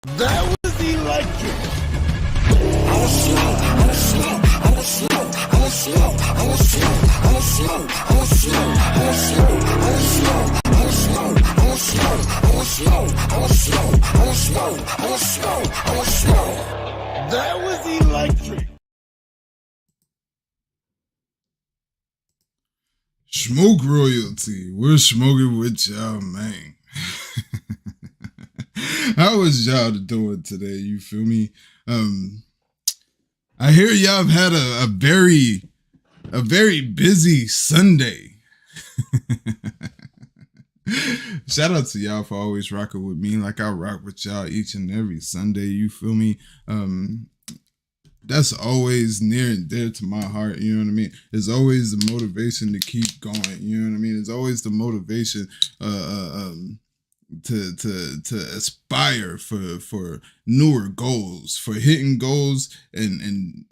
That was electric. That was electric. Smoke royalty. We're smoking with y'all, man. How was y'all doing today? You feel me? I hear y'all have had a very busy Sunday. Shout out to y'all for always rocking with me like I rock with y'all each and every Sunday. You feel me? That's always near and dear to my heart. You know what I mean? It's always the motivation to keep going. You know what I mean? It's always the motivation to aspire for newer goals, for hitting goals and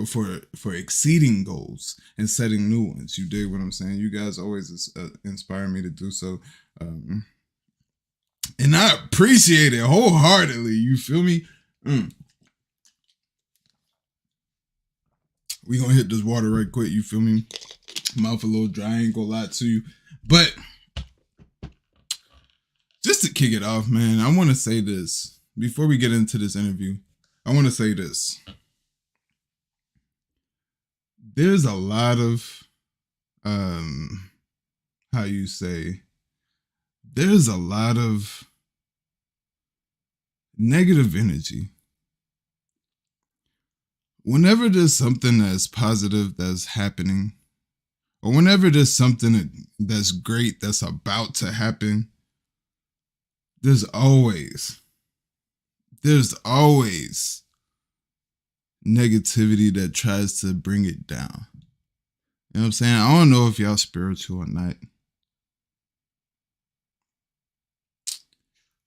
for exceeding goals and setting new ones. You dig what I'm saying? You guys always inspire me to do so. And I appreciate it wholeheartedly. You feel me? We gonna hit this water right quick. You feel me? Mouth a little dry. I ain't gonna lie to you. But just to kick it off, man, I want to say this. Before we get into this interview, I want to say this. There's a lot of, there's a lot of negative energy. Whenever there's something that's positive that's happening, or whenever there's something that's great that's about to happen, there's always negativity that tries to bring it down. You know what I'm saying? I don't know if y'all spiritual or not,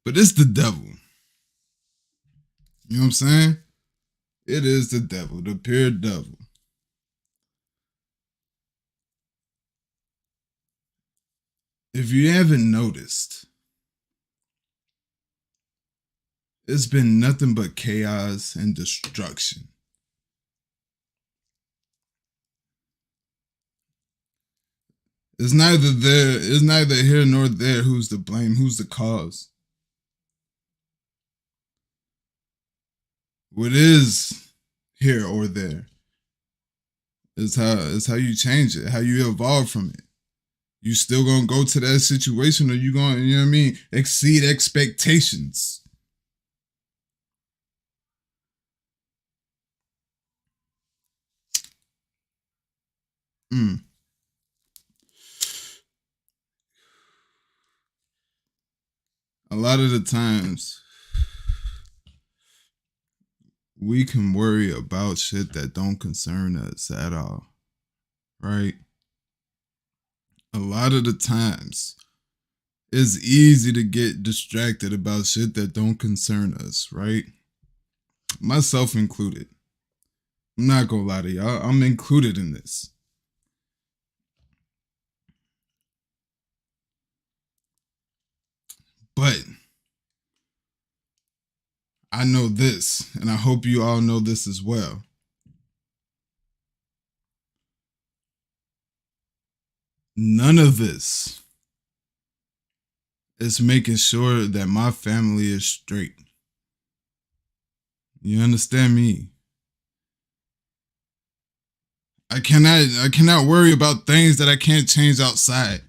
but it's the devil. You know what I'm saying? It is the devil, the pure devil. If you haven't noticed, it's been nothing but chaos and destruction. It's neither here nor there who's to blame, who's the cause. What is here or there is how you change it, how you evolve from it. You still gonna go to that situation, or you gonna, you know what I mean, exceed expectations. A lot of the times, we can worry about shit that don't concern us at all, right? A lot of the times, it's easy to get distracted about shit that don't concern us, right? Myself included. I'm not gonna lie to y'all, I'm included in this. But I know this, and I hope you all know this as well. None of this is making sure that my family is straight. You understand me? I cannot worry about things that I can't change outside.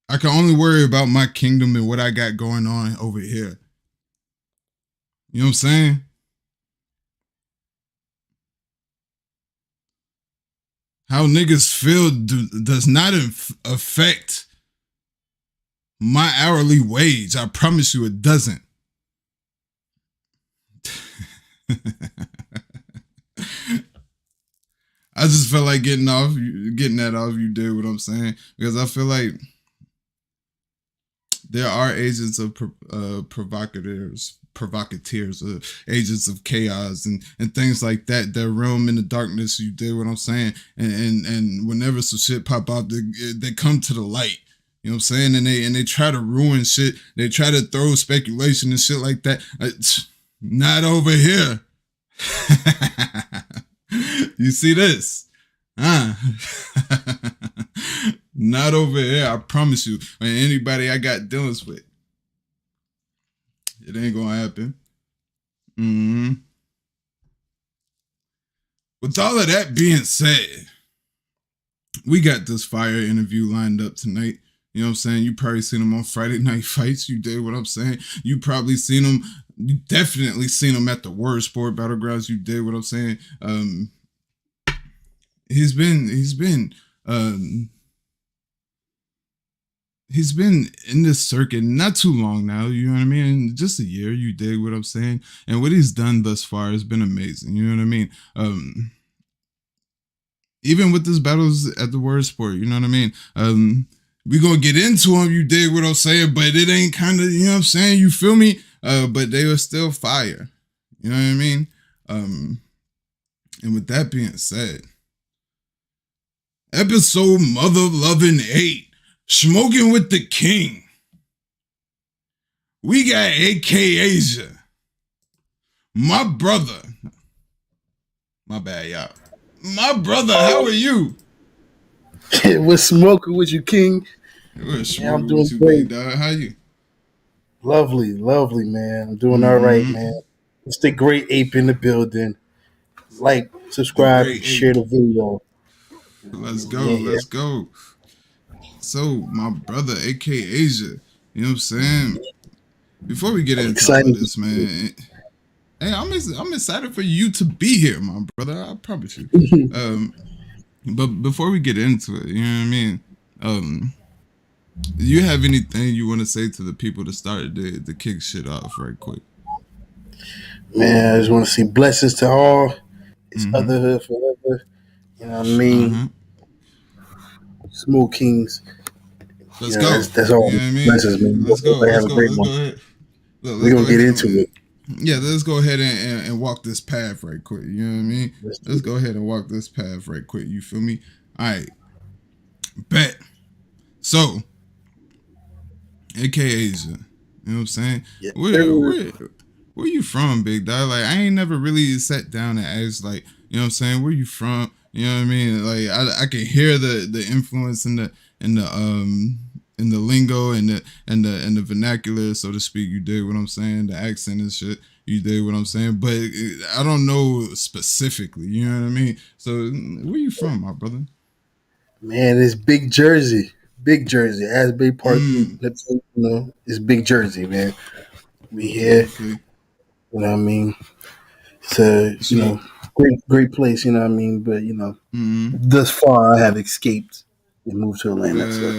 I can only worry about my kingdom and what I got going on over here. You know what I'm saying? How niggas feel does not affect my hourly wage. I promise you it doesn't. I just felt like getting that off. You did what I'm saying, because I feel like there are agents of provocateurs, agents of chaos and things like that roam in the darkness. You did what I'm saying, and whenever some shit pop out, they come to the light. You know what I'm saying? And they try to ruin shit. They try to throw speculation and shit like that. Not over here. You see this? Not over here. I promise you. And anybody I got dealings with, it ain't gonna happen. With all of that being said, we got this fire interview lined up tonight. You know what I'm saying? You probably seen him on Friday Night Fights. You did what I'm saying. You probably seen him. You definitely seen him at the Word Sport Battlegrounds. You did what I'm saying. He's been in this circuit not too long now. You know what I mean? Just a year. You dig what I'm saying? And what he's done thus far has been amazing. You know what I mean? Even with his battles at the Word Sport, you know what I mean? We gonna get into them, you dig what I'm saying, but it ain't kind of, you know what I'm saying, you feel me? But they were still fire. You know what I mean? And with that being said, episode Mother Loving 8, Smok3n Wit The King. We got AK Asia. My brother. My bad, y'all. My brother, how are you? We're smoking with you, King. Yeah, I'm doing great, dog. How you? Lovely, man. I'm doing all right, man. It's the great ape in the building. Like, subscribe, share the video. Let's go, let's go. So, my brother, AK Asia, you know what I'm saying? Before we get into all of this, man, hey, I'm excited for you to be here, my brother. I promise you. But before we get into it, you know what I mean? Do you have anything you want to say to the people to start to kick shit off right quick? Man, I just want to say blessings to all. It's otherhood forever. You know what I mean? Smooth Kings. Let's go. That's all. You know what I mean? Blessings, man. Let's go. Have a great one. We're going to get into it. Yeah, let's go ahead and walk this path right quick. You know what I mean? Let's go ahead and walk this path right quick. You feel me? All right. Bet. So, AK Asia. You know what I'm saying? Yeah. Where you from, big dog? Like, I ain't never really sat down and asked, like, you know what I'm saying? Where you from? You know what I mean? Like, I can hear the influence in the lingo and the vernacular, so to speak. You dig what I'm saying? The accent and shit. You dig what I'm saying? But I don't know specifically. You know what I mean? So where you from, my brother? Man, it's Big Jersey. Big Jersey. Asbury Park. You know, it's Big Jersey, man. We here. Okay. You know what I mean? It's a you know great place. You know what I mean? But you know, thus far I have escaped and moved to Atlanta. So.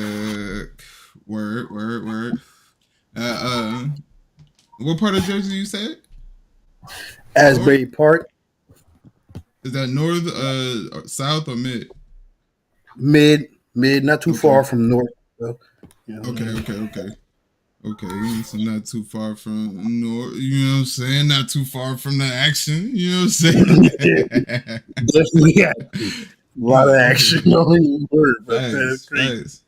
Word. What part of Jersey you said? Asbury Park. Is that north, south, or mid? Mid, not too far from north. So, you know, Okay, so not too far from north. You know what I'm saying? Not too far from the action. You know what I'm saying? Definitely action. A lot of action. No word, but nice.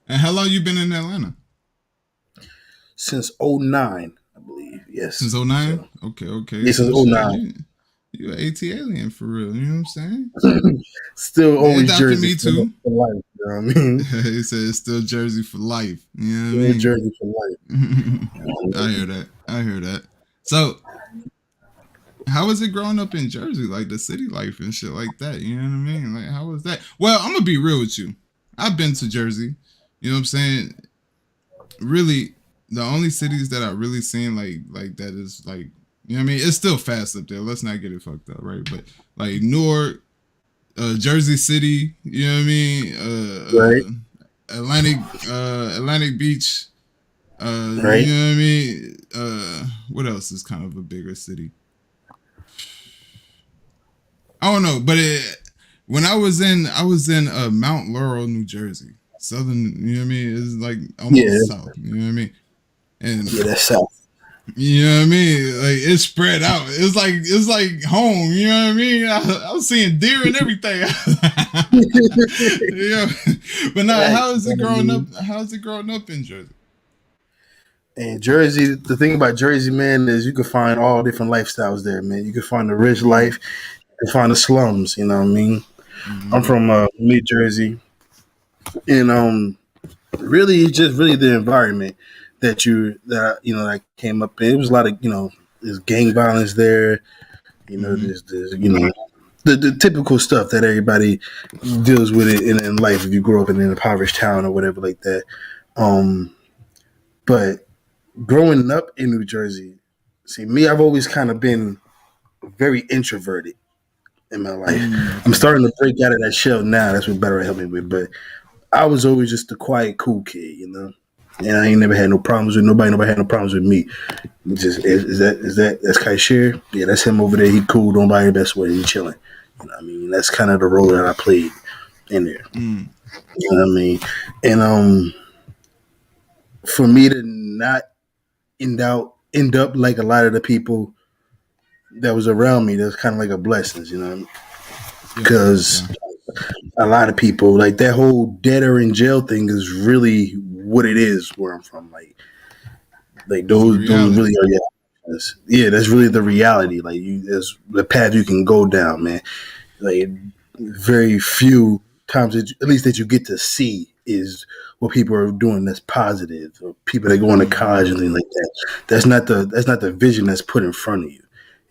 And how long you been in Atlanta? Since 2009, I believe. Yes. Since 2009? Okay. Yeah, since 2009. You an AT alien for real. You know what I'm saying? Still always Jersey me too. For life. You know what I mean? He said it's still Jersey for life. You know what I mean? Jersey for life. I hear that. So, how was it growing up in Jersey? Like the city life and shit like that. You know what I mean? Like, how was that? Well, I'm going to be real with you. I've been to Jersey. You know what I'm saying? Really, the only cities that I really seen like that is like, you know what I mean? It's still fast up there. Let's not get it fucked up, right? But like Newark, Jersey City, you know what I mean? Right. Atlantic Beach. Right. You know what I mean? What else is kind of a bigger city? I don't know, but when I was in Mount Laurel, New Jersey. Southern, you know what I mean? It's like almost south, you know what I mean? And yeah, that's south. You know what I mean? Like it's spread out. It's like home. You know what I mean? I was seeing deer and everything. Yeah, but now Right. how is it growing up? How is it growing up in Jersey? And Jersey, the thing about Jersey, man, is you can find all different lifestyles there, man. You can find the rich Mm-hmm. life, you can find the slums. You know what I mean? I'm Mm-hmm. from mid Jersey, and really, it's just really the environment that came up in. It was a lot of there's gang violence there. Mm-hmm. There's the typical stuff that everybody deals with it in life if you grow up in an impoverished town or whatever like that. Um, but growing up in New Jersey, see me, I've always kind of been very introverted in my life. I'm Okay. starting to break out of that shell now. That's what Better helped me with. But I was always just a quiet, cool kid, And I ain't never had no problems with nobody. Nobody had no problems with me. Just that's Kaishir? Yeah, that's him over there. He cool. Nobody best way. He chilling. You know what I mean? That's kind of the role that I played in there. Mm. You know what I mean? And for me to not end up like a lot of the people that was around me, that's kind of like a blessing, Yeah. because Yeah. a lot of people like that whole dead or in jail thing is really what it is where I'm from. Like It's a those really reality. are yeah, that's really the reality. Like there's the path you can go down, man. Like very few times, at least that you get to see, is what people are doing that's positive, or people that go into Mm-hmm. college and things like that. That's not the vision that's put in front of you.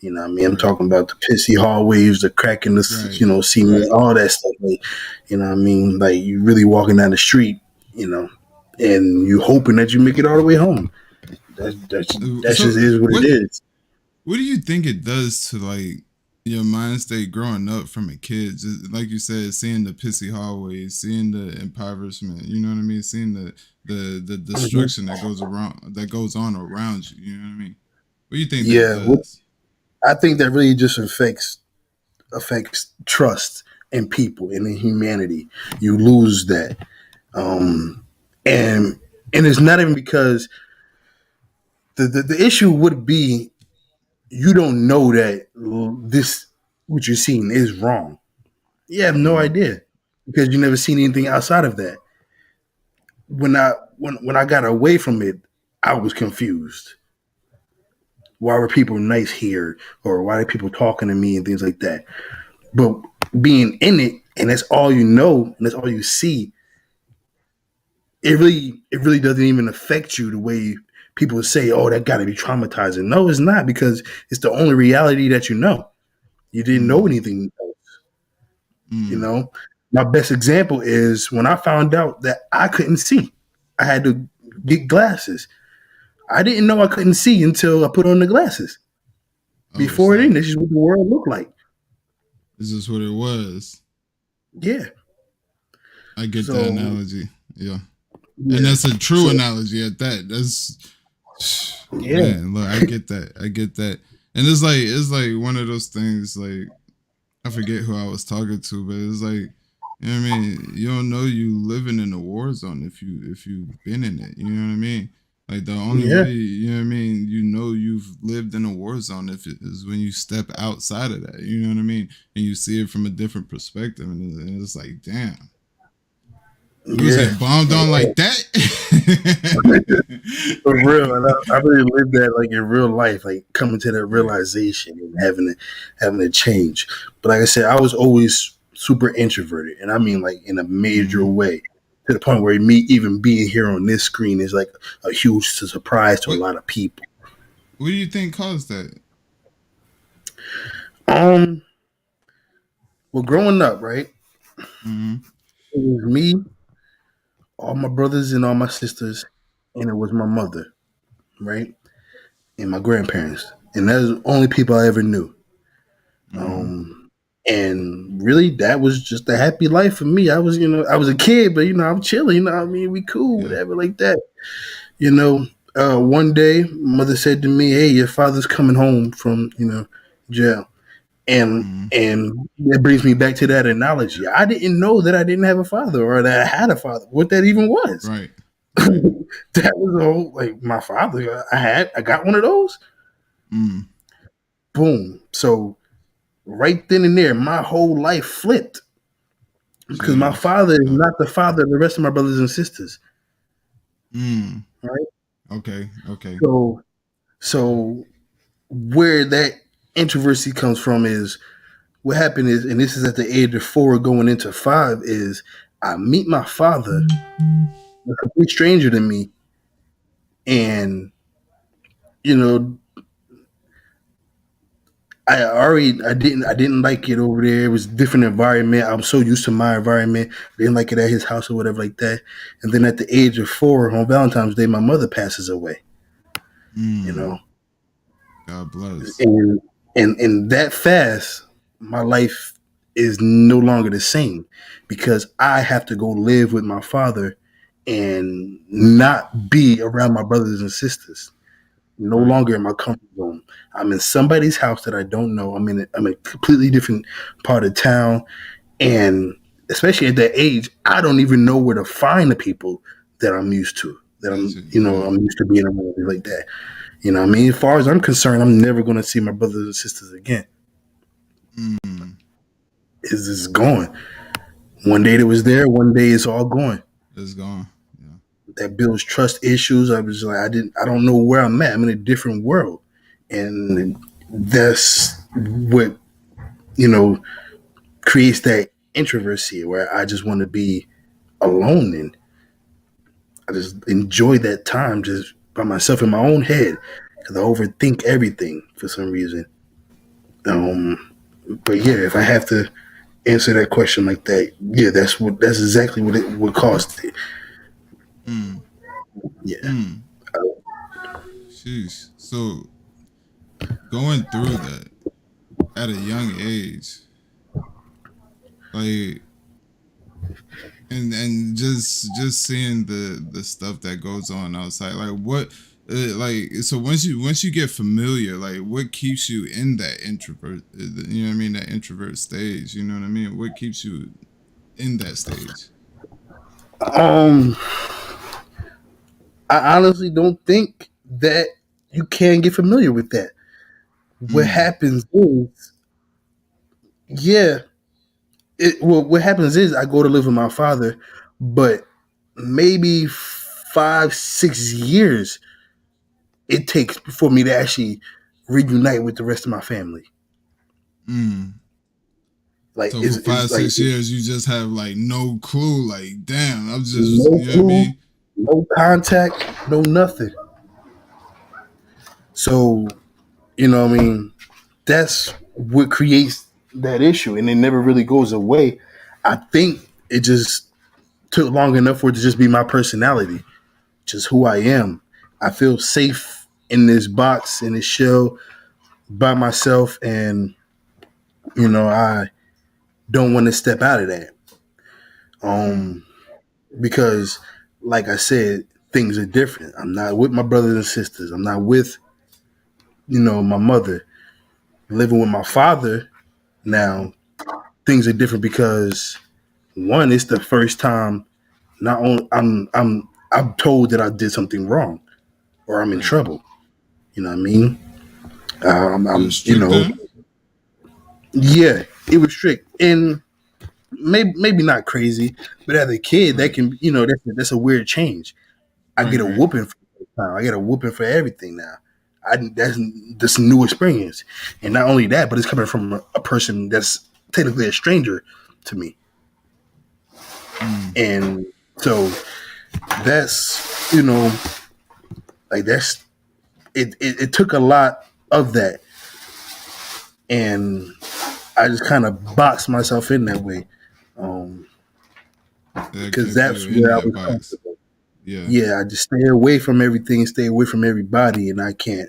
You know what I mean? I'm Right. talking about the pissy hallways, the cracking the Right. cement, Right. all that stuff. Like, you know what I mean? Like you really walking down the street, and you hoping that you make it all the way home. That So just is what it is. what do you think it does to like your mind state growing up from a kid? Just like you said, seeing the pissy hallways, seeing the impoverishment, you know what I mean? Seeing the Mhm. destruction that goes on around you, you know what I mean? What do you think that Yeah, does? I think that really just affects trust in people and in humanity. You lose that, um, and it's not even because the issue would be you don't know that this what you're seeing is wrong. You have no Mm, idea because you never seen anything outside of that. When I got away from it, I was confused. Why were people nice here, or why are people talking to me and things like that? But being in it, and that's all you know, and that's all you see, it really doesn't even affect you the way people say, "Oh, that got to be traumatizing." No, it's not, because it's the only reality that you know. You didn't know mm, anything else, you mm. know. My best example is when I found out that I couldn't see. I had to get glasses. I didn't know I couldn't see until I put on the glasses. Oh, Before then, snap. this is what the world looked like. This is what it was. Yeah. I get that So analogy. Yeah. And yeah. that's a true So analogy at that. That's yeah. man, look, I get that. I get that. And it's like one of those things like I forget who I was talking to, but it's like you know what I mean. You don't know you living in a war zone if you've been in it. You know what I mean. Like the only Yeah. way you know what I mean. You know you've lived in a war zone if it is when you step outside of that. You know what I mean, and you see it from a different perspective, and it's like damn. We was Yeah. getting bombed on like that. For real, and I really lived that like in real life, like coming to that Right. realization and having to change. But like I said, I was always super introverted, and I mean like in a major Mm-hmm. way, to the point where me even being here on this screen is like a huge surprise to a What lot of people. What do you think caused that? Um, well, growing up, right, Mm-hmm. it was me, all my brothers and all my sisters, and it was my mother, right, and my grandparents, and that's the only people I ever knew. Mm-hmm. Um, and really, that was just a happy life for me. I was a kid, but I'm chilling. You know what I mean? We cool, Yeah. whatever, like that. You know, one day, mother said to me, "Hey, your father's coming home from jail," and Mm-hmm. that brings me back to that analogy. I didn't know that I didn't have a father or that I had a father. What that even was. Right. Right. That was all like my father. I got one of those. Mm. Boom. So right then and there, my whole life flipped because my Jeez. father is not the father of the rest of my brothers and sisters. Mm. Right. Okay. Okay. So where that introversy comes from is what happened is, and this is at the age of 4 going into 5, is I meet my father, a complete stranger to me, and you know, I didn't like it over there. It was a different environment. I'm so used to my environment. Didn't like it at his house or whatever like that. And then at the age of 4 on Valentine's Day, my mother passes away. You Mm. know, God bless. and that fast, my life is no longer the same because I have to go live with my father and not be around my brothers and sisters. No Right. longer in my comfort zone. I'm in somebody's house that I don't know. I'm in a completely different part of town, and especially at that age, I don't even know where to find the people that I'm used to. That That's I'm, it. you know, Yeah. I'm used to being around like that. You know what I mean? As far as I'm concerned, I'm never going to see my brothers and sisters again. Mm. It's just gone. One day it was there, one day it's all gone. It's gone. Yeah. That builds trust issues. I was like, I don't know where I'm at. I'm in a different world, and that's what you know creates that introversy where I just want to be alone and I just enjoy that time just by myself in my own head because I overthink everything for some reason. But yeah, if I have to answer that question like that, yeah, that's exactly what caused it. Mm. Yeah. Mm. Sheesh. So going through that at a young age, like, and just seeing the stuff that goes on outside, like what, like, so once you get familiar, like, what keeps you in that introvert, you know what I mean, that introvert stage, you know what I mean, what keeps you in that stage? Um, I honestly don't think that you can get familiar with that. What Mm. happens is, yeah, what happens is I go to live with my father, but maybe 5, 6 years it takes for me to actually reunite with the rest of my family. Mm. Like So for is five like six years you just have like no clue, like, damn, I'm just, no you know what I clue, mean. no contact, no nothing. So you know, what I mean, that's what creates that issue, and it never really goes away. I think it just took long enough for it to just be my personality, just who I am. I feel safe in this box, in this shell, by myself, and I don't want to step out of that. Mm. Um, because, like I said, things are different. I'm not with my brothers and sisters. I'm not with my mother. Living with my father now, things are different because one, it's the first time. Not only I'm told that I did something wrong or I'm in Right. trouble. You know what I mean? It was I'm strict then. yeah, it was strict and maybe not crazy, but as a kid, that Right. can that's a weird change. I Right. get a Right. whooping for now. I get a whooping for everything now. That's a new experience, and not only that, but it's coming from a person that's technically a stranger to me, Mm. and so that's like that's it took a lot of that, and I just kind of boxed myself in that way, um, That because kept you that's in where I that was box. comfortable. Yeah. Yeah, I just stay away from everything, stay away from everybody, and I can't,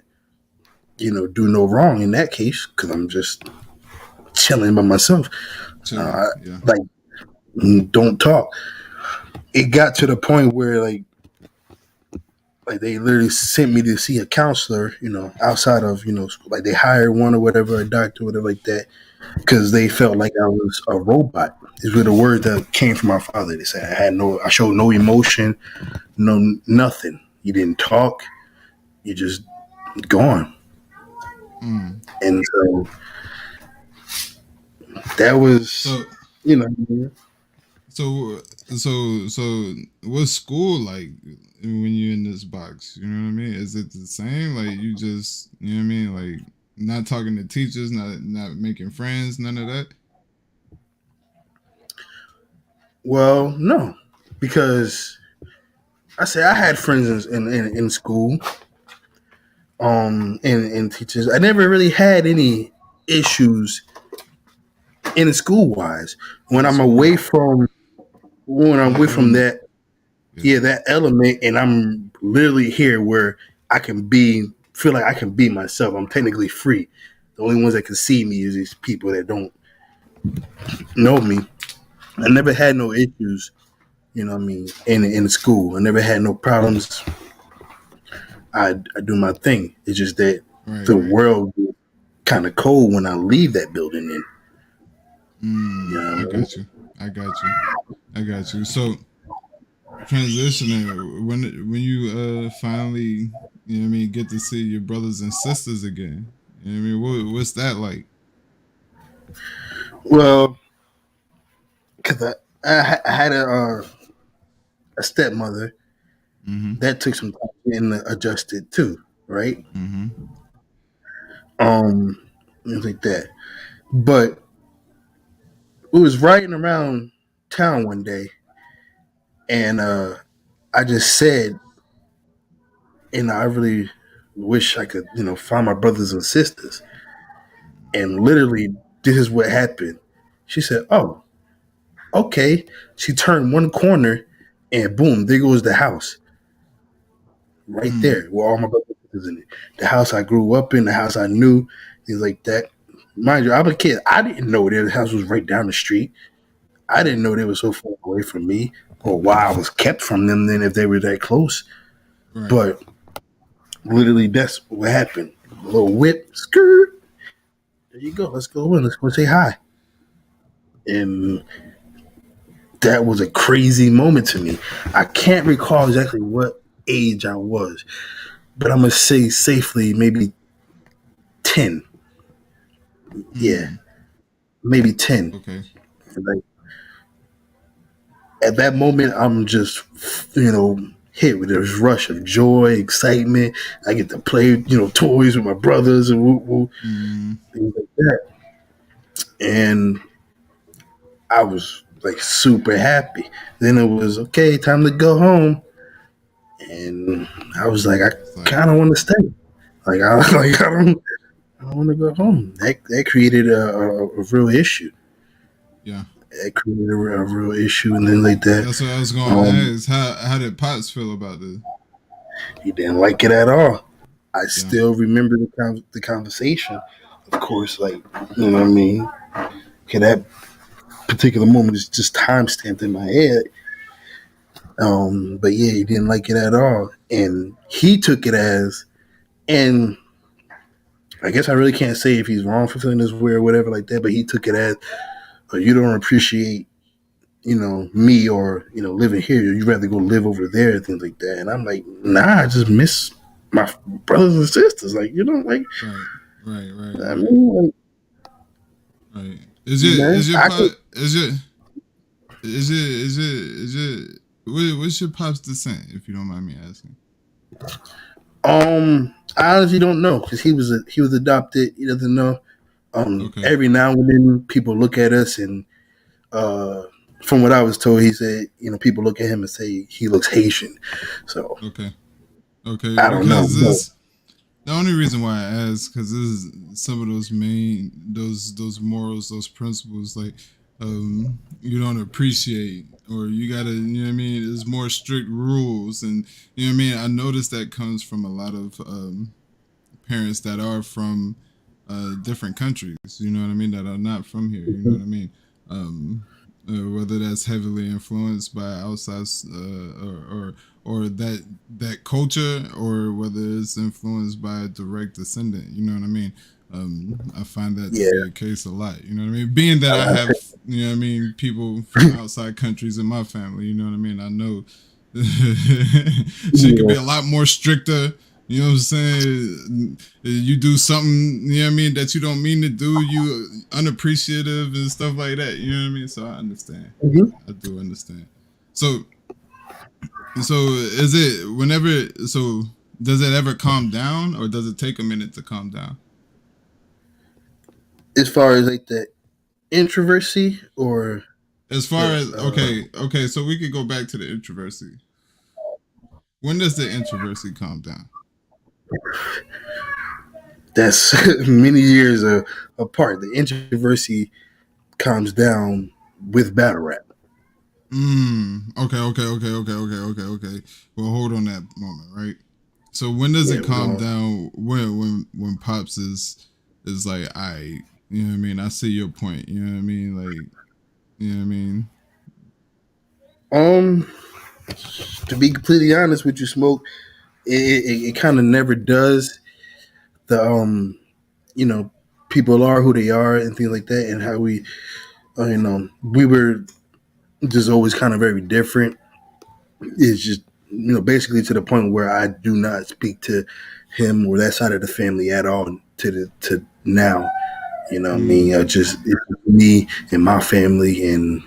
do no wrong in that case because I'm just chilling by myself. Chilling. Yeah. Like, don't talk. It got to the point where like they literally sent me to see a counselor, outside of school. Like they hired one or whatever, a doctor, whatever like that. because they felt like I was a robot. These were the words that came from my father. They said I showed no emotion, no nothing. You didn't talk. You just gone. Mm. And so that was, So you know, so so what's school like when you're in this box? You know what I mean? Is it the same? Like you just you know what I mean? Like not talking to teachers, not making friends, none of that. well, no, because I say I had friends in school, and teachers. I never really had any issues in school wise. When In I'm school? away from That element. that, Yeah. yeah, that element, and I'm literally here where I can feel like I can be myself. I'm technically free. The only ones that can see me is these people that don't know me. I never had no issues, you know what I mean, in school. I never had no problems. I do my thing. It's just that Right, the right. world is kind of cold when I leave that building. In you know I what I mean? got you. I got you. I got you. So transitioning when you finally you know what I mean get to see your brothers and sisters again. You know what I mean? What's that like? Well, because I had a stepmother Mm-hmm. that took some time getting adjusted too, right? Mm-hmm. Things like that. But we was riding around town one day, and I just said, I really wish I could, find my brothers and sisters. And literally, this is what happened. She said, "Oh, okay." She turned one corner, and boom, there goes the house right Mm. there where all my brothers and sisters in it. The house I grew up in, the house I knew, things like that. Mind you, I'm a kid. I didn't know their house was right down the street. I didn't know they were so far away from me, or why I was kept from them. Then, if they were that close, Right. but literally, that's what happened. A little whip, skirt. There you go. Let's go in. Let's go say hi. And that was a crazy moment to me. I can't recall exactly what age I was, but I'm gonna say safely maybe 10. Yeah, Mm. maybe 10. Okay. Like at that moment, I'm just hit with this rush of joy, excitement. I get to play toys with my brothers and Mm. things like that, and I was like super happy. Then it was okay, time to go home, and I was like, I It's like kind of want to stay. Like I like I don't want to go home. That created a real issue. yeah. That created a real issue, and then like that, That's what I was gonna um, ask. How did Pops feel about this? he didn't like it at all. I Yeah. still remember the conversation. Of course, like you know what I mean. Okay, that particular moment is just time stamped in my head. But yeah, he didn't like it at all, and he took it as, and I guess I really can't say if he's wrong for feeling this way or whatever like that. But he took it as, oh, you don't appreciate, me or living here. You'd rather go live over there, things like that. And I'm like, nah, I just miss my brothers and sisters. Like like Right. Right. Right. I Right. mean, like Right. man, Is your I could. pot is it what's your Pops descent, if you don't mind me asking? I honestly don't know because he was adopted. He doesn't know. Okay. Every now and then people look at us and uh, from what I was told, he said people look at him and say he looks Haitian. So Okay. Okay. I don't know. Because But this the only reason why I ask, because this is some of those main those morals, those principles, like you don't appreciate, or you gotta, you know what I mean. There's more strict rules, and you know what I mean. I noticed that comes from a lot of parents that are from different countries. You know what I mean, that are not from here. You know what I mean. Um, whether that's heavily influenced by outside or that culture, or whether it's influenced by a direct descendant. You know what I mean? I find that to Yeah. be a case a lot. You know what I mean? Being that I have, you know what I mean, people from outside countries in my family. You know what I mean? I know she could be a lot more stricter. You know what I'm saying? You do something, you know what I mean, that you don't mean to do, you unappreciative and stuff like that. You know what I mean? So I understand. I do understand. So is it whenever, so does it ever calm down, or does it take a minute to calm down? As far as like the introversy or As far as, okay, so we could go back to the introversy. When does the introversy calm down? that's many years apart. The introversy calms down with battle rap. Okay. Well, hold on that moment, right? So when does it calm down? When Pops is like, you know what I mean? I see your point. You know what I mean? Like, you know what I mean? To be completely honest with you, Smoke, it kind of never does. The you know, people are who they are and things like that, and how we, we were just always kind of very different. It's just, basically to the point where I do not speak to him or that side of the family at all to now. You know what I mean? It's me and my family, and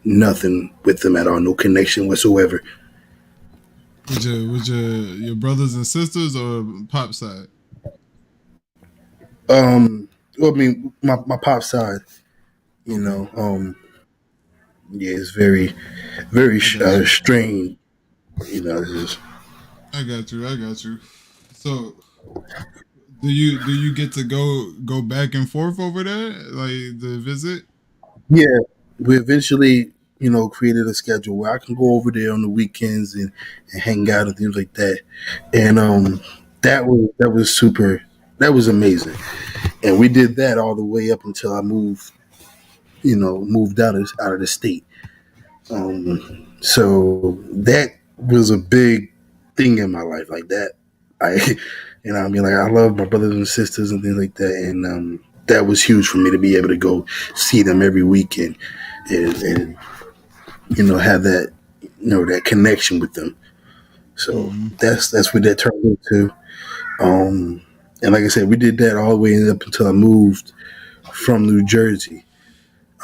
nothing with them at all, no connection whatsoever. With your brothers and sisters or Pop side? Well, I mean, my pop side, yeah, it's very, very strange. I got you. So, do you get to go back and forth over there, like the visit? Yeah, we eventually, created a schedule where I can go over there on the weekends and hang out and things like that. And that was super. That was amazing. And we did that all the way up until I moved out of the state. So that was a big thing in my life, like that. I mean, like, I love my brothers and sisters and things like that, and that was huge for me to be able to go see them every weekend and have that that connection with them. So that's what that turned into. And like I said, we did that all the way up until I moved from New Jersey.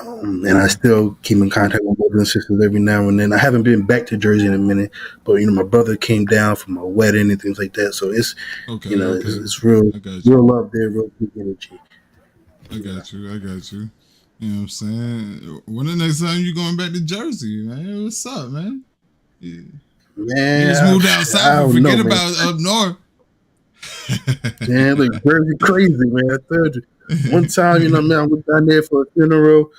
And I still keep in contact with my brothers and sisters every now and then. I haven't been back to Jersey in a minute, but my brother came down for my wedding and things like that. So it's it's real love there, real big energy. I got you. You know what I'm saying? When the next time you going back to Jersey, man? What's up, man? Yeah. Man, you just moved down south and forget about up north. Man, like Jersey crazy, man. I told you. One time, I went down there for a funeral,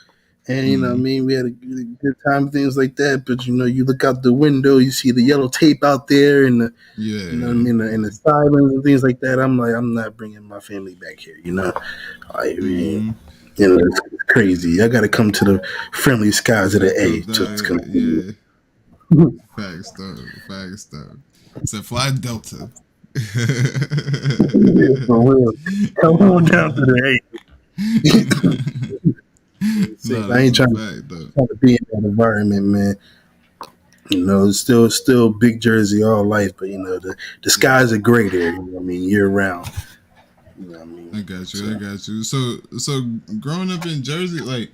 and we had a good time and things like that. But you look out the window, you see the yellow tape out there, and the and the sirens and things like that. I'm like, I'm not bringing my family back here. I mean, it's crazy. I got to come to the friendly skies of the A. Facts though. It's a fly Delta. For real. Come on down to the A. I ain't trying to be in that environment, man. It's still big Jersey all life, but the skies are gray there. Year round. I got you. So growing up in Jersey, like,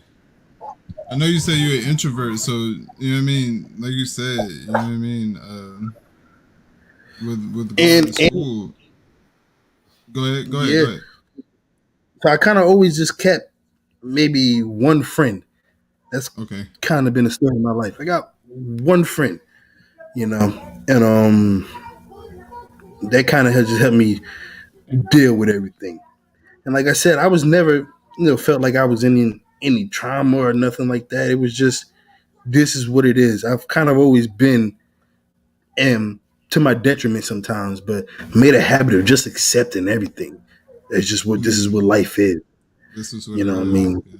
I know you say you're an introvert, so you know what I mean. Like you said, you know what I mean. With going to school. Go ahead. So I kind of always just kept maybe one friend. That's kind of been a story in my life. I got one friend, and that kind of has just helped me deal with everything. And like I said, I was never, felt like I was in any trauma or nothing like that. It was just, this is what it is. I've kind of always been, and to my detriment sometimes, but made a habit of just accepting everything. It's just what this is what life is. This is what You it know what I is. mean? Yeah.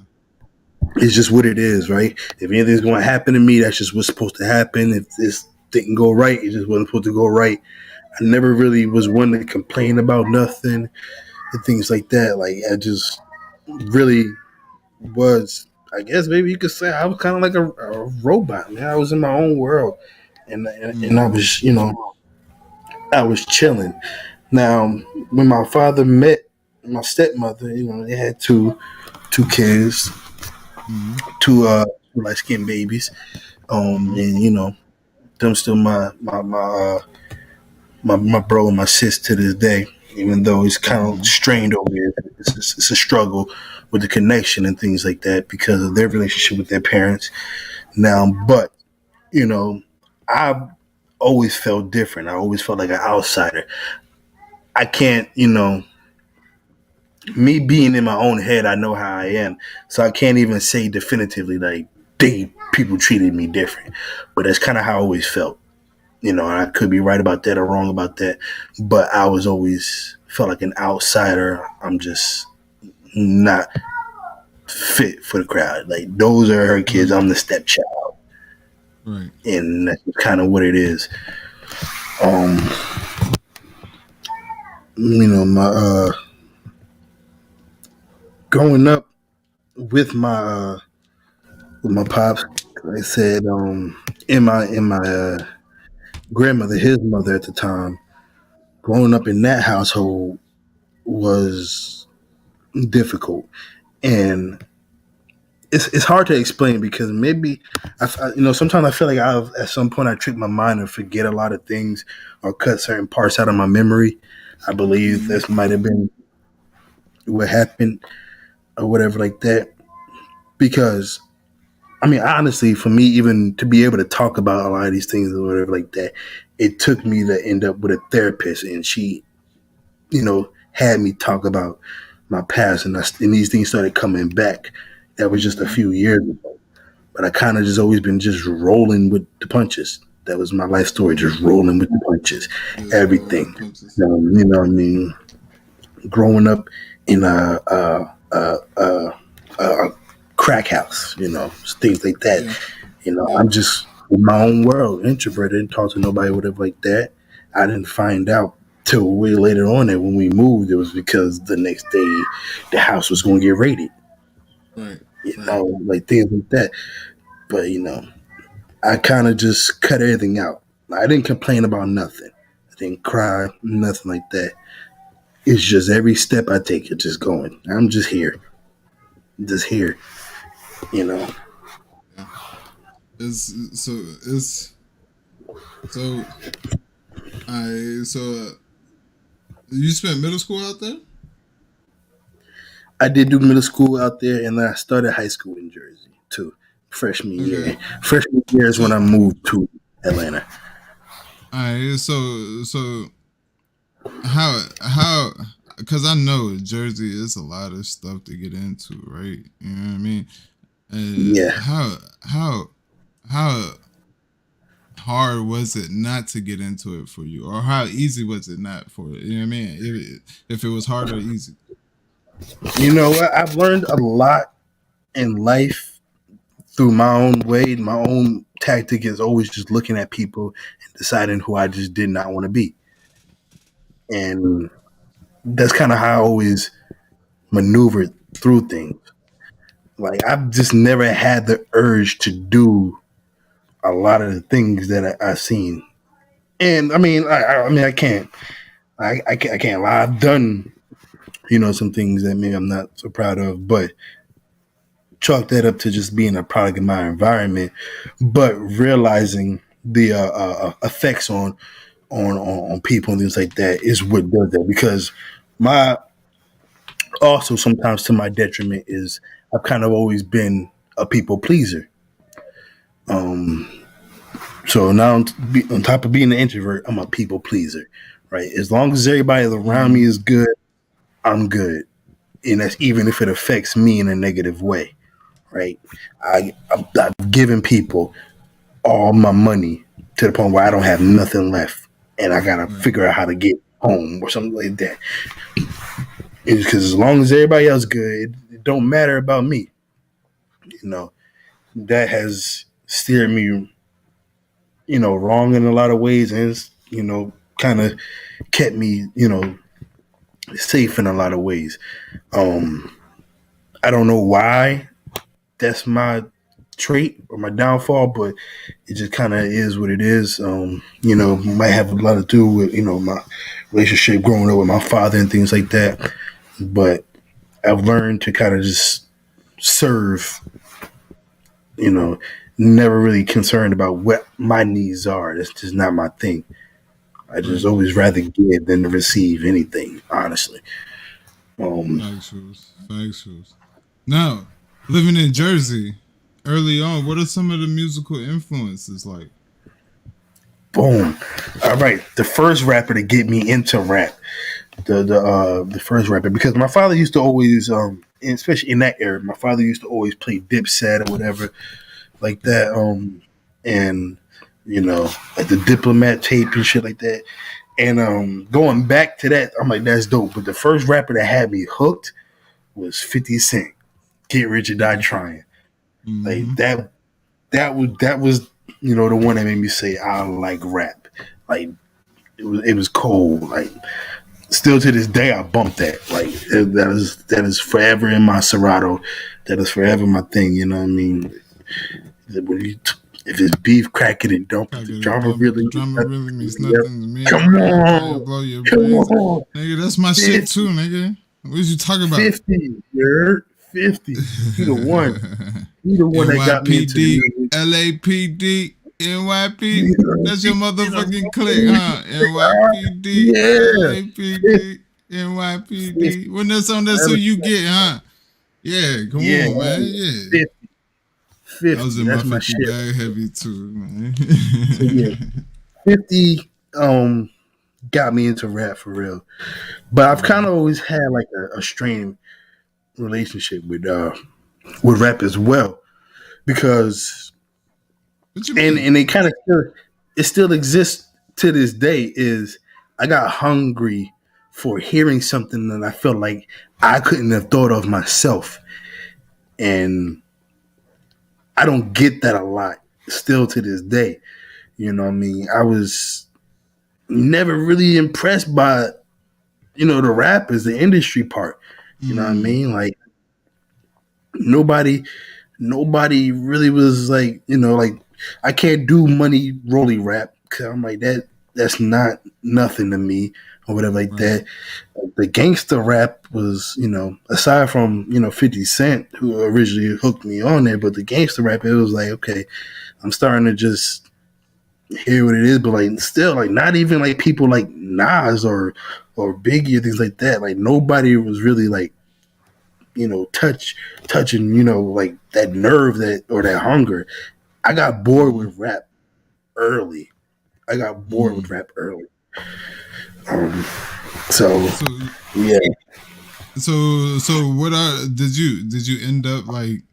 It's just what it is, right? If anything's going to happen to me, that's just what's supposed to happen. If this didn't go right, it just wasn't supposed to go right. I never really was one to complain about nothing and things like that. Like, I just really was, I guess maybe you could say I was kind of like a robot, man. I was in my own world. And I was, I was chilling. Now, when my father met my stepmother, they had two kids, two light skinned babies. And them still my bro and my sis to this day. Even though it's kind of strained over here, it's a struggle with the connection and things like that because of their relationship with their parents. Now, but I always felt different. I always felt like an outsider. I can't, me being in my own head, I know how I am. So I can't even say definitively like people treated me different. But that's kind of how I always felt. I could be right about that or wrong about that. But I was always felt like an outsider. I'm just not fit for the crowd. Like those are her kids. I'm the stepchild. Right. And that's kind of what it is. Um my growing up with my pops, like I said, in my grandmother, his mother at the time, growing up in that household was difficult, and it's hard to explain because maybe sometimes I feel like at some point I trick my mind and forget a lot of things or cut certain parts out of my memory. I believe this might have been what happened or whatever like that because I mean, honestly, for me, even to be able to talk about a lot of these things or whatever like that, it took me to end up with a therapist, and she, had me talk about my past, and these things started coming back. That was just a few years ago, but I kind of just always been just rolling with the punches. That was my life story, just rolling with the punches, everything. What I mean? Growing up in a crack house, things like that. I'm just in my own world, introverted, didn't talk to nobody, whatever like that. I didn't find out till way later on that when we moved, it was because the next day the house was going to get raided, Right. like things like that. But I kind of just cut everything out. I didn't complain about nothing. I didn't cry, nothing like that. It's just every step I take, it's just going. I'm just here, just here, you know. Yeah. It's so so you spent middle school out there? I did do middle school out there, and then I started high school in Jersey too. Freshman year. Freshman year is when I moved to Atlanta. All right. So how because I know Jersey is a lot of stuff to get into, right? You know what I mean? Yeah. How hard was it not to get into it for you, or how easy was it not for it? You know what I mean? If it was hard or easy. You know what? I've learned a lot in life through my own way. My own tactic is always just looking at people and deciding who I just did not want to be. And that's kind of how I always maneuvered through things. Like I've just never had the urge to do a lot of the things that I've seen. And I mean, I can't, I can't lie. I've done, some things that maybe I'm not so proud of, but chalk that up to just being a product of my environment. But realizing the effects on people and things like that is what does that. Because my also sometimes to my detriment is I've kind of always been a people pleaser. So now on top of being an introvert, I'm a people pleaser, right? As long as everybody around me is good, I'm good, and that's even if it affects me in a negative way, right? I've given people all my money to the point where I don't have nothing left, and I gotta figure out how to get home or something like that. because as long as everybody else good, it don't matter about me. You know, that has steered me, wrong in a lot of ways, and kind of kept me, safe in a lot of ways. I don't know why that's my trait or my downfall, but it just kind of is what it is. Might have a lot to do with my relationship growing up with my father and things like that. But I've learned to kind of just serve. Never really concerned about what my needs are. That's just not my thing. I just always rather give than to receive anything, honestly. Factuals. Now, living in Jersey early on, what are some of the musical influences like? Boom. All right. The first rapper to get me into rap, the first rapper, because my father used to always, especially in that era, my father used to always play Dipset or whatever like that. And like the Diplomat tape and shit like that. And going back to that, I'm like, that's dope. But the first rapper that had me hooked was 50 Cent. Get Rich or Die Trying. Mm-hmm. Like that was the one that made me say I like rap. Like it was cold. Like still to this day I bump that. Like that is forever in my Serato. That is forever my thing. You know what I mean? If it's beef, crack it and dump it. The drama really means nothing to me. Come on. Blow your brains. Nigga, that's my 50. Shit too, nigga. What did you talking about? 50, you're 50. He the one. He the one that got me into LAPD, NYPD. That's your motherfucking clique, huh? NYPD, LAPD, NYPD. When that's on, that's who you get, huh? Yeah, come on, man. Yeah. 50. I was in my 50 bag heavy too, man. So, yeah. 50 got me into rap for real. But I've kind of always had like a strained relationship with rap as well. Because and it kind of still exists to this day, is I got hungry for hearing something that I felt like I couldn't have thought of myself. And I don't get that a lot still to this day. You know what I mean? I was never really impressed by, the rappers, the industry part. You know what I mean? Like nobody really was like, like I can't do money rolly rap. Cause I'm like that's not nothing to me or whatever like that. The gangster rap was, aside from, 50 Cent who originally hooked me on there, but the gangster rap, it was like, okay, I'm starting to just hear what it is, but like still like not even like people like Nas or Biggie or things like that. Like nobody was really like, touching, like that nerve or that hunger. I got bored with rap early. So yeah. So what did you end up like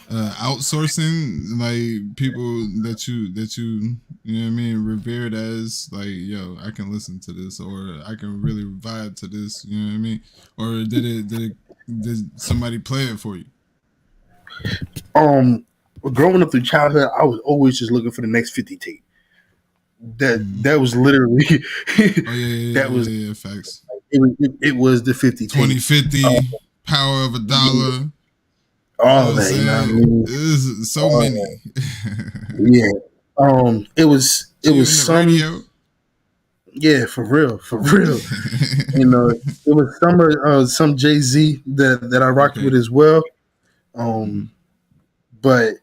outsourcing like people that you know what I mean revered as like, yo, I can listen to this or I can really vibe to this, you know what I mean? Or did somebody play it for you? Growing up through childhood, I was always just looking for the next 50 tape. That was literally facts. It was the 50 tape. 2050, Power of a Dollar. All that, you know what I mean? There's so many. Yeah. It was some radio. Yeah, for real. It was some Jay-Z that I rocked with as well. But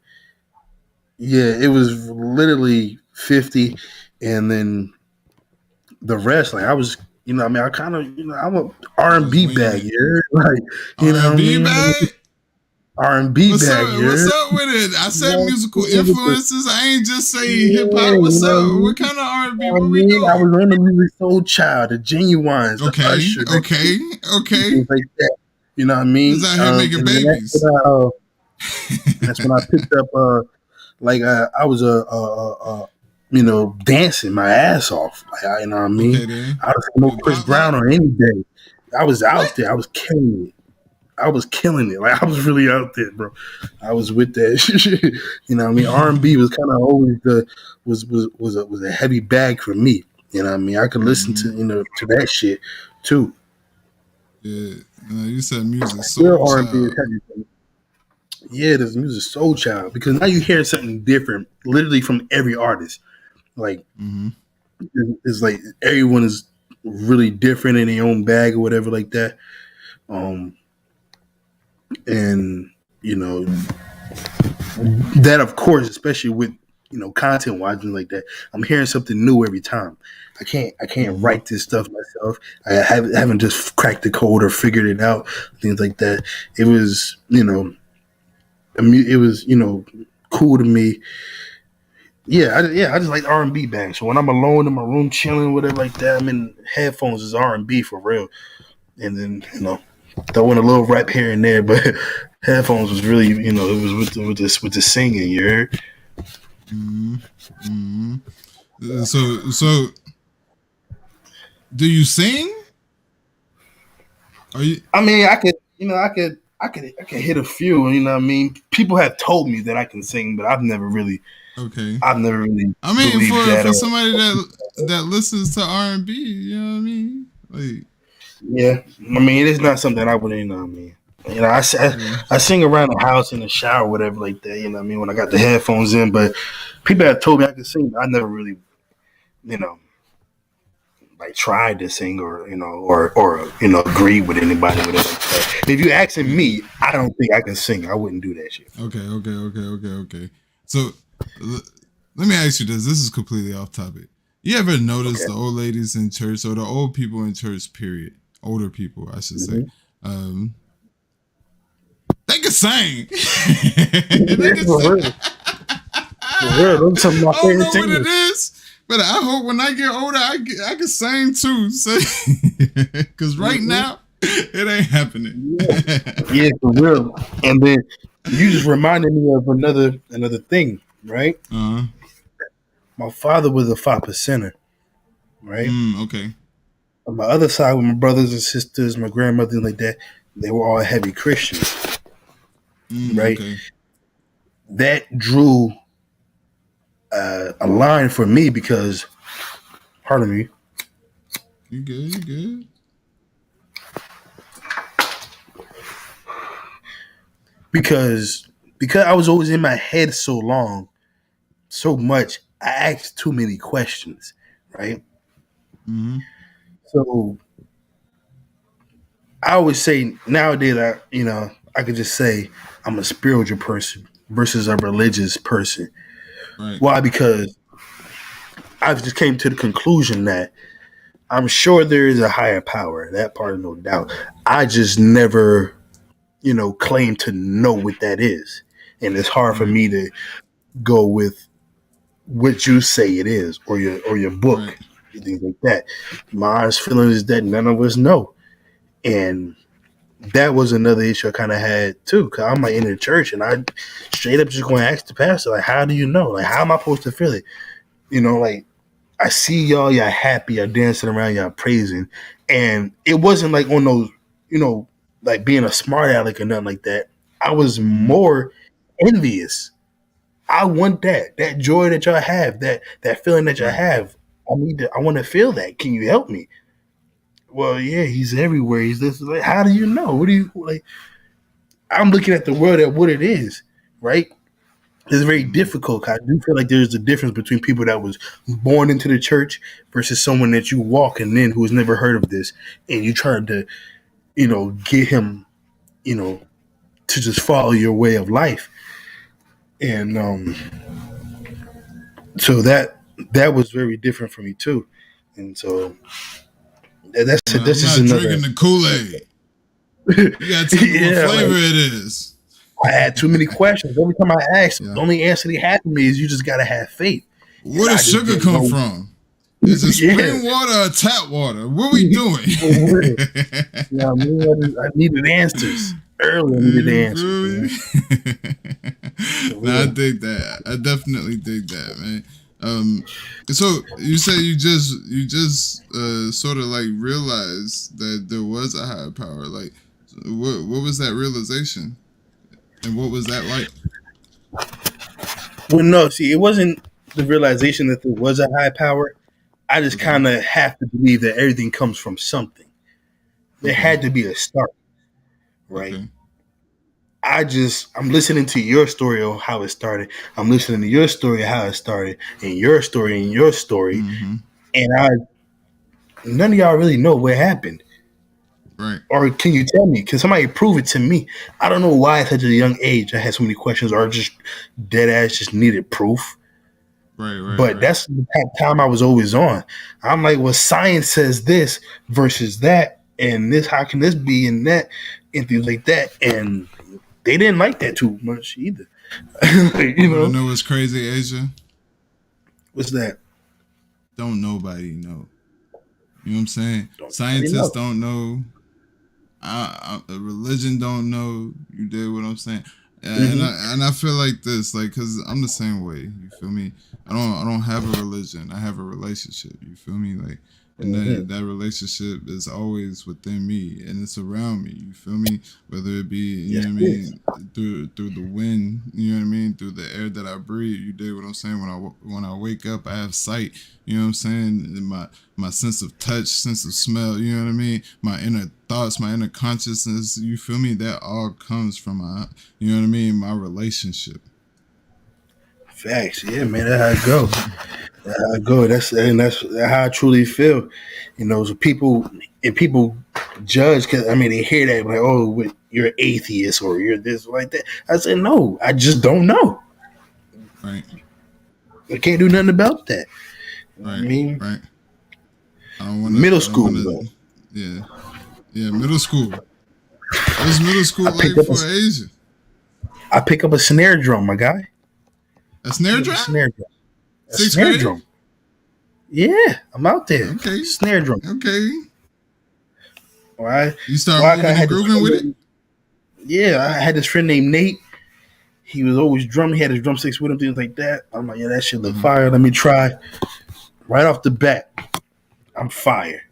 yeah, it was literally 50, and then the rest, like I was, I kind of, I'm a R&B bag, yeah, like R&B bag. R&B what's bag, up? What's up with it? I said musical influences. I ain't just say hip hop. What's up? What kind of R&B? What we doing? I was on the Music Soul Child, the Genuines, the Usher, okay, things like that. You know what I mean? He's out here making babies. That's when I picked up, I was dancing my ass off. Like, you know what I mean? Okay, I was no Chris Brown on any day. I was What? out there. I was killing it. I was killing it. Like I was really out there, bro. I was with that shit. You know what I mean? R&B was kind of always was a heavy bag for me. You know what I mean? I could listen to to that shit too. Yeah, you said music Real soul R&B is child. heavy for me. Yeah, this music soul child because now you hear something different, literally from every artist. Like Mm-hmm. it's like everyone is really different in their own bag or whatever like that. And that of course, especially with content watching like that, I'm hearing something new every time. I can't Mm-hmm. write this stuff myself. I haven't just cracked the code or figured it out, things like that. It was it was cool to me. I just like R&B bands. So when I'm alone in my room chilling, whatever like that, I'm in headphones is R&B for real. And then throw in a little rap here and there, but headphones was really it was with the singing. You heard? Mm-hmm. So do you sing? Are you I mean, I could hit a few. You know what I mean? People have told me that I can sing, but okay? I've never really I mean, believed that. for Or, somebody that listens to R&B, you know what I mean? Like, yeah, I mean, it's not something I would. You know what I mean? yeah. I sing around the house in the shower, whatever, like that. You know what I mean? When I got the headphones in, but people have told me I can sing. I never really, you know, like tried to sing or agree with anybody with it like that. If you asking me, I don't think I can sing. I wouldn't do that shit. Okay. So let me ask you this. This is completely off topic. You ever notice Okay. the old ladies in church or the old people in church, period? Older people, I should say. Um, they can sing. They can For sing. real. For real. Those are some of my I don't favorite know what it singers. is, but I hope when I get older, I can sing too. Because right now, it ain't happening. Yeah, for real. And then you just reminded me of another thing, right? uh-huh. My father was a 5%er, right? Okay. On my other side, with my brothers and sisters, my grandmother, and like that, they were all heavy Christians, right? Okay. That drew a line for me because, pardon me, You good? You good? because I was always in my head so long, so much. I asked too many questions, right? Mm-hmm. So I always say nowadays, I could just say I'm a spiritual person versus a religious person. Right. Why? Because I've just came to the conclusion that I'm sure there is a higher power. That part, no doubt. I just never, claim to know what that is, and it's hard for Right. me to go with what you say it is, or your Right. book, and things like that. My honest feeling is that none of us know, and that was another issue I kind of had too. Cause I'm like in the church, and I straight up just going to ask the pastor, like, "How do you know? Like, how am I supposed to feel it? Like I see y'all happy, y'all dancing around, y'all praising, and it wasn't like on those, like being a smart aleck or nothing like that. I was Mm-hmm. more envious. I want that joy that y'all have, that feeling that y'all Right. have. I want to feel that. Can you help me? Well, yeah, he's everywhere. He's this. Like, how do you know? What do you like? I'm looking at the world at what it is, right? It's very Mm-hmm. difficult. I do feel like there's a difference between people that was born into the church versus someone that you walking in who has never heard of this, and you trying to, get him, to just follow your way of life. And so that was very different for me too. And so I'm that's just not another. drinking the Kool-Aid. You gotta tell me what Yeah, like flavor it is. I had too many questions. Every time I asked, Yeah. the only answer they had for me is you just gotta have faith. Where And I does just sugar didn't come know. from? Is it Yeah. spring water or tap water? What we doing? For real. Yeah, I mean, I needed answers. Early I needed You answers, feel man. me? For Nah, I real. dig that. I definitely dig that, man. So you say you just sort of like realized that there was a higher power. Like, what was that realization, and what was that like? Well, no, see, it wasn't the realization that there was a high power. I just Okay. kind of have to believe that everything comes from something. There Okay. had to be a start, right? Okay. I'm listening to your story of how it started. I'm listening to your story of how it started, and your story and your story, Mm-hmm. and none of y'all really know what happened. Right. Or can you tell me? Can somebody prove it to me? I don't know why at such a young age I had so many questions, or just dead ass just needed proof. Right. Right. But Right. that's the time I was always on. I'm like, well, science says this versus that, and this. How can this be and that, and things like that? And they didn't like that too much either. You want to know what's crazy, Asia? What's that? Don't nobody know. You know what I'm saying? Don't Scientists know. don't know. Religion don't know. You did what I'm saying, and I feel like this, like, cause I'm the same way. You feel me? I don't have a religion. I have a relationship. You feel me? Like, and that relationship is always within me, and it's around me. You feel me? Whether it be, you Yes, know what I it is. mean, through the wind, you know what I mean, through the air that I breathe. You did what I'm saying. When I wake up, I have sight. You know what I'm saying? And my sense of touch, sense of smell, you know what I mean? My inner thoughts, my inner consciousness, you feel me? That all comes from you know what I mean? My relationship. Facts. Yeah, man. That's how it go. That's how it go. That's how I truly feel. So people judge because they hear that like, oh, you're atheist or you're this or like that. I said no. I just don't know. Right, I can't do nothing about that. I right, mean, right. middle I don't school wanna, though. yeah, yeah, middle school. What's middle I school like picked up a for Asia? I pick up a snare drum, my guy. A Pick snare up a drum? snare drum. A Sixth snare grade? drum. Yeah, I'm out there. Okay, Snare drum. okay. All right. You start Well, I moving and had this grooving friend with it? yeah, I had this friend named Nate. He was always drumming. He had his drumsticks with him, things like that. I'm like, yeah, that shit look Uh-huh. fire. Let me try. Right off the bat, I'm fire.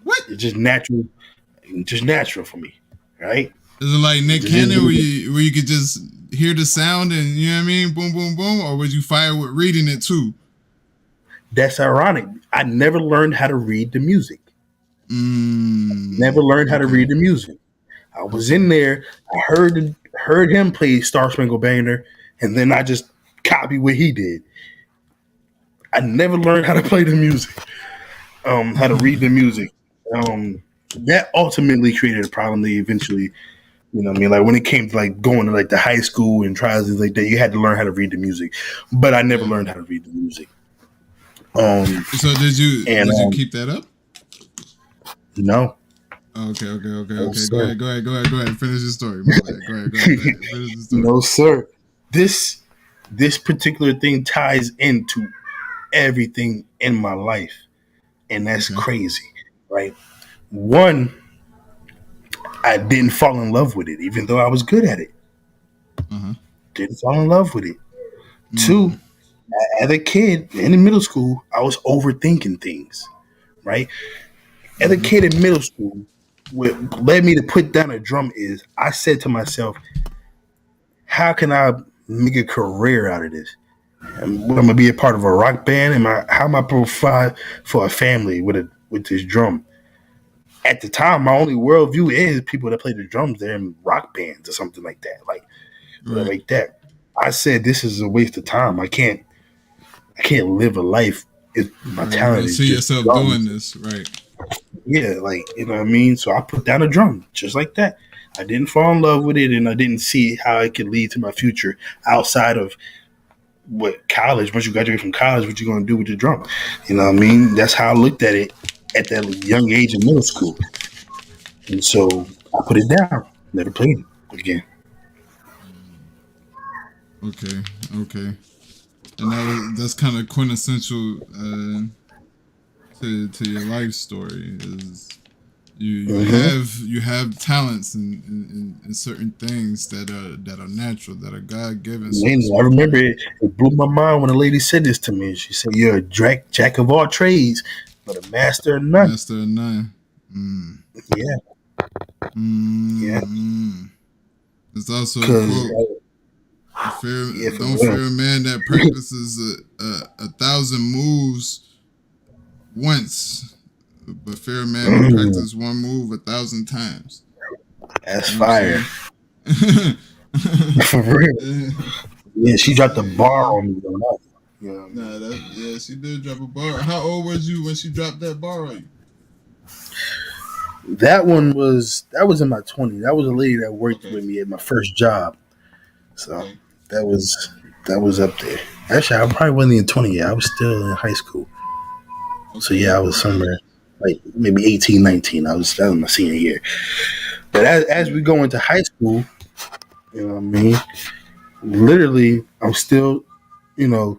What? It's just natural for me, right? Is it like Nick It is Cannon what where it is. you could just hear the sound and, you know what I mean, boom, boom, boom? Or was you fire with reading it too? That's ironic. I never learned how to read the music. Never learned how to Okay, read the music. I was okay. in there. I heard him play Star Spangled Banner, and then I just copied what he did. I never learned how to play the music, how to read the music. That ultimately created a problem. They eventually, like when it came to like going to like the high school and trials and like that, you had to learn how to read the music. But I never Yeah. learned how to read the music. Um, So and did you keep that up? no, Okay. no Go sir, ahead, go ahead. Finish your story. My bad. Go ahead. Finish the story. no sir. This particular thing ties into everything in my life, and that's Okay. crazy, right? One, I didn't fall in love with it, even though I was good at it. Uh-huh. Didn't fall in love with it. Mm. Two, as a kid in middle school, I was overthinking things, right? As a Mm-hmm. kid in middle school, what led me to put down a drum is I said to myself, how can I make a career out of this? I'm gonna be a part of a rock band. How am I provide for a family with this drum? At the time, my only worldview is people that play the drums. They're in rock bands or something like that, Right. like that. I said this is a waste of time. I can't live a life if my Right. You talent don't is see just yourself doing drums. this, right? Yeah, like what I mean. So I put down a drum just like that. I didn't fall in love with it, and I didn't see how it could lead to my future outside of what college. Once you graduate from college, what you gonna do with the drum? You know what I mean? That's how I looked at it at that young age in middle school, and so I put it down. Never played it again. Okay. Okay. And that's kind of quintessential to your life story is You have talents in certain things that are natural, that are God given. So Man, I remember it blew my mind when a lady said this to me. She said, "You're a jack of all trades, but a master of none." master of none. Mm. Yeah, yeah. Mm. It's also a Because quote. yeah, for Don't real. fear a man that practices a thousand moves once, but fear a man that practices one move 1,000 times. That's You know what fire. I'm saying? For real. Yeah. Yeah, she dropped the bar Yeah. on me on that. You know what I mean? Nah, yeah, she did drop a bar. How old was you when she dropped that bar on you? That was in my 20s. That was a lady that worked Okay. with me at my first job. So Okay. that was up there. Actually, I probably wasn't even 20 yet. I was still in high school. So Okay. yeah, I was somewhere like maybe 18, 19. That was my senior year. But as we go into high school, you know what I mean? Literally, I'm still, you know,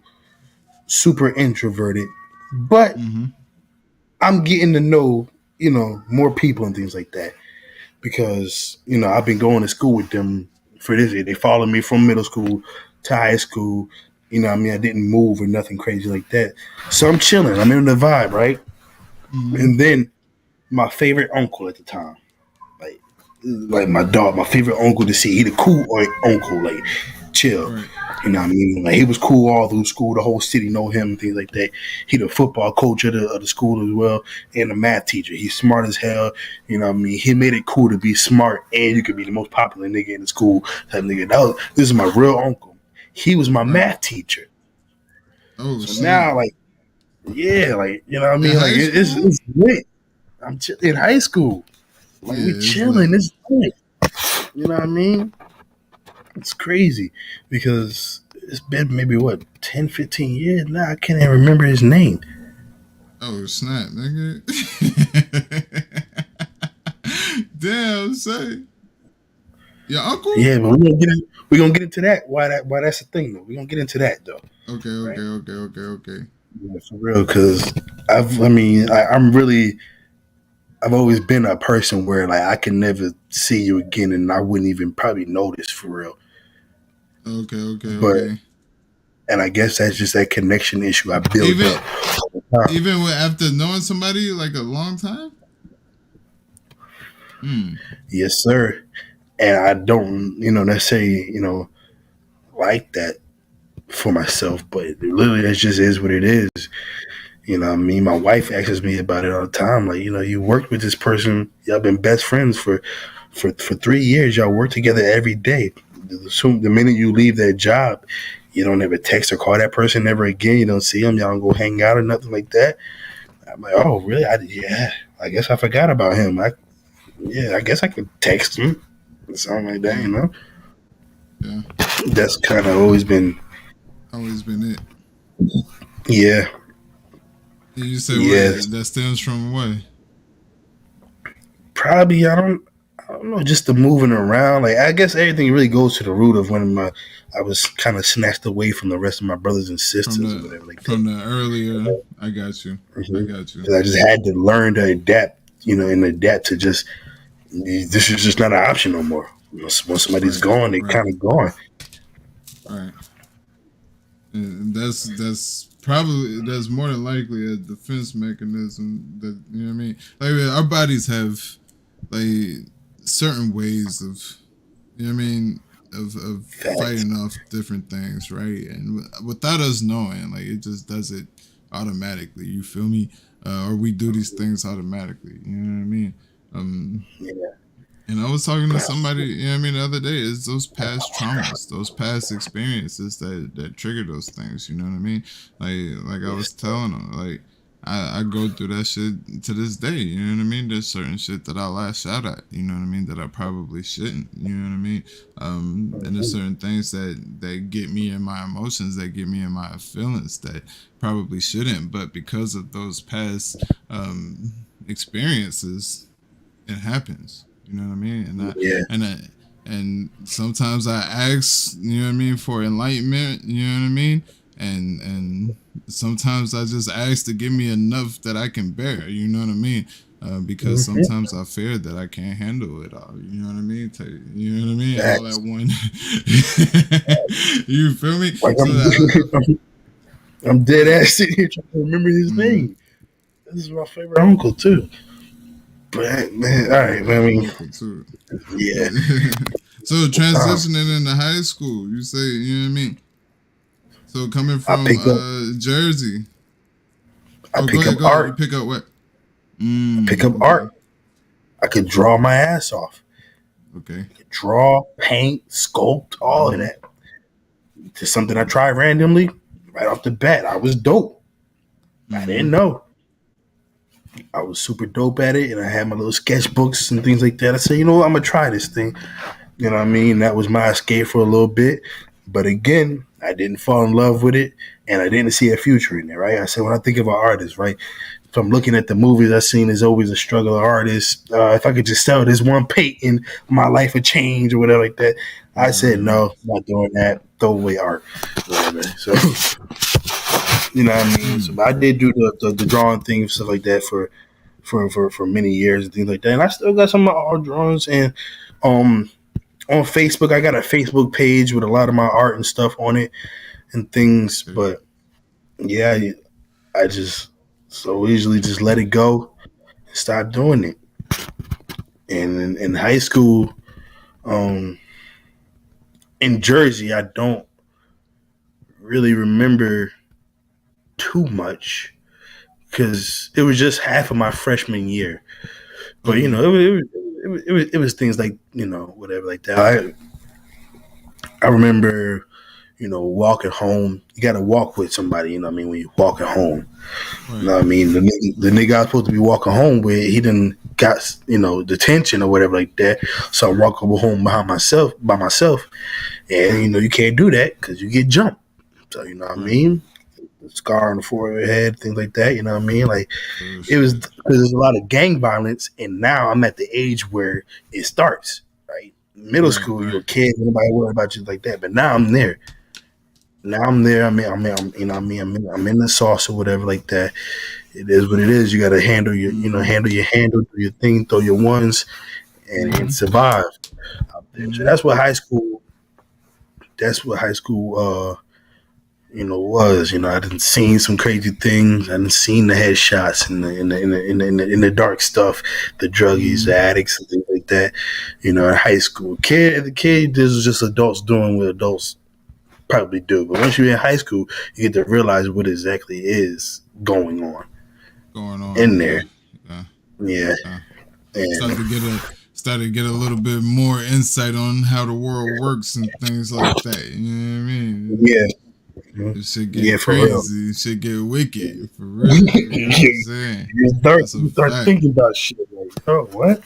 super introverted, but Mm-hmm. I'm getting to know, more people and things like that because, I've been going to school with them for this year. They followed me from middle school to high school. You know what I mean? I didn't move or nothing crazy like that. So I'm chilling. I'm in the vibe, right? Mm-hmm. And then my favorite uncle at the time, like my dog, my favorite uncle to see. He the cool uncle, like chill. Right. You know what I mean? Like he was cool all through school. The whole city know him and things like that. He the football coach of the school as well, and the math teacher. He's smart as hell. You know what I mean? He made it cool to be smart, and you could be the most popular nigga in the school type nigga. This is my real uncle. He was my Right. math teacher. Oh, So snap. now, like, yeah, like you know what I In mean? Like high school? it's lit. I'm in high school. Like Yeah, we it's lit. chilling. It's lit. You know what I mean? It's crazy because it's been maybe what 10, 15 years now. I can't even remember his name. Oh, snap, nigga. Damn, say. Your uncle? Yeah, but we're gonna get into that. Why that's the thing though. We're gonna get into that though. Right? Okay. Yeah, for real, because I've always been a person where like I can never see you again and I wouldn't even probably notice for real. But Okay. and I guess that's just that connection issue I built Even up. Huh. even after knowing somebody like a long time? Hmm. Yes, sir. And I don't, necessarily, like that for myself, but literally that just is what it is. You know what I mean? My wife asks me about it all the time. Like, you worked with this person, y'all been best friends for 3 years, y'all work together every day. The minute you leave that job, you don't ever text or call that person ever again. You don't see them, y'all don't go hang out or nothing like that. I'm like, oh really? Yeah. I guess I forgot about him. I guess I could text him. Something like that, Yeah. Yeah. That's kind of always been. Always been it. Yeah. You say Yes. what? That stems from what? Probably I don't know, just the moving around. Like I guess everything really goes to the root of when I was kind of snatched away from the rest of my brothers and sisters or whatever like that. From the earlier. I got you. Mm-hmm. I just had to learn to adapt, and adapt to just this is just not an option no more. Once somebody's gone, they kind of gone. Right. And that's more than likely a defense mechanism that you know what I mean. Like our bodies have like certain ways of you know what I mean of fighting off different things, right? And without us knowing, like it just does it automatically. You feel me? Or we do these things automatically. You know what I mean? Yeah. And I was talking to somebody, you know what I mean, the other day. It's those past traumas, those past experiences that trigger those things. You know what I mean? Like I was telling them, like I go through that shit to this day. You know what I mean? There's certain shit that I lash out at. You know what I mean? That I probably shouldn't. You know what I mean? And there's certain things that get me in my emotions, that get me in my feelings, that probably shouldn't. But because of those past experiences, it happens. You know what I mean? And sometimes I ask, you know what I mean, for enlightenment, you know what I mean? and sometimes I just ask to give me enough that I can bear. You know what I mean? Because sometimes I fear that I can't handle it all. You know what I mean? You know what I mean? All at one. You feel me? Like I'm dead ass sitting here trying to remember his name. This is my favorite uncle too. But man, all right, man. I mean, uncle too. Yeah. So transitioning into high school, you say, you know what I mean? So coming from Jersey. I pick up art. You pick up what? I pick up art. I could draw my ass off. Okay. I could draw, paint, sculpt, all of that. Just something I tried randomly right off the bat. I was dope. I didn't know. I was super dope at it, and I had my little sketchbooks and things like that. I said, you know what, I'm going to try this thing. You know what I mean? That was my escape for a little bit. But again, I didn't fall in love with it, and I didn't see a future in it, right? I said, when I think of an artist, right, if I'm looking at the movies I've seen, there's always a struggle of artists. If I could just sell this one painting, my life would change or whatever like that. I said, no, I'm not doing that. Throw away art. Whatever. So, you know what I mean? So I did do the drawing thing and stuff like that for many years and things like that. And I still got some of my art drawings. And on Facebook, I got a Facebook page with a lot of my art and stuff on it and things. But yeah, I just so easily just let it go and stop doing it. And in high school, in Jersey, I don't really remember too much because it was just half of my freshman year. But you know, it was things like, you know, whatever like that. I remember, you know, walking home. You got to walk with somebody, you know what I mean, when you're walking home. Right. You know what I mean? The nigga I was supposed to be walking home with, he didn't got, you know, detention or whatever like that. So I'm walking home by myself. And, you know, you can't do that because you get jumped. So, you know what I mean? The scar on the forehead, things like that, you know what I mean? Like, it was because there's a lot of gang violence, and now I'm at the age where it starts, right? Middle school, you're a kid, nobody worry about you like that. But now I'm there. I'm in the sauce or whatever like that. It is what it is. You got to handle your, you know, do your thing, throw your ones, and survive out there. So that's what high school. You know, was, you know, I didn't seen some crazy things. I didn't seen the headshots and the dark stuff, the druggies, the addicts, and things like that. You know, in high school, the kid, this is just adults doing what adults probably do. But once you're in high school, you get to realize what exactly is going on in there. Yeah. Started to get a little bit more insight on how the world works and things like that. You know what I mean? Yeah. It should get crazy. It should get wicked. For real. You know what I'm saying? You start thinking about shit like, oh, what?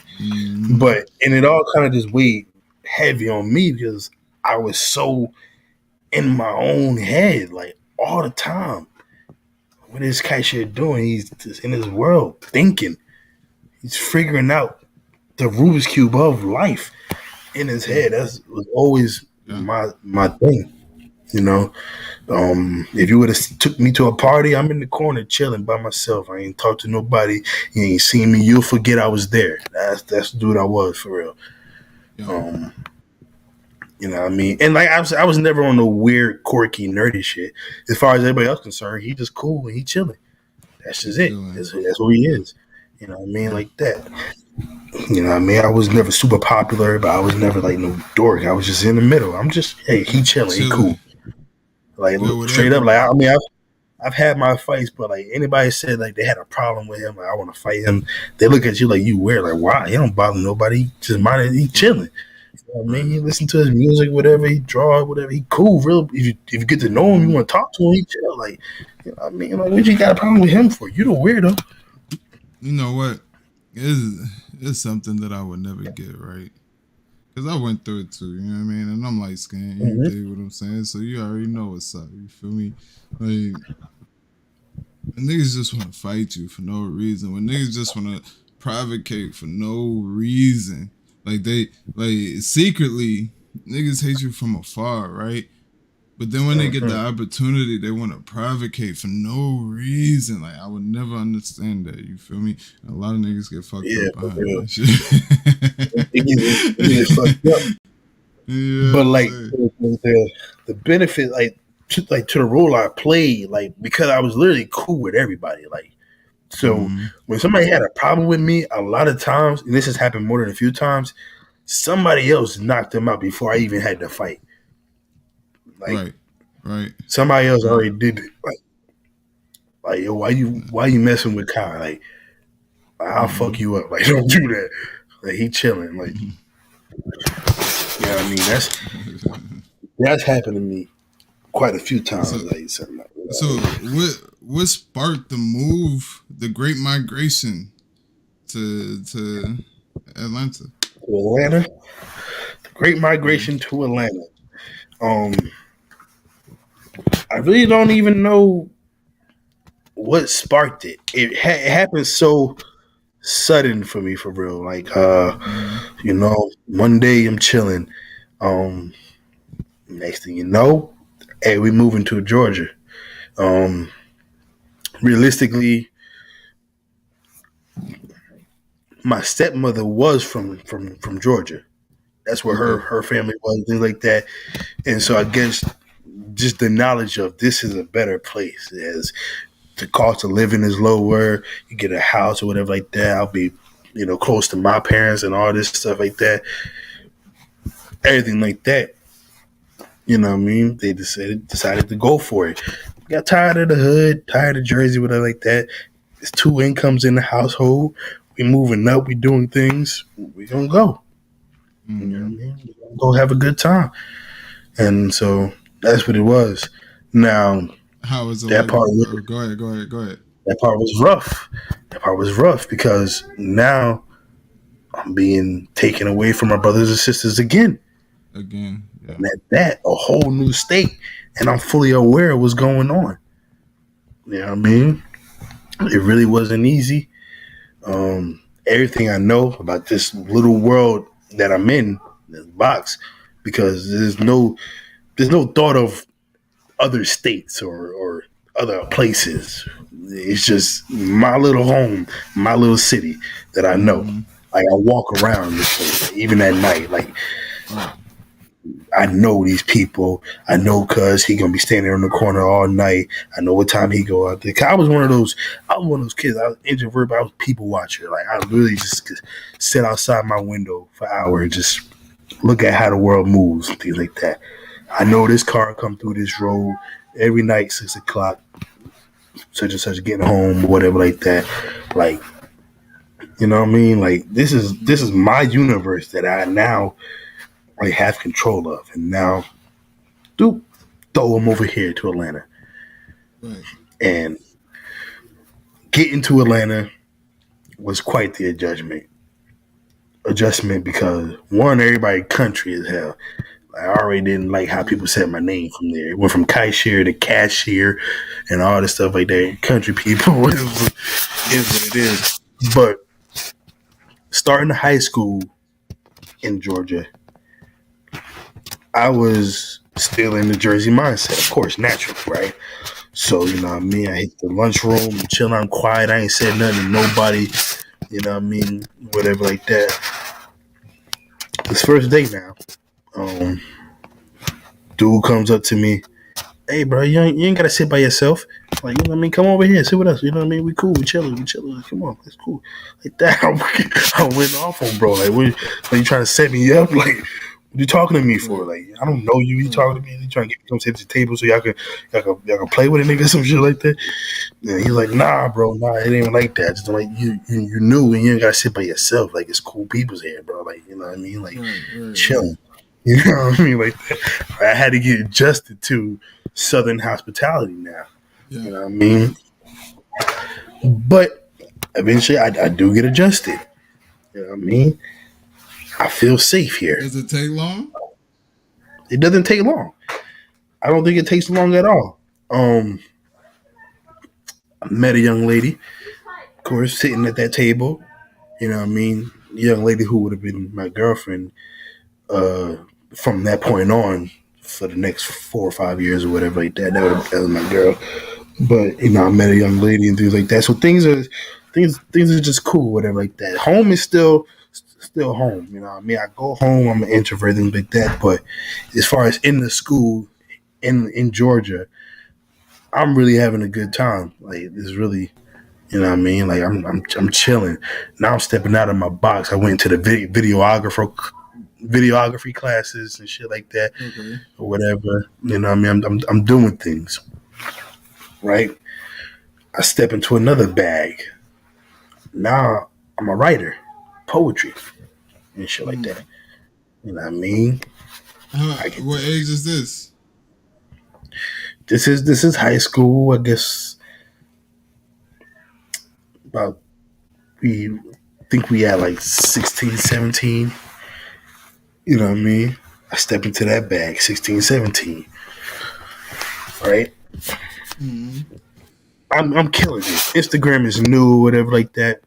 But, and it all kind of just weighed heavy on me because I was so in my own head, like, all the time. What is CashApp doing? He's just in his world thinking. He's figuring out the Rubik's Cube of life in his head. That was always my thing. You know, if you would have took me to a party, I'm in the corner chilling by myself. I ain't talk to nobody. You ain't seen me. You'll forget I was there. That's the dude I was for real. Yeah. You know what I mean? And like I was never on the weird, quirky, nerdy shit. As far as everybody else concerned, he just cool and he chilling. That's just it. That's who he is. You know what I mean? Like that. You know what I mean? I was never super popular, but I was never like no dork. I was just in the middle. I'm just, hey, he chilling, he cool. Like straight up, like I mean, I've had my fights, but like anybody said like they had a problem with him, like I want to fight him, they look at you like you weird. Like why? He don't bother nobody. He just minded. He chilling. You know what I mean? You listen to his music, whatever he draw, whatever he cool. Real. If you get to know him, you want to talk to him, he chill. Like you know what I mean? Like what you got a problem with him for? You the weirdo. You know what? It's something that I would never get right. Because I went through it too, you know what I mean? And I'm light skinned, you dig what I'm saying? So you already know what's up, you feel me? Like, when niggas just want to fight you for no reason, when niggas just want to provocate for no reason, like secretly, niggas hate you from afar, right? But then when they get the opportunity, they want to provocate for no reason. Like, I would never understand that. You feel me? A lot of niggas get fucked up behind that shit. It gets fucked up. Yeah, but like the benefit, like to the role I played, like because I was literally cool with everybody. Like, so when somebody had a problem with me, a lot of times, and this has happened more than a few times, somebody else knocked them out before I even had to fight. Like, right. Somebody else already did it. Like, yo, why you messing with Kai? Like, I'll fuck you up. Like, don't do that. Like, he chilling. Like, you know what I mean? That's happened to me quite a few times. So what sparked the move, the Great Migration to Atlanta? The Great Migration to Atlanta. I really don't even know what sparked it. It happened so sudden for me, for real. Like, you know, one day I'm chilling. Next thing you know, hey, we moving to Georgia. Realistically, my stepmother was from Georgia. That's where her family was, things like that. And so I guess just the knowledge of this is a better place, as the cost of living is lower, you get a house or whatever like that. I'll be, you know, close to my parents and all this stuff like that. Everything like that. You know what I mean? They decided to go for it. Got tired of the hood, tired of Jersey, whatever like that. There's 2 incomes in the household. We moving up, we doing things. We gonna go. You know what I mean? We gonna go have a good time. And so that's what it was. Now, how was it? That part? Go ahead. That part was rough. That part was rough because now I'm being taken away from my brothers and sisters again. Yeah. And at that, a whole new state, and I'm fully aware of what's going on. You know what I mean? It really wasn't easy. Everything I know about this little world that I'm in, this box, because there's no thought of other states or other places. It's just my little home, my little city that I know. Like, I walk around this place, even at night. Like, I know these people. I know cuz he gonna be standing on the corner all night. I know what time he go out there. Cause I was one of those kids. I was introvert, but I was a people watcher. Like, I really just sit outside my window for hours and just look at how the world moves and things like that. I know this car come through this road every night, 6 o'clock, such and such, getting home or whatever like that. Like, you know what I mean? Like, this is my universe that I now like have control of, and now throw them over here to Atlanta. Right. And getting to Atlanta was quite the adjustment because, one, everybody country as hell. I already didn't like how people said my name from there. It went from cashier to cashier and all this stuff like that. Country people is what it is. But starting high school in Georgia, I was still in the Jersey mindset, of course, naturally, right? So, you know what I mean? I hit the lunchroom, chilling, I'm quiet, I ain't said nothing to nobody, you know what I mean? Whatever like that. This first day now, dude comes up to me, hey, bro, you ain't gotta sit by yourself. Like, you know what I mean? Come over here, sit with us. You know what I mean? We cool, we chilling. Come on, it's cool. Like that, I went off on bro. Like, what, you trying to set me up? Like, what you talking to me for? Like, I don't know you. You talking to me? You trying to get me come sit at the table so y'all can play with a nigga, some shit like that? And he's like, nah, bro, it ain't like that. Just like you knew, and you ain't gotta sit by yourself. Like, it's cool people's here, bro. Like, you know what I mean? Like, chilling. You know what I mean? Like, I had to get adjusted to Southern hospitality now. Yeah. You know what I mean? But eventually, I do get adjusted. You know what I mean? I feel safe here. Does it take long? It doesn't take long. I don't think it takes long at all. I met a young lady, of course, sitting at that table. You know what I mean? A young lady who would have been my girlfriend from that point on for the next 4 or 5 years or whatever like that. That was my girl. But I met a young lady and things like that. So things are just cool, whatever like that. Home is still home. You know what I mean? I go home. I'm an introvert, things like that. But as far as in the school in Georgia, I'm really having a good time. Like it's really, you know what I mean? Like I'm chilling. Now I'm stepping out of my box. I went to the videography classes and shit like that, or whatever. You know what I mean? I'm doing things. Right? I step into another bag. Now I'm a writer, poetry and shit like that. You know what I mean? What age is this? This is high school, I guess. About we think we had like 16, 17. You know what I mean? I step into that bag, 16, 17. Right? I'm killing it. Instagram is new, whatever like that.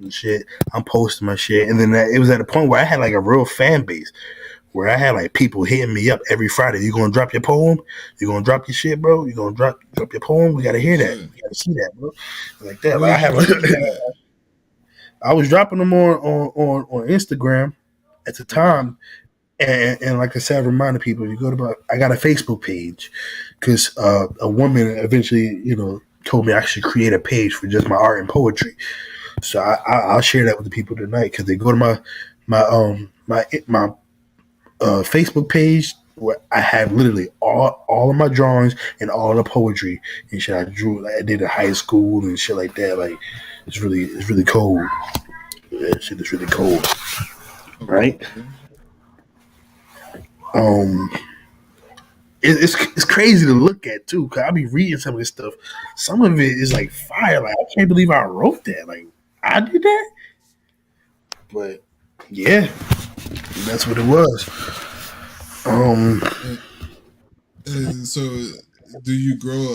Shit. I'm posting my shit, and then it was at a point where I had like a real fan base, where I had like people hitting me up every Friday. You gonna drop your poem? You gonna drop your shit, bro? You gonna drop your poem? We gotta hear that. We gotta see that, bro. Like that. Like I was dropping them on Instagram at the time. And like I said, I reminded people, I got a Facebook page because a woman eventually, told me I should create a page for just my art and poetry. So I'll share that with the people tonight because they go to my Facebook page where I have literally all of my drawings and all the poetry and shit I drew. Like I did in high school and shit like that. Like it's really cold. Yeah, shit is really cold, right? It's crazy to look at too, cause I be reading some of this stuff. Some of it is like fire. Like I can't believe I wrote that. Like I did that. But yeah, that's what it was. So do you grow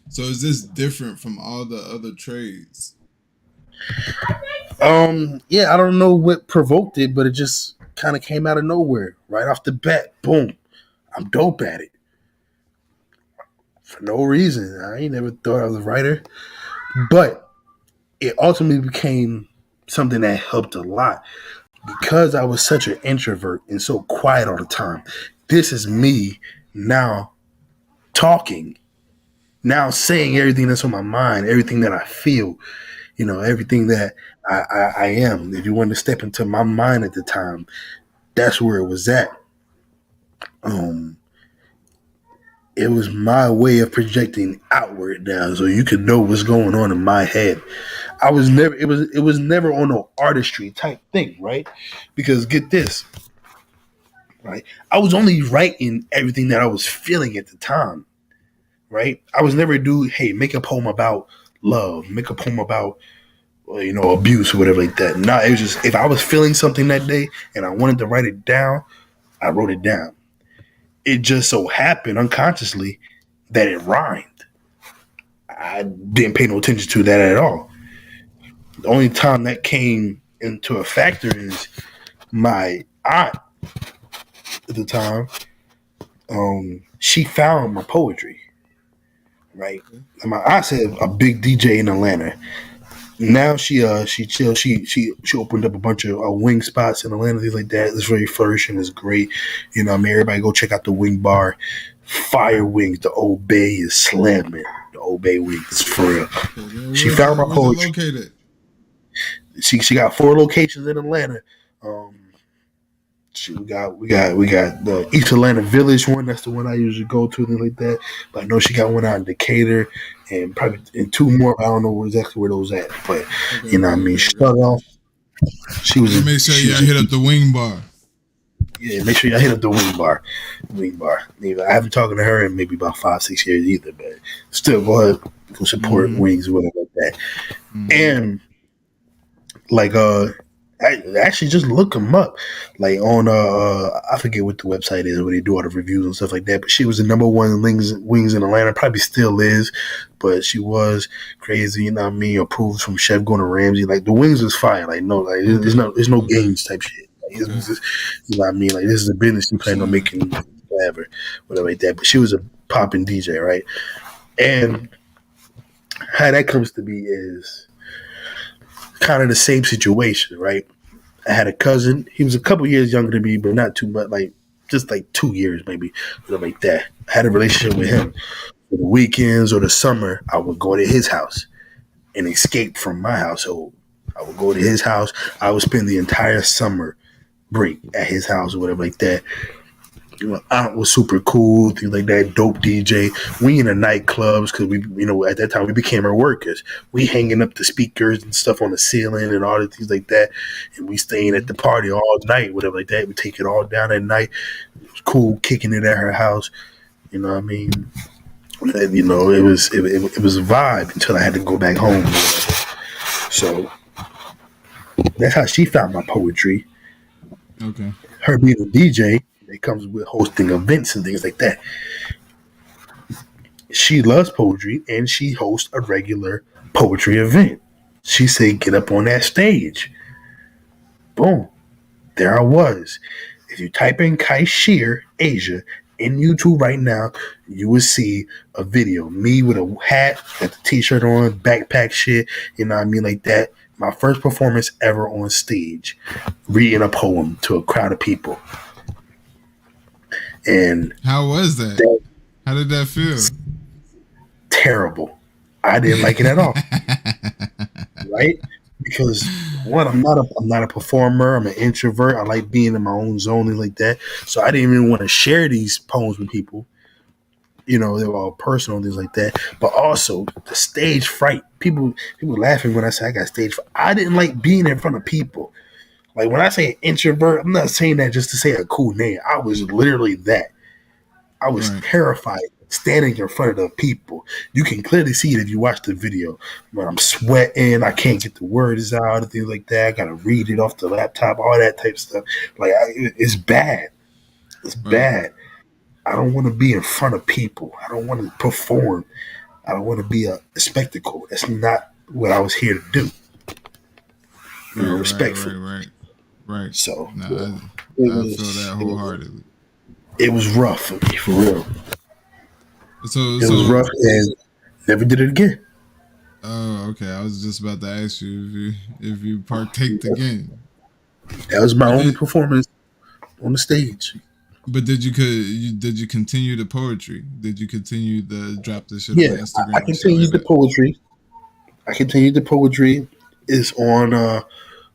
so is this different from all the other trades? Yeah, I don't know what provoked it, but it just kind of came out of nowhere. Right off the bat, boom. I'm dope at it. For no reason. I ain't never thought I was a writer. But it ultimately became something that helped a lot. Because I was such an introvert and so quiet all the time. This is me now talking. Now saying everything that's on my mind, everything that I feel, everything that I am. If you want to step into my mind at the time, that's where it was at. It was my way of projecting outward now, so you could know what's going on in my head. It was never on no artistry type thing, right? Because get this, right? I was only writing everything that I was feeling at the time, right? I was never hey, make a poem about love, make a poem about abuse or whatever like that. No, it was just if I was feeling something that day and I wanted to write it down, I wrote it down. It just so happened unconsciously that it rhymed. I didn't pay no attention to that at all. The only time that came into a factor is my aunt at the time. She found my poetry, right? And my aunt's a big DJ in Atlanta. Now she chills. She opened up a bunch of wing spots in Atlanta, things like that. It's very flourishing. It's great. Everybody go check out the wing bar. Fire wings. The Old Bay is slamming. The Old Bay wings for real. She found my poetry. Located? She got 4 locations in Atlanta. We got the East Atlanta Village one. That's the one I usually go to, things like that. But I know she got one out in Decatur and probably in 2 more. I don't know exactly where those at, but what I mean. She started off. She was. Make sure y'all hit up the wing bar. Yeah, make sure y'all hit up the wing bar. I haven't talked to her in maybe about 5-6 years either, but still go ahead, go support wings or whatever like that. And I actually just look them up, like on I forget what the website is where they do all the reviews and stuff like that. But she was the number 1 wings in Atlanta, probably still is, but she was crazy. You know what I mean? Approved from Chef Gordon Ramsay. Like the wings is fire. Like no, there's no games type shit. It was just, you know what I mean? Like, this is a business she planned on making forever, whatever like that. But she was a popping DJ, right? And how that comes to be is kind of the same situation, right? I had a cousin. He was a couple years younger than me, but not too much. Like just like 2 years, maybe, something like that. I had a relationship with him. For the weekends or the summer, I would go to his house and escape from my household. I would go to his house. I would spend the entire summer break at his house or whatever like that. You know, aunt was super cool, things like that. Dope DJ. We in the nightclubs because we, you know, at that time we became her workers. We hanging up the speakers and stuff on the ceiling and all the things like that, and we staying at the party all night, whatever like that. We take it all down at night. It was cool, kicking it at her house. You know what I mean? And, you know, it was a vibe until I had to go back home. So that's how she found my poetry. Okay. Her being a DJ, it comes with hosting events and things like that. She loves poetry and she hosts a regular poetry event. She said, get up on that stage. Boom. There I was. If you type in Kai Shear Asia in YouTube right now, you will see a video. Me with a hat, got the t-shirt on, backpack shit, you know what I mean, like that. My first performance ever on stage, reading a poem to a crowd of people. And how was that? How did that feel? Terrible. I didn't like it at all. Right? Because one, I'm not a performer. I'm an introvert. I like being in my own zone and like that. So I didn't even want to share these poems with people. You know, they were all personal and things like that. But also the stage fright. People laughing when I say I got stage fright. I didn't like being in front of people. Like when I say introvert, I'm not saying that just to say a cool name. I was literally that. I was terrified standing in front of the people. You can clearly see it if you watch the video. When I'm sweating, I can't get the words out and things like that. I gotta read it off the laptop, all that type of stuff. Like it's bad. It's bad. I don't want to be in front of people. I don't want to perform. I don't want to be a spectacle. That's not what I was here to do. You know, respectful. Right. So I feel that wholeheartedly. It was rough for me, for real. So it was rough and never did it again. Oh, okay. I was just about to ask you if you partaked again. That was my only performance on the stage. But did you continue the poetry? Did you continue the drop the shit on Instagram? I continued the poetry. I continued the poetry. It's on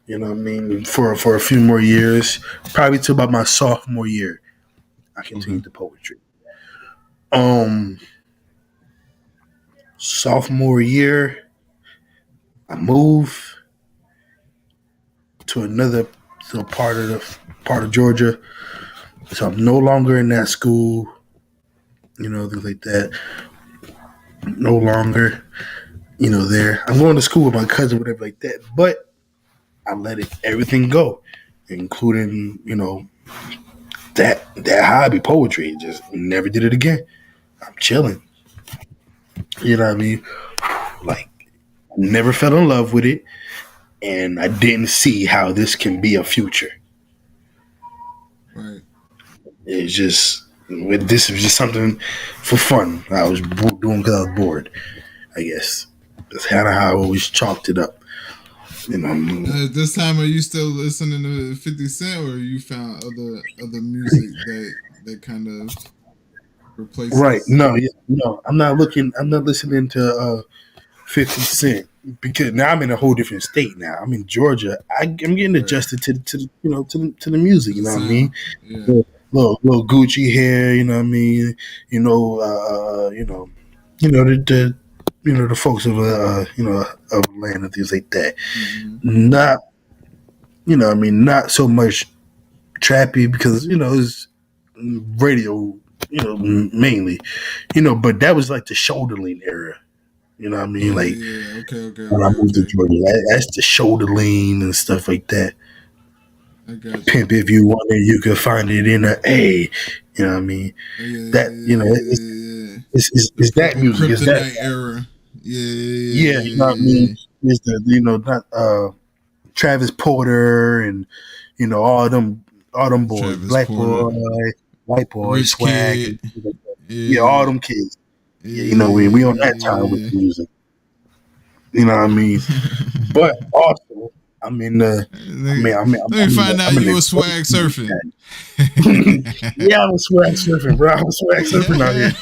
you know what I mean, for a few more years, probably till about my sophomore year. I continued the poetry. Sophomore year, I moved to another part of Georgia, so I'm no longer in that school. You know, things like that. No longer, you know, there. I'm going to school with my cousin, whatever like that. But I let everything go, including, you know, that hobby, poetry. Just never did it again. I'm chilling. You know what I mean? Like, never fell in love with it, and I didn't see how this can be a future. Right. It's just, this was just something for fun. I was doing because I was bored, I guess. That's kind of how I always chalked it up. You know, this time, are you still listening to 50 Cent, or you found other music that kind of replaces? Right? No, I'm not listening to 50 Cent because now I'm in a whole different state. Now I'm in Georgia. I'm getting adjusted to the music. You know what I mean? Yeah. Little Gucci hair. You know what I mean? The folks of of Atlanta, things like that. Mm-hmm. Not, you know, I mean, not so much trappy because, you know, it's radio, you know, mainly, you know, but that was like the shoulder lean era. You know what I mean? When I moved to Georgia, that's the shoulder lean and stuff like that. I got you. Pimp, if you want it, you can find it in a A. You know what I mean? It's that music. It's that era. Yeah, you know what I mean? It's the, you know, not Travis Porter and all them boys, Travis Black Porter, Boy, White Boy, Rich Swag, Kid. yeah, all them kids. Yeah, we on that time with the music. You know what I mean? But also, I'm in the. Let me find out you was swag surfing. Yeah, I was swag surfing, bro. I was swag surfing out here.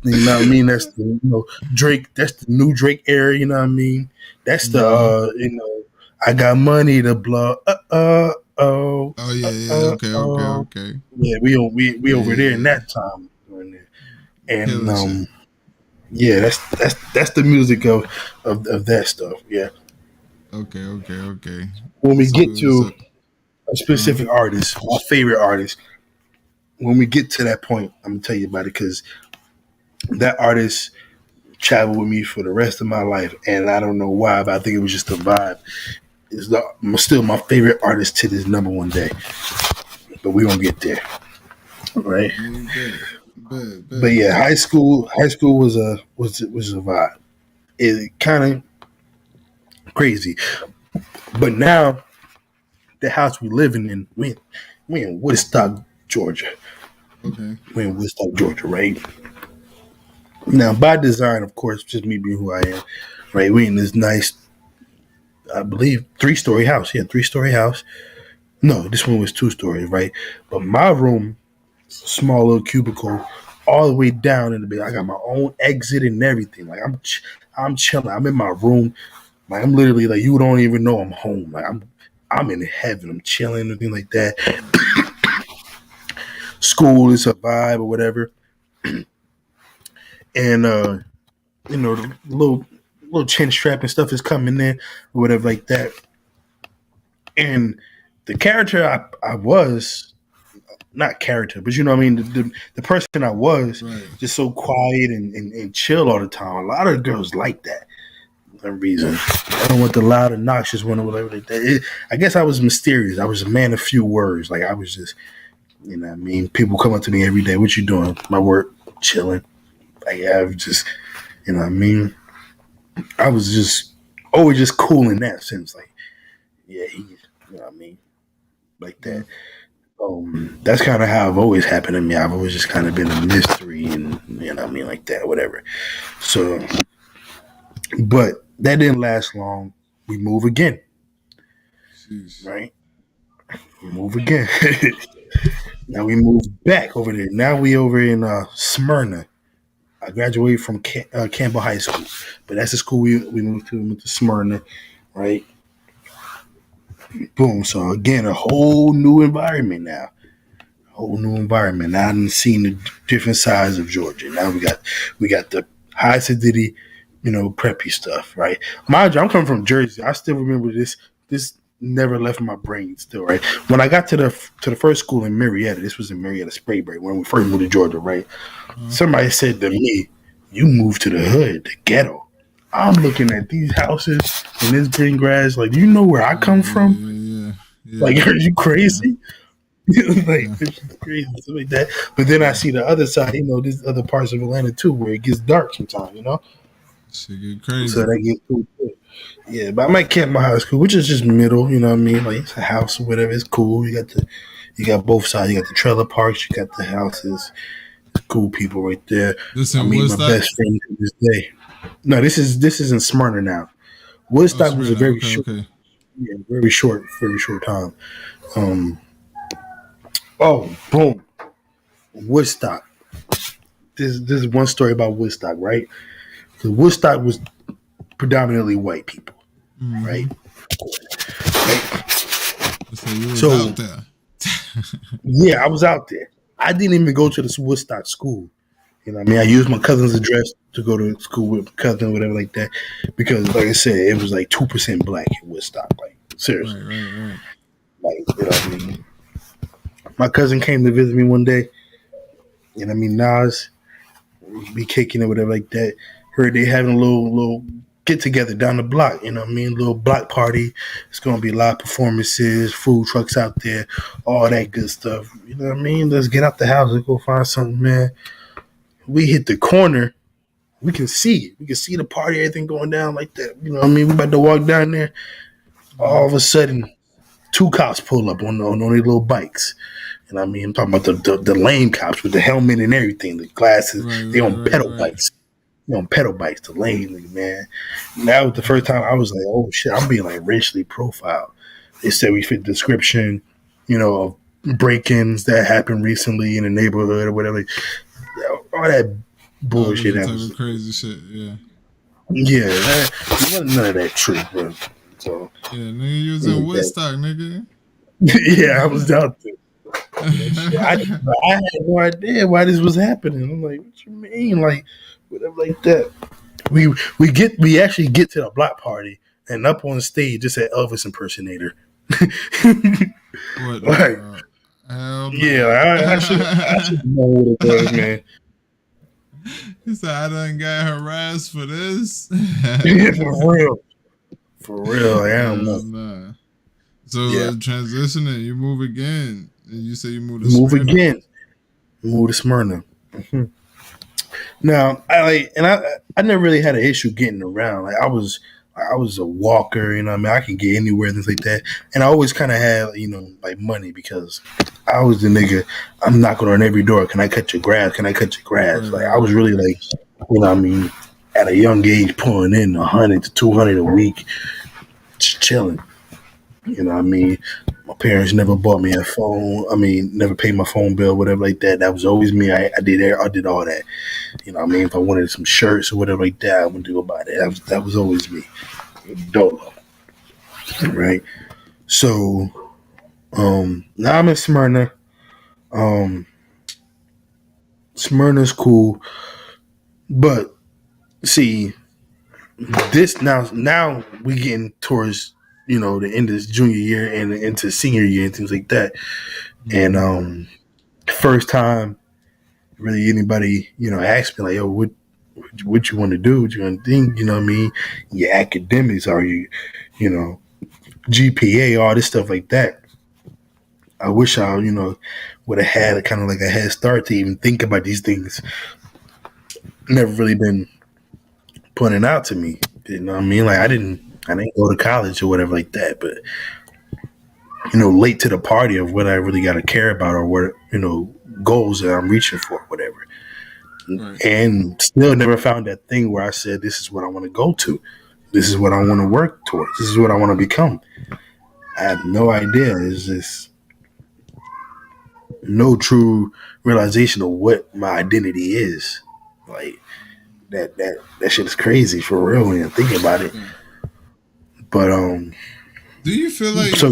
You know what I mean? That's the Drake. That's the new Drake era. You know what I mean? That's the I got money to blow. Oh yeah. Okay. Yeah, we over there in that time, and yeah, that's the music of that stuff. Yeah. Okay. When we get to a specific artist, my favorite artist, when we get to that point, I'm gonna tell you about it because that artist traveled with me for the rest of my life, and I don't know why, but I think it was just a vibe. It's still my favorite artist to this number one day, but we gonna get there, right? But yeah, high school was a vibe. It kind of crazy, but now the house we living in, we in Woodstock, Georgia. Okay, we in Woodstock, Georgia, right? Now, by design, of course, just me being who I am, right? We in this nice, I believe, 3-story house. Yeah, 3-story house. No, this one was 2 stories, right? But my room, small little cubicle, all the way down in the bed. I got my own exit and everything. Like I'm chilling. I'm in my room. Like I'm literally like you don't even know I'm home. Like I'm in heaven. I'm chilling and things like that. School is a vibe or whatever. And the little chin strap and stuff is coming in or whatever like that. And the character I was, not character, but you know what I mean, the person I was, right, just so quiet and chill all the time. A lot of girls like that for some reason. I don't want the loud and noxious one or whatever like that. I guess I was mysterious. I was a man of few words. Like I was just, you know what I mean? People come up to me every day. What you doing? My work, chilling. Like I was just, you know what I mean? I was just always just cool in that sense. Like, yeah, you know what I mean? Like that. That's kind of how I've always happened to me. I've always just kind of been a mystery and, you know what I mean? Like that, whatever. So, but that didn't last long. We move again. Jeez. Right? We move again. Now we move back over there. Now we over in Smyrna. I graduated from Campbell High School, but that's the school we moved to Smyrna, right? Boom. So again, a whole new environment now. Now I've seen the different sides of Georgia. Now we got the high acidity, preppy stuff, right? Mind you, I'm coming from Jersey. I still remember this. This never left my brain still, right? When I got to the first school in Marietta, this was in Marietta, Sprayberry, when we first moved to Georgia, right? Mm-hmm. Somebody said to me, "You moved to the hood, the ghetto." I'm looking at these houses and this green grass, like, do you know where I come from? Yeah. Like, are you crazy? Like, this is crazy, stuff like that. But then I see the other side, these other parts of Atlanta too, where it gets dark sometimes, Shit get crazy. So that gets cool too. Yeah, but I might camp my high school, which is just middle, you know what I mean? Like, it's a house or whatever, it's cool. You got both sides. You got the trailer parks, you got the houses. Cool people right there. I meet my best friend to this day. No, this is in Smyrna now. Woodstock was a very short, very short time. Boom, Woodstock. This is one story about Woodstock, right? So Woodstock was predominantly white people, right? So you was out there. Yeah, I was out there. I didn't even go to this Woodstock school. You know what I mean? I used my cousin's address to go to school with my cousin, whatever like that, because, like I said, it was like 2% black in Woodstock. Like, seriously. Right. Like, you know what I mean? My cousin came to visit me one day. You know what I mean? Nas, be kicking it, whatever like that. Heard they having a little get together down the block. You know what I mean? Little block party. It's gonna be live performances, food trucks out there, all that good stuff. You know what I mean? Let's get out the house and go find something, man. We hit the corner We can see it. We can see the party, everything going down like that. You know what I mean? We about to walk down there. All of a sudden, two cops pull up on their little bikes. And I mean, I'm talking about the lame cops with the helmet and everything, the glasses. They on pedal bikes. They on pedal bikes, the lame nigga, man. And that was the first time I was like, oh shit, I'm being like racially profiled. They said we fit the description, of break-ins that happened recently in the neighborhood or whatever. All that bullshit. That was crazy shit, yeah. Yeah, wasn't none of that true, bro. So yeah, nigga, you was in Woodstock, nigga. Yeah, I was out there. I had no idea why this was happening. I'm like, what you mean? Like, whatever like that. We actually get to the block party and up on stage just said Elvis impersonator. What? Like, yeah, I should know what it was, man. He said, I done got harassed for this. Yeah, for real. Like, I don't know. Nah. So transitioning, you move again. And you say you moved to Move Smyrna. again. Move to Smyrna. Mm-hmm. Now, I never really had an issue getting around. Like I was a walker, you know what I mean? I can get anywhere, things like that. And I always kind of had, like money because I was the nigga, I'm knocking on every door. Can I cut your grass? Can I cut your grass? Like I was really like, you know what I mean, at a young age pulling in 100 to 200 a week, chilling. You know what I mean? My parents never bought me a phone. I mean, never paid my phone bill, whatever like that. That was always me. I did all that. You know what I mean? If I wanted some shirts or whatever like that, I went to go buy that. That was always me. Dolo. Right? So, now I'm in Smyrna. Smyrna's cool. But, see, this now we getting towards the end of this junior year and into senior year and things like that. And first time really anybody asked me like, yo, what you want to do, what you want to think, you know what I mean, your academics, are you GPA, all this stuff like that. I wish I would have had kind of like a head start to even think about these things. Never really been pointed out to me, you know what I mean? Like I didn't go to college or whatever like that, but late to the party of what I really got to care about or what goals that I'm reaching for, whatever. Right. And still never found that thing where I said, this is what I want to go to. This is what I want to work towards. This is what I want to become. I have no idea. It's just no true realization of what my identity is. Like that shit is crazy for real when you think about it. But do you feel like so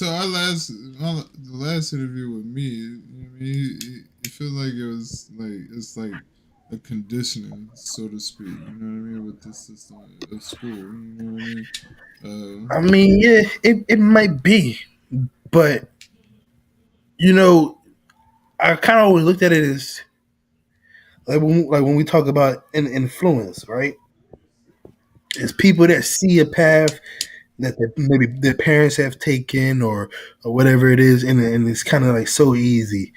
our the last interview with me, you feel like it was like it's like a conditioning, so to speak. You know what I mean, with this system of school. You know what I mean? Yeah, it might be, but I kind of always looked at it as like when we talk about an influence, right? It's people that see a path that maybe their parents have taken or whatever it is, and it's kind of like so easy,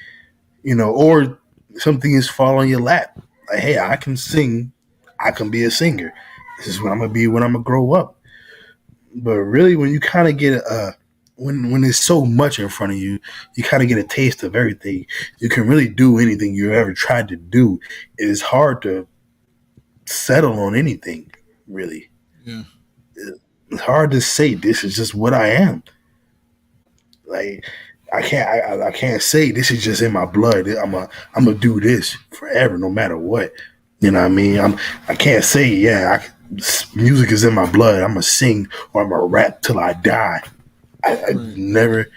or something is fall on your lap. Like, hey, I can sing, I can be a singer. This is what I'm gonna be when I'm gonna grow up. But really, when you kind of get when there's so much in front of you, you kind of get a taste of everything. You can really do anything you ever tried to do. It is hard to settle on anything, really. Yeah. It's hard to say this is just what I am. Like I can't say this is just in my blood. I'm gonna do this forever, no matter what. You know what I mean? I can't say music is in my blood. I'm gonna sing or I'm gonna rap till I die. I never, you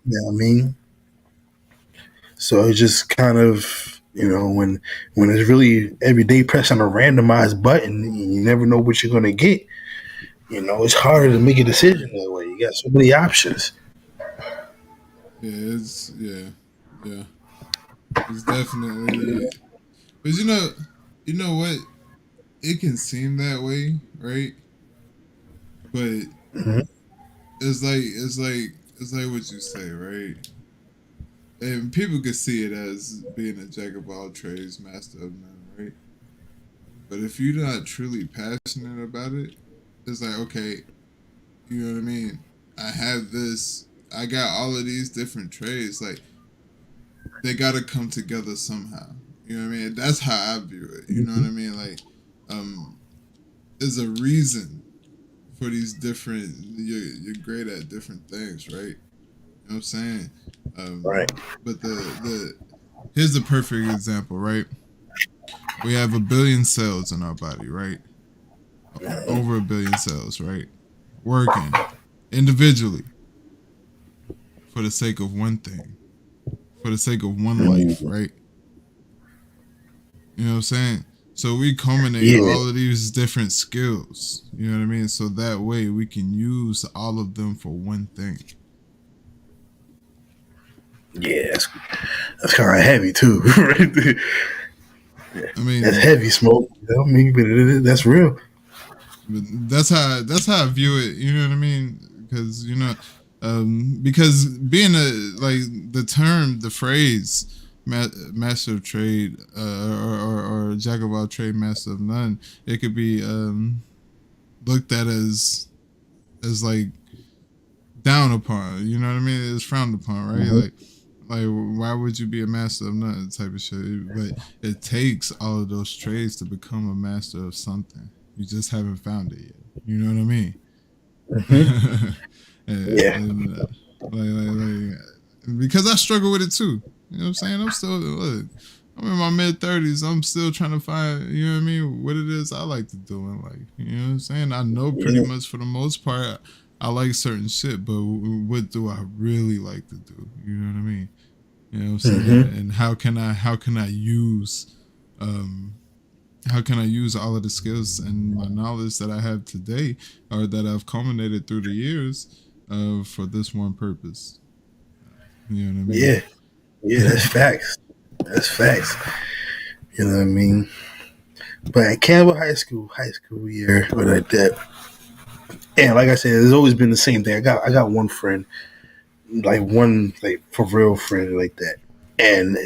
know what I mean? So it's just kind of when it's really every day pressing a randomized button, you never know what you're gonna get. It's harder to make a decision that way. You got so many options. Yeah, it's definitely. But you know what? It can seem that way, right? But it's like what you say, right? And people could see it as being a jack of all trades, master of none, right? But if you're not truly passionate about it, it's like, okay, you know what I mean? I have this, I got all of these different trades. Like, they got to come together somehow. You know what I mean? That's how I view it. You know what I mean? Like, there's a reason for these different, you're great at different things, right? You know what I'm saying? Right. But here's the perfect example, right? We have 1 billion cells in our body, right? Over 1 billion cells, right? Working individually for the sake of one thing, for the sake of one life, right? You know what I'm saying? So we culminate all of these different skills, you know what I mean? So that way we can use all of them for one thing. Yeah, that's kind of heavy too, right? I mean, that's heavy smoke. You know what I mean? But that's real. But that's how I view it. You know what I mean? Because because being the term, the phrase, master of trade, or jack of all trade, master of none, it could be looked at as like down upon. You know what I mean? It's frowned upon, right? Like, why would you be a master of none type of shit? But it takes all of those trades to become a master of something. You just haven't found it yet. You know what I mean? Because I struggle with it too. You know what I'm saying? I'm in my mid-30s. I'm still trying to find, you know what I mean, what it is I like to do in life. You know what I'm saying? I know pretty much for the most part I like certain shit, but what do I really like to do? You know what I mean? You know what I'm saying? And how can I use all of the skills and my knowledge that I have today, or that I've culminated through the years, for this one purpose? You know what I mean? Yeah, that's facts. That's facts. You know what I mean? But at Campbell High School year, or like that. And like I said, it's always been the same thing. I got one friend, like for real friend like that. And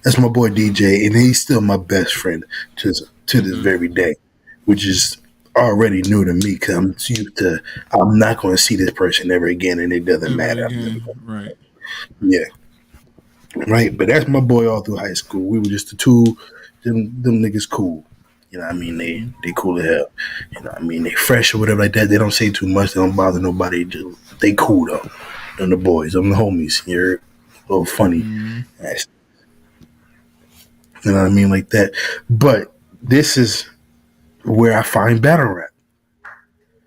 that's my boy DJ, and he's still my best friend to this very day, which is already new to me because I'm used to, I'm not going to see this person ever again, and it doesn't matter. Right. Yeah. Right. But that's my boy all through high school. We were just the two, them niggas cool. You know what I mean? They cool as hell. You know what I mean? They fresh or whatever like that. They don't say too much. They don't bother nobody. They cool though. Them the boys. I'm the homies. You're a little funny. You know what I mean? Like that. But this is where I find battle rap.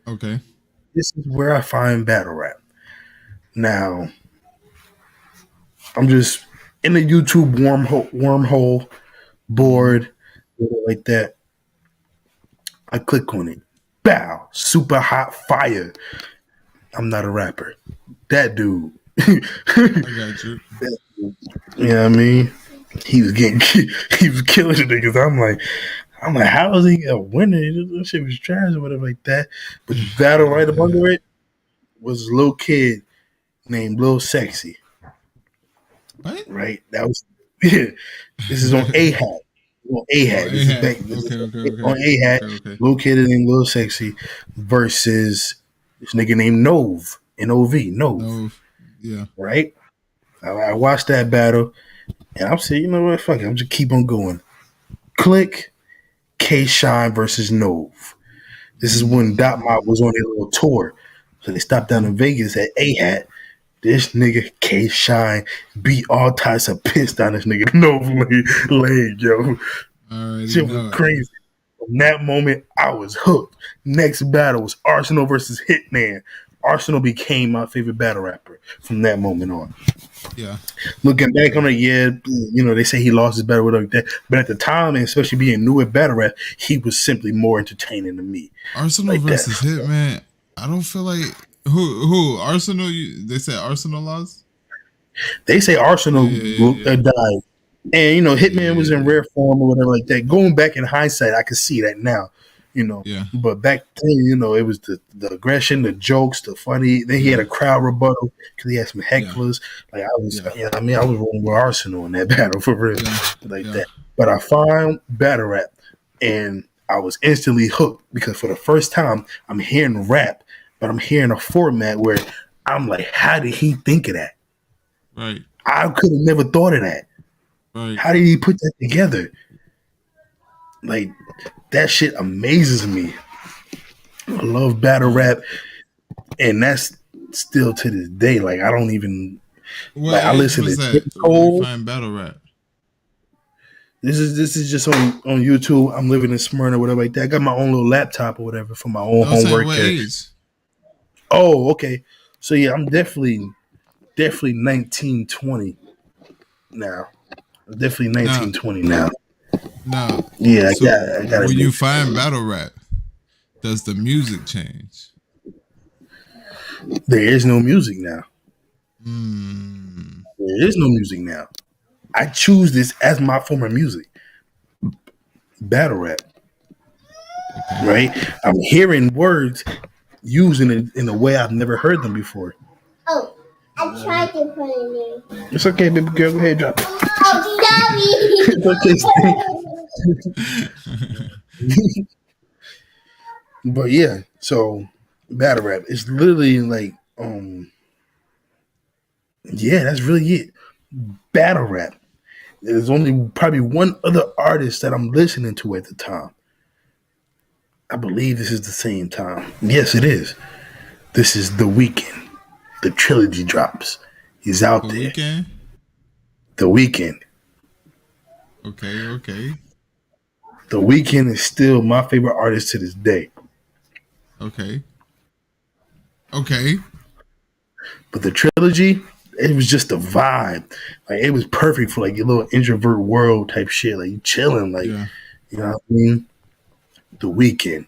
Okay. This is where I find battle rap. Now, I'm just in the YouTube wormhole board, like that. I click on it. Bow. Super hot fire. I'm not a rapper. That dude. I got you. You know what I mean? He was killing the niggas. I'm like, how is he a winner? This shit was trash or whatever like that. But the battle right up under it was a little kid named Lil Sexy. What? Right? That was This is on A Hat. On A Hat. Okay. On A Hat, little kid named Lil Sexy versus this nigga named Nove. N-O-V. Nove. Yeah. Right? I watched that battle and I'm saying, you know what? Fuck it. I'm just keep on going. Click K-Shine versus Nove. This is when Dot Mob was on their little tour. So they stopped down in Vegas at A Hat. This nigga K-Shine beat all types of piss down this nigga Nove leg, yo. Shit was crazy. From that moment, I was hooked. Next battle was Arsenal versus Hitman. Arsenal became my favorite battle rapper from that moment on. Yeah. Looking back on it, yeah, you know, they say he lost his battle with like that. But at the time, and especially being new at battle rap, he was simply more entertaining than me. Arsenal like versus Hitman. I don't feel like who Arsenal. They say Arsenal lost. They say Arsenal died, and you know Hitman was in rare form or whatever like that. Going back in hindsight, I can see that now. You know, but back then, you know, it was the aggression, the jokes, the funny. Then he had a crowd rebuttal because he had some hecklers. Like I was, I was rolling with Arsenal in that battle for real, like that. But I find battle rap and I was instantly hooked because for the first time I'm hearing rap, but I'm hearing a format where I'm like, how did he think of that? Right. I could have never thought of that. Right. How did he put that together? Like, that shit amazes me. I love battle rap, and that's still to this day. Like, I don't even What I age listen was to that? J. Where you Cole. find battle rap? This is just on YouTube. I'm living in Smyrna or whatever like that. I got my own little laptop or whatever for my own I was saying homework. what age? Oh, okay. So yeah, I'm definitely 19, 20 now. I'm definitely 19, 20 now. No. Yeah, So I got when you find battle rap, does the music change? There is no music now. Mm. There is no music now. I choose this as my form of music. Battle rap. Okay. Right? I'm hearing words using it in a way I've never heard them before. Oh, I tried to put it in. It's okay, baby girl. Go ahead, drop it. Oh, It's okay. But yeah, so battle rap is literally like, yeah, that's really it. Battle rap. There's only probably one other artist that I'm listening to at the time. I believe this is the same time. Yes, it is. This is The Weeknd. The trilogy drops. He's out The there. Weeknd? The Weeknd. Okay. The Weeknd is still my favorite artist to this day. Okay. But the trilogy, it was just a vibe. Like, it was perfect for like your little introvert world type shit. Like, you chilling, like, Yeah. you know what I mean? The Weeknd,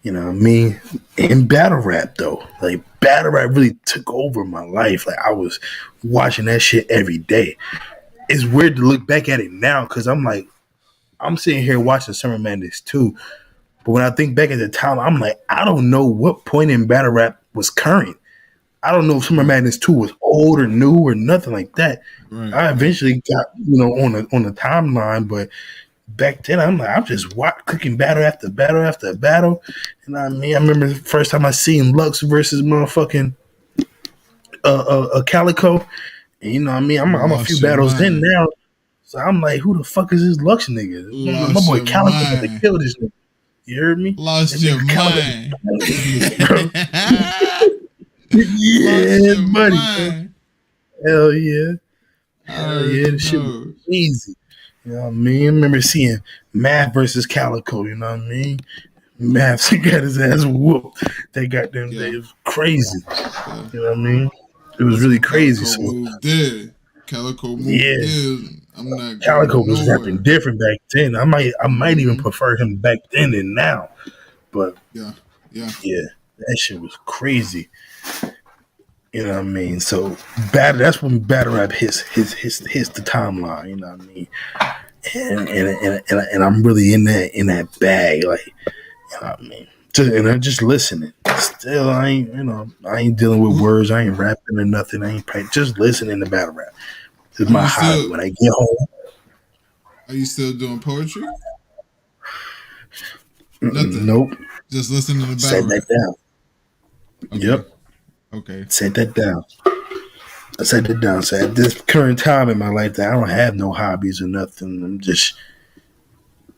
you know what I mean? And battle rap though, like battle rap really took over my life. Like, I was watching that shit every day. It's weird to look back at it now because I'm like, I'm sitting here watching Summer Madness 2. But when I think back at the time, I'm like, I don't know what point in battle rap was current. I don't know if Summer Madness 2 was old or new or nothing like that. Right. I eventually got, on the timeline, but back then I'm like, I'm just clicking battle after battle after battle. And I mean, I remember the first time I seen Lux versus motherfucking Calicoe. And you know what I mean? I'm a few battles in now. So I'm like, who the fuck is this Lux nigga? My boy Calicoe had to kill this nigga. You heard me? Lost your mind. Yeah, buddy. Hell yeah. Hell yeah. This shit was easy. You know what I mean? I remember seeing Math versus Calicoe, you know what I mean? Math got his ass whooped. They got them. It was crazy. Yeah. You know what I mean? It was really crazy. Calicoe moved yeah. I'm not Calicoe was rapping different back then. I might even prefer him back then than now. But yeah, that shit was crazy. You know what I mean? So that's when battle rap hits the timeline. You know what I mean? And I'm really in that bag, like, you know what I mean? And I'm just listening. Still, I ain't dealing with words. I ain't rapping or nothing. I ain't just listening to battle rap. It's my hobby when I get home. Are you still doing poetry? Nothing. Nope. Just listening to battle Set that down. Okay. Yep. Okay. Set that down. I set that down. So at this current time in my life, that I don't have no hobbies or nothing. I'm just,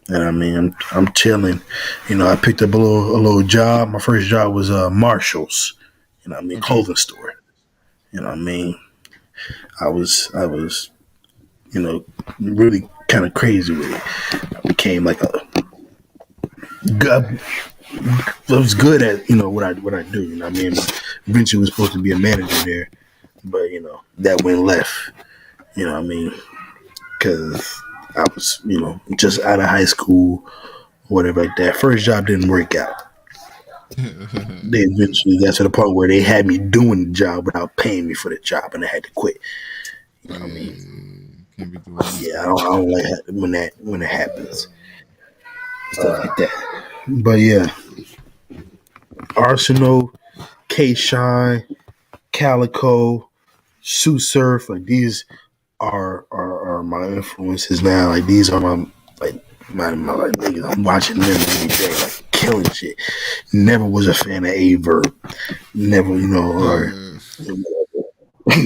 you know what I mean? I'm chilling. You know, I picked up a little job. My first job was Marshall's. You know what I mean? Clothing store. You know what I mean? I was, you know, really kind of crazy with it. I became like I was good at, you know, what I do. You know what I mean? Eventually was supposed to be a manager there, but you know, that went left. You know what I mean? Because I was, you know, just out of high school, whatever like that. First job didn't work out. They eventually got to the point where they had me doing the job without paying me for the job, and I had to quit. You know what I mean? Can't be doing that. Yeah, I don't like when it happens, stuff like that. But yeah, Arsenal, K-Shine, Calicoe, Sue Surf, like these are my influences now. Like these are my my like, niggas, I'm watching them every day, like killing shit. Never was a fan of A-Verb. Never,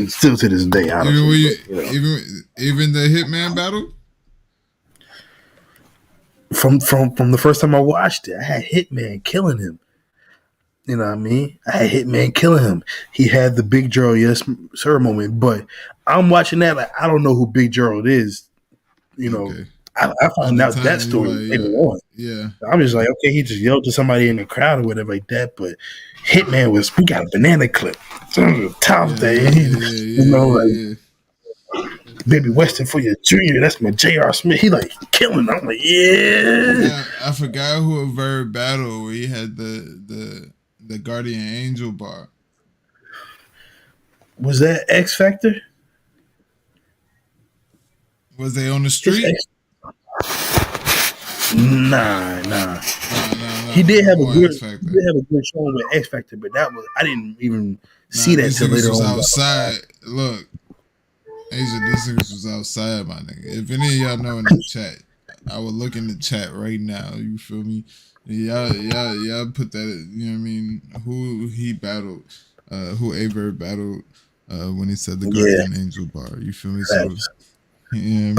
still to this day, honestly. Even the Hitman battle? From the first time I watched it, I had Hitman killing him. You know what I mean? I had Hitman killing him. He had the Big Gerald, yes, sir moment, but I'm watching that like I don't know who Big Gerald is. Okay. I found out that story later on. Yeah. I'm just like, okay, he just yelled to somebody in the crowd or whatever like that, but Hitman we got a banana clip. Top Baby Weston for your junior. That's my J.R. Smith. He like killing. I'm like, yeah. I forgot who a Verb battle where he had the Guardian Angel bar. Was that X Factor? Was they on the street? Nah. He did have a good show with X Factor, but I didn't even see that till later on. Outside. Look, Asia, this niggas was outside, my nigga. If any of y'all know in the chat, I would look in the chat right now. You feel me? Y'all put that. You know what I mean? Who he battled? Who A-Verb battled? When he said the Guardian Angel bar. You feel me? So. Yeah,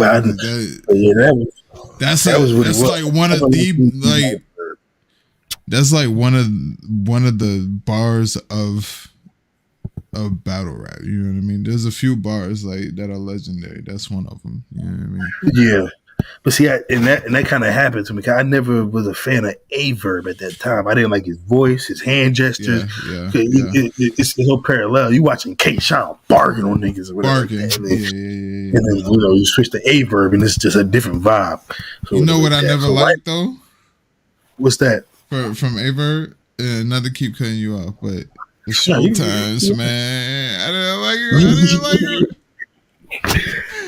that's like one of the bars of battle rap. You know what I mean? There's a few bars like that are legendary. That's one of them. You know what I mean? Yeah. But see, and that kind of happened to me because I never was a fan of A-Verb at that time. I didn't like his voice, his hand gestures. It's no parallel. You watching K-Sean barking on niggas or whatever. And then you switch to A-Verb and it's just a different vibe. So you know what I never liked though? What's that? From A-Verb? Not to keep cutting you off, but the showtimes, man. I didn't like it.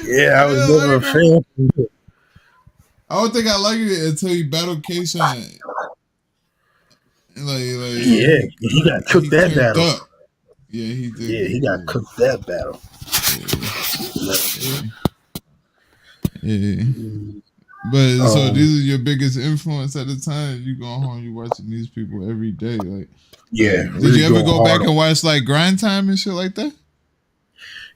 Yeah, I was never a fan. I don't think I liked it until he battled K-Sean. He got cooked that battle. Up. Yeah, he did. Yeah, he got cooked that battle. Yeah. But so these are your biggest influence at the time. You go home, you watching these people every day. Like, did you ever go back and watch like Grind Time and shit like that?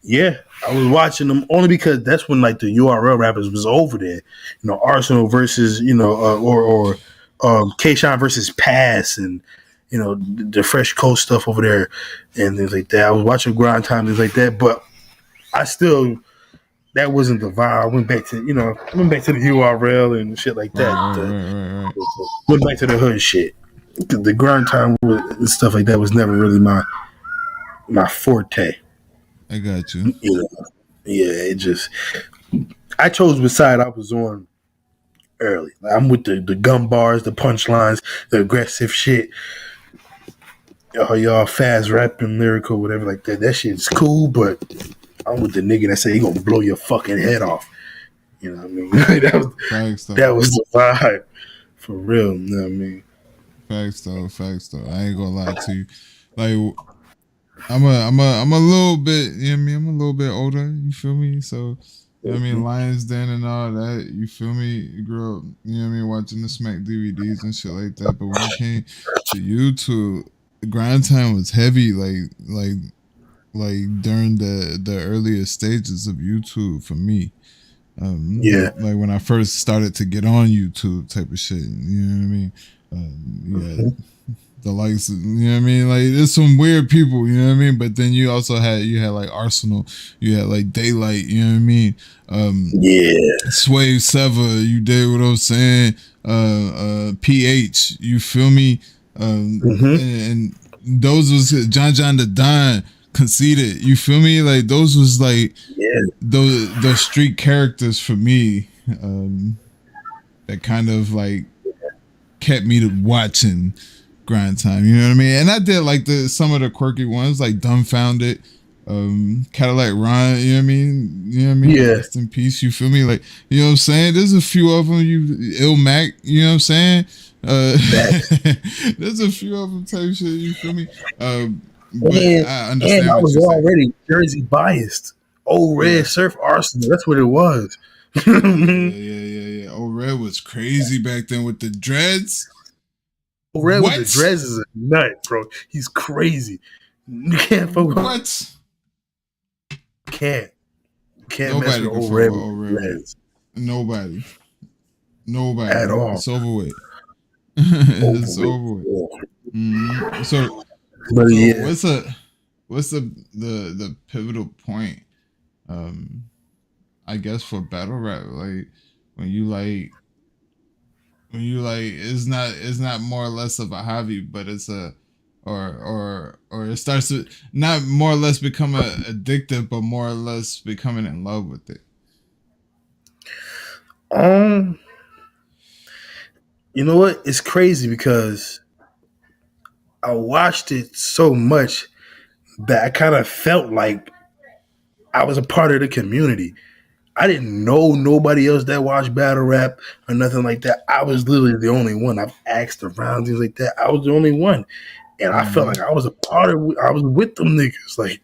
Yeah, I was watching them only because that's when like the URL rappers was over there. You know, Arsenal versus or K-Sean versus Pass and the Fresh Coast stuff over there and things like that. I was watching Grind Time things like that, but that wasn't the vibe. I went back to the URL and shit like that. Right. Went back to the hood shit. The Grind Time and stuff like that was never really my forte. I got you. I chose which side I was on early. Like, I'm with the gun bars, the punchlines, the aggressive shit. Y'all fast rapping, lyrical, whatever like that. That shit's cool, but I'm with the nigga that say he gonna blow your fucking head off. You know what I mean? that was the vibe. For real, you know what I mean? Facts though. I ain't gonna lie to you. Like, I'm a little bit, you know what I mean? I'm a little bit older, you feel me? So, you know what I mean? Lions Den and all that, you feel me? You grew up, you know what I mean, watching the Smack DVDs and shit like that. But when it came to YouTube, Grind Time was heavy, like during the earlier stages of YouTube for me. Like when I first started to get on YouTube type of shit, you know what I mean? The likes, you know what I mean? Like, there's some weird people, you know what I mean? But then you also had like Arsenal, you had like Daylyt, you know what I mean? Swave Sever, you did what I'm saying? PH, you feel me? And those was John the Don, Conceited, you feel me? Like, those was like those street characters for me, that kind of like kept me to watching Grind Time, you know what I mean? And I did like some of the quirky ones, like Dumbfounded, Cadillac Ron, you know what I mean? Yeah. Rest in peace, you feel me? Like, you know what I'm saying? There's a few of them, Ill Mac, you know what I'm saying? There's a few of them type shit, you feel me? But I understand. And I was already Jersey biased. Old Red Surf Arsenal, that's what it was. Yeah. Oh, Red was crazy back then with the dreads. Red with the dreads is a nut, bro. He's crazy. You can't focus. What? Can't mess Nobody with can old fuck Red with with old the Red. dreads Nobody, at bro. all. It's over with. It's over with. So But yeah, what's the pivotal point? I guess for battle rap, like when you like it's not more or less of a hobby, but it's a or it starts to not more or less become addictive, but more or less becoming in love with it. you know what? It's crazy because I watched it so much that I kind of felt like I was a part of the community. I didn't know nobody else that watched battle rap or nothing like that. I was literally the only one. I've asked around things like that. I was the only one, and I felt like I was a part of. I was with them niggas, like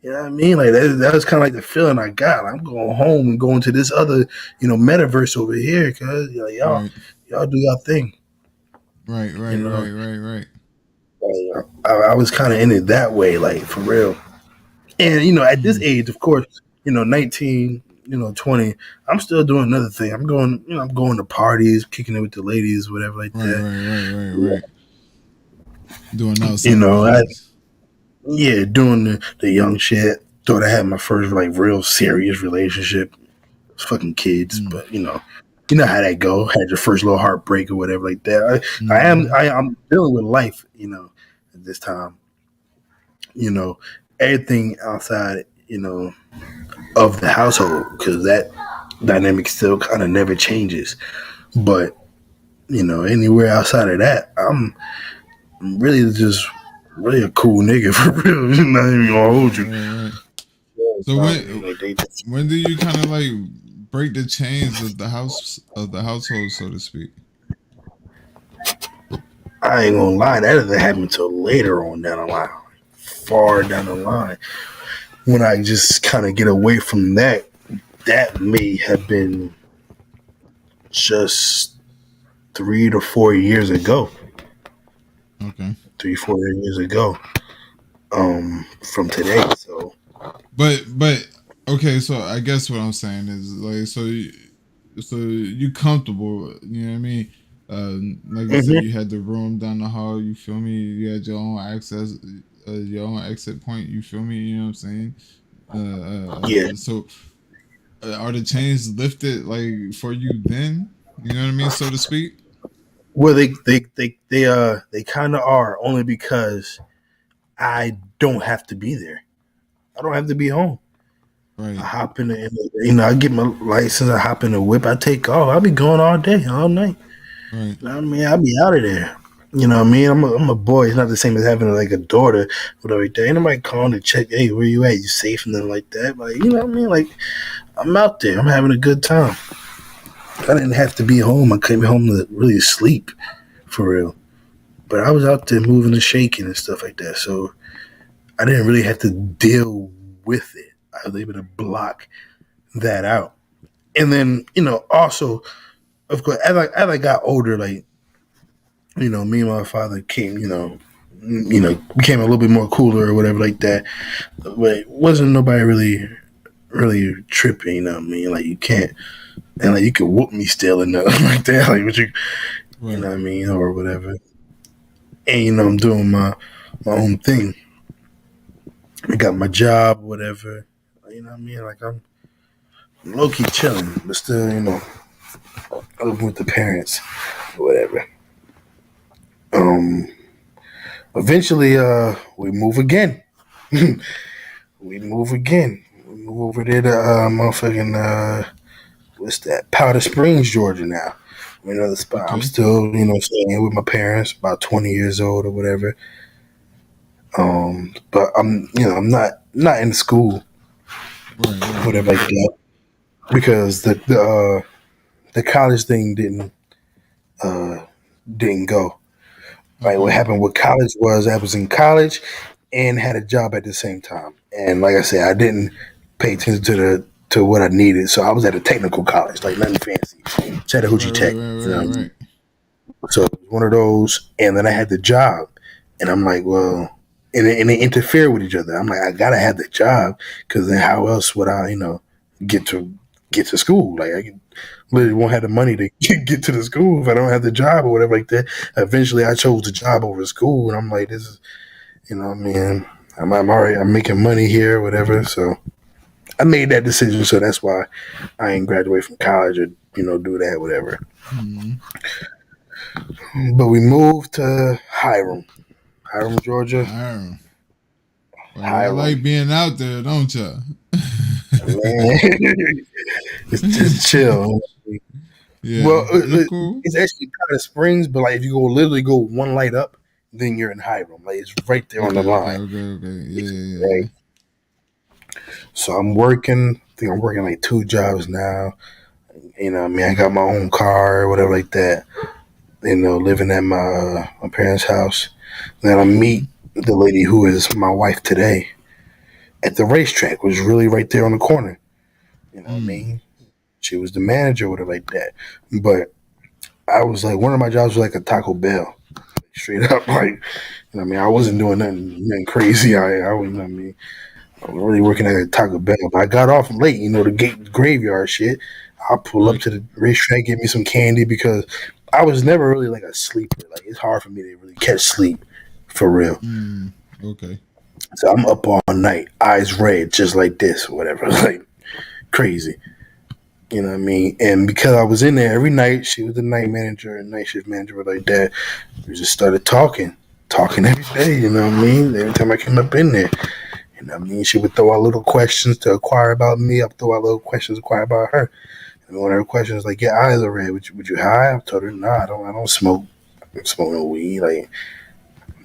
you know what I mean. Like that was kind of like the feeling I got. I'm going home and going to this other, metaverse over here, cause y'all do y'all thing. Right. Like, I was kind of in it that way, like for real. And at this age, of course, 19, 20, I'm still doing another thing. I'm going, I'm going to parties, kicking it with the ladies, whatever like that. Right. Doing outside. Doing the young shit. Thought I had my first like real serious relationship. It's fucking kids, but you know how that go. Had your first little heartbreak or whatever like that. I'm dealing with life, at this time. Everything outside, of the household, because that dynamic still kind of never changes. But anywhere outside of that, I'm really just really a cool nigga for real. Not even gonna hold you. Right. So when do you kind of like break the chains of the household, so to speak? I ain't gonna lie, that doesn't happen until later on down the line, far down the line. When I just kind of get away from that may have been just 3 to 4 years ago. Okay. 3-4 years ago. From today. So. But okay. So I guess what I'm saying is like so you comfortable. You know what I mean? Like you said, you had the room down the hall. You feel me? You had your own access, your own exit point. You feel me? You know what I'm saying? Yeah. So are the chains lifted like for you then? You know what I mean, so to speak? Well, they kind of are, only because I don't have to be there. I don't have to be home. Right. I hop in the I get my license. I hop in the whip. I take off. I'll be going all day, all night. Right. You know what I mean? I'll be out of there. You know what I mean? I'm a boy. It's not the same as having like a daughter, whatever. Ain't nobody calling to check, hey, where you at? You safe and nothing like that. Like, you know what I mean? Like, I'm out there. I'm having a good time. I didn't have to be home. I came home to really sleep, for real. But I was out there moving and shaking and stuff like that. So I didn't really have to deal with it. I was able to block that out. And then, also, of course, as I got older, like, me and my father came, became a little bit more cooler or whatever like that. But it wasn't nobody really tripping, you know what I mean? Like, you can't, and like, you could whoop me still and nothing like that. Like, what you know what I mean? Or whatever. And, I'm doing my own thing. I got my job, whatever. You know what I mean? Like, I'm low-key chilling, but still, living with the parents, whatever. Eventually, we move again. We move over there to motherfucking what's that? Powder Springs, Georgia. Now, another spot. Okay. I'm still, staying with my parents, about 20 years old or whatever. But I'm not in school, whatever like that, because the college thing didn't go. Like, what happened with college was I was in college and had a job at the same time. And like I said, I didn't pay attention to to what I needed. So I was at a technical college, like nothing fancy. Chattahoochee Tech. Right. So it was one of those, and then I had the job, and I'm like, well, and they interfere with each other. I'm like, I gotta have the job because then how else would I, get to school? Like I literally won't have the money to get to the school if I don't have the job or whatever like that. Eventually, I chose the job over school, and I'm like, this is, I'm already I'm making money here, or whatever. So I made that decision. So that's why I ain't graduate from college or do that, whatever. Mm-hmm. But we moved to Hiram, Georgia. Hiram. Well, I like being out there, don't ya? Man, it's just chill. Yeah. Well, Cool. it's actually kind of Springs, but like if you literally go one light up, then you're in Hiram. Like it's right there on the line. Okay. Yeah. So I'm working. I think I'm working like 2 jobs now. I got my own car or whatever like that. Living at my parents' house. Then I meet the lady who is my wife today at the racetrack, which was really right there on the corner. You know what I mean? She was the manager or whatever like that. But I was like, one of my jobs was like a Taco Bell. Straight up, like, I wasn't doing nothing crazy. I was really working at a Taco Bell. But I got off late, the graveyard shit. I'll pull up to the racetrack, get me some candy because I was never really like a sleeper. Like it's hard for me to really catch sleep for real. Okay. So I'm up all night, eyes red, just like this, or whatever, like crazy. You know what I mean? And because I was in there every night, she was the night manager and night shift manager like that. We just started talking every day. You know what I mean? Every time I came up in there, you know what I mean? She would throw out little questions to inquire about me. I'd throw out little questions to inquire about her. And one of her questions was like, "Your eyes are red. Would you high?" I told her, "No, I don't smoke. I don't smoke no weed. Like,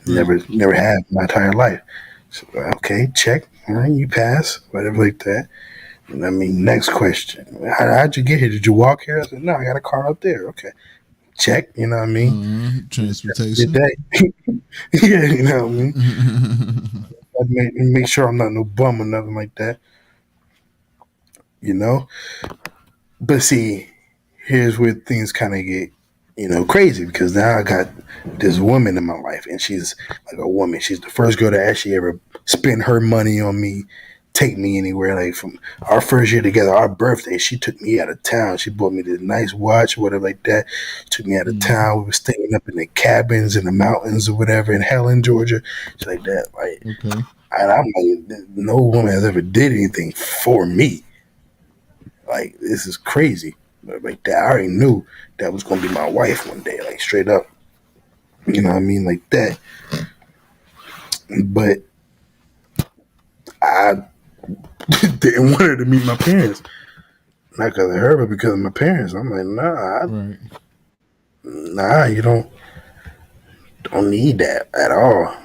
never had my entire life." So okay, check. All right, you pass. Whatever like that. And next question. How'd you get here? Did you walk here? I said, no, I got a car up there. Okay. Check, you know what I mean? Transportation. Yeah, you know what I mean? I'd make sure I'm not no bum or nothing like that. But see, here's where things kind of get, crazy because now I got this woman in my life and she's like a woman. She's the first girl to actually ever spend her money on me, take me anywhere. Like from our first year together, our birthday, she took me out of town. She bought me this nice watch or whatever like that. Took me out of town. We were staying up in the cabins in the mountains or whatever in Helen, Georgia. Shit like that. Like, okay. And I'm like, no woman has ever did anything for me. Like, this is crazy. But like that, I already knew that was gonna be my wife one day, like straight up. You know what I mean? Like that. But I didn't want her to meet my parents. Not because of her, but because of my parents. I'm like, nah, you don't need that at all.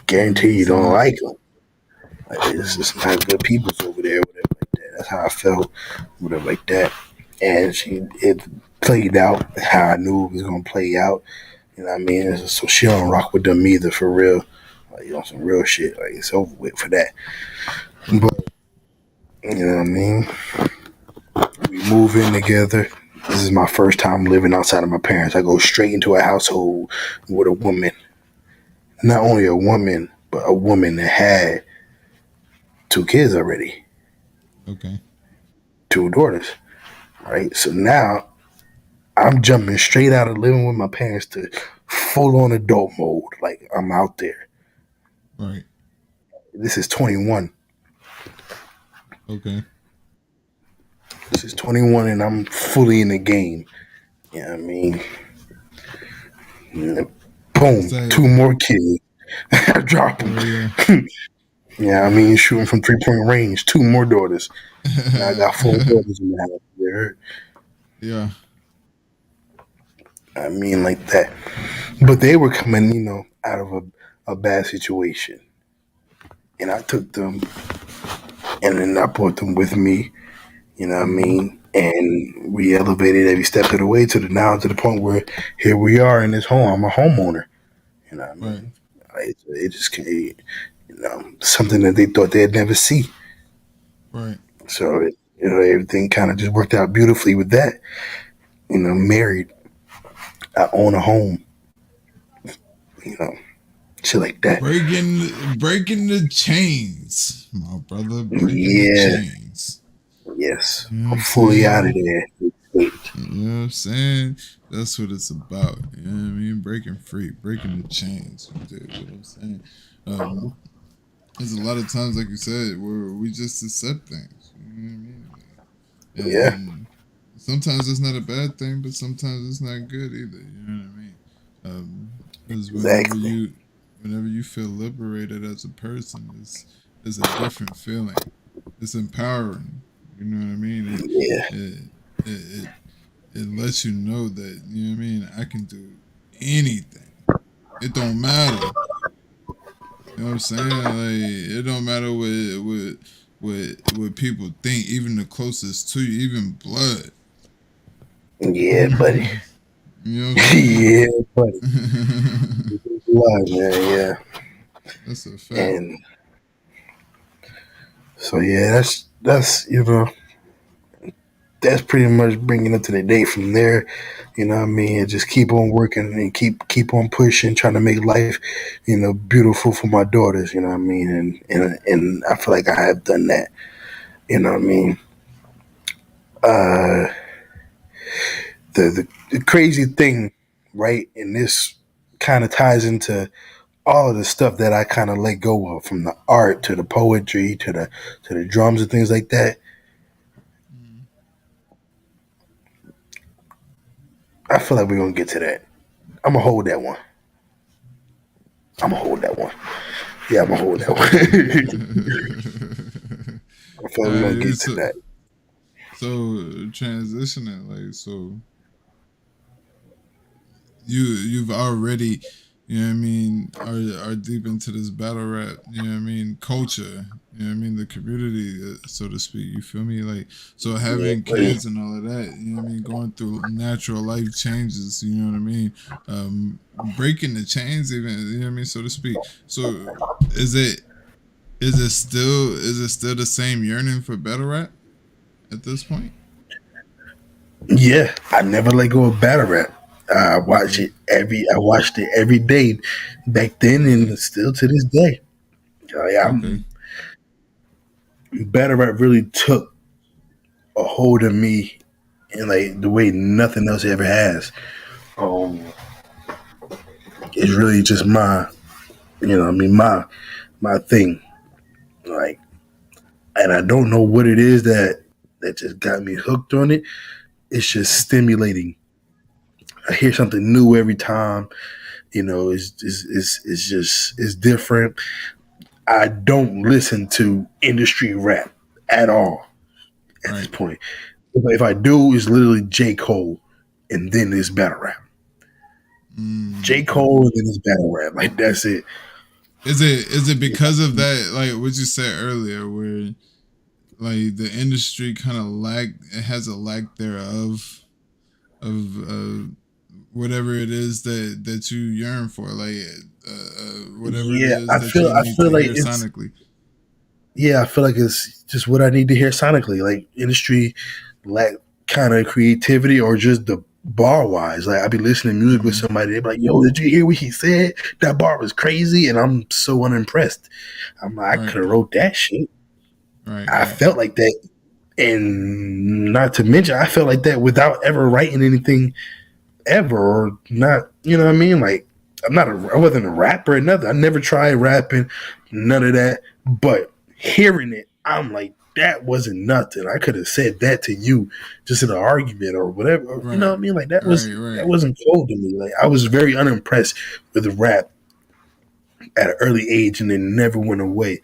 Guarantee you don't like them. Like, it's just not good people over there, whatever like that. That's how I felt, whatever like that. And it played out how I knew it was gonna play out. You know what I mean? So she don't rock with them either, for real. Like, some real shit. Like, it's over with for that. But you know what I mean? We move in together. This is my first time living outside of my parents. I go straight into a household with a woman. Not only a woman, but a woman that had 2 kids already. Okay. 2 daughters. Right? So now I'm jumping straight out of living with my parents to full on adult mode. Like, I'm out there. Right. This is 21. Okay. This is 21 and I'm fully in the game. You know what I mean? Boom. 2 more kids. I drop them. Yeah, I mean, shooting from 3-point range. 2 more daughters. And I got 4 daughters in the house. You heard? Yeah. I mean, like that. But they were coming, out of a bad situation. And I took them and then I brought them with me. You know what I mean? And we elevated every step of the way to the point where here we are in this home. I'm a homeowner. You know what I mean? Right. It just came, something that they thought they'd never see. Right. So You know, everything kind of just worked out beautifully with that. You know, married, I own a home. You know, shit like that. Breaking the chains, my brother. Breaking the Yeah, chains. yes, You know what I'm I'm fully out of saying? there. You know what I'm saying? That's what it's about. You know what I mean? Breaking free, breaking the chains. You know what I'm saying? There's a lot of times, like you said, where we just accept things. You know what I mean? Yeah, And sometimes it's not a bad thing, but sometimes it's not good either. You know what I mean? Because exactly. whenever you feel liberated as a person, it's a different feeling. It's empowering. You know what I mean? Yeah, It it lets you know that, you know what I mean, I can do anything. It don't matter. You know what I'm saying? Like it don't matter what people think, even the closest to you, even blood. yeah, buddy. You know what I'm Yeah, saying? buddy. Blood, man. Yeah, That's a fact. and so yeah, that's you know that's pretty much bringing it to the day from there. You know what I mean? And just keep on working and keep on pushing, trying to make life, you know, beautiful for my daughters. You know what I mean? And I feel like I have done that. You know what I mean? Uh, the crazy thing, right? And this kind of ties into all of the stuff that I kind of let go of, from the art to the poetry to the drums and things like that. Mm. I feel like we're gonna get to that. I'm gonna hold that one. I'm gonna hold that one. Yeah, I'm gonna hold that one. I feel like we're gonna Alright, get to that. so transitioning, like, so you've already, you know what I mean, are deep into this battle rap, you know what I mean, culture, you know what I mean, the community, so to speak, you feel me? Like, so Yeah, having buddy. kids and all of that, you know what I mean, going through natural life changes, you know what I mean, breaking the chains even, you know what I mean, so to speak. So is it is it still the same yearning for battle rap at this point? Yeah, I never let go of battle rap. Okay. I watched it every day back then Okay. and still to this day. Okay. Battle rap really took a hold of me in like the way nothing else ever has. Um, it's really just my thing. Like, and I don't know what it is that just got me hooked on it. It's just stimulating. I hear something new every time. You know, it's just it's different. I don't listen to industry rap at all at this Right. point. If I do, it's literally J. Cole and then it's battle rap. J. Okay. Cole and then it's battle rap. Like that's it. Is it because of that, like what you said earlier, where like the industry kind of it has a lack thereof of whatever it is that you yearn for, like whatever it Yeah, is that you I need feel to like hear it's sonically. yeah, I feel like it's just what I need to hear sonically. Like industry lack kind of creativity or just the bar wise. Like I be listening to music with Hmm. somebody, they be like, "Yo, did you hear what he said? That bar was crazy," and I'm so unimpressed. I'm like, I Right. could have wrote that shit. Right. I Right. felt like that, and not to mention, I felt like that without ever writing anything ever, or not. You know what I mean? Like I wasn't a rapper or nothing. I never tried rapping, none of that. But hearing it, I'm like, that wasn't nothing. I could have said that to you just in an argument or whatever. You know Right. what I mean? Like Right. Right. that wasn't cold to me. Like I was very unimpressed with rap at an early age, and it never went away.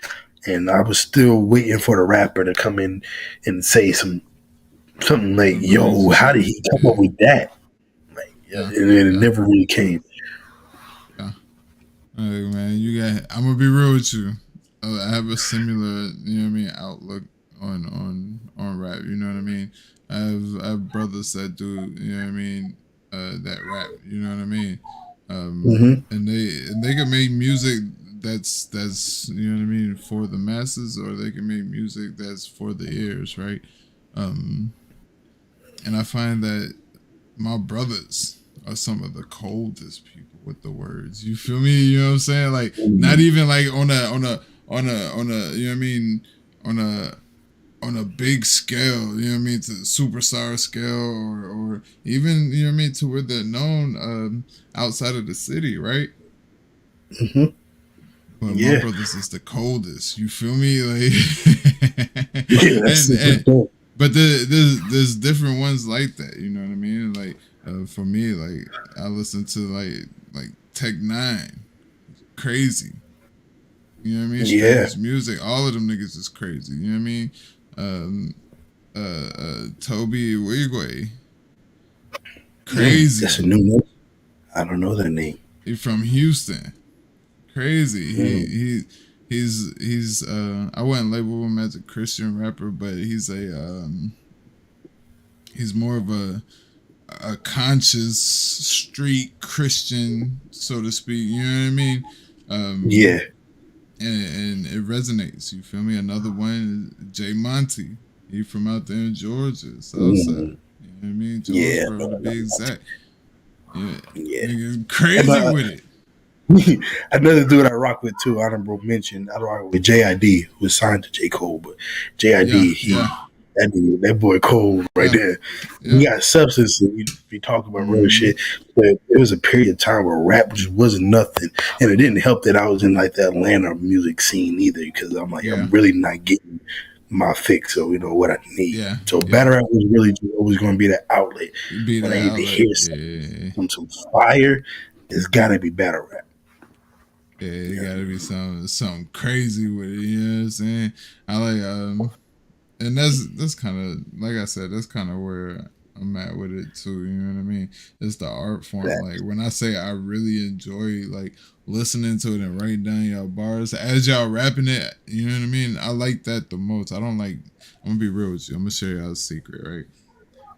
And I was still waiting for the rapper to come in and say something like, Some "Yo, crazy how shit. did he come up Yeah. with that?" Like, yeah, Yeah. and it Yeah. never really came. Yeah. Hey man, you got. I'm gonna be real with you. I have a similar, you know what I mean, outlook on rap. You know what I mean. I have brothers that do, you know what I mean, that rap. You know what I mean. Hmm. And they can make music that's you know what I mean for the masses, or they can make music that's for the ears, right? And I find that my brothers are some of the coldest people with the words. You feel me? You know what I'm saying? Like not even like on a you know what I mean, on a big scale, you know what I mean, to the superstar scale, or even, you know what I mean, to where they're known outside of the city, right? Mm-hmm. But my Yeah. brothers is the coldest. You feel me? Like, Yeah, that's but there's different ones like that. You know what I mean? Like for me, like I listen to like Tech Nine, crazy. You know what I mean? Yeah. Strange music. All of them niggas is crazy. You know what I mean? Toby Wigway, crazy. That's a new one. I don't know that name. He from Houston. Crazy. He's I wouldn't label him as a Christian rapper, but he's more of a conscious street Christian, so to speak. You know what I mean? Yeah. And it resonates. You feel me? Another one is Jay Monty. He from out there in Georgia, Southside. You know what I mean? Jonesboro, to be exact. Yeah. Nigga, crazy with it. Another dude I rock with too, honorable mention. I rock with JID, who was signed to J. Cole, but JID, that boy Cole right there. Yeah. He got substance. If you talk about real shit, but it was a period of time where rap just wasn't nothing, and it didn't help that I was in like the Atlanta music scene either, because I'm like, I'm really not getting my fix of what I need. So battle rap was really always going to be that outlet. When I need to hear some fire, it's got to be battle rap. Yeah, it gotta be something crazy with it. You know what I'm saying? I like and that's kind of, like I said, that's kind of where I'm at with it too. You know what I mean? It's the art form. Like when I say I really enjoy like listening to it and writing down y'all bars as y'all rapping it. You know what I mean? I like that the most. I don't like. I'm gonna be real with you. I'm gonna show y'all a secret, right?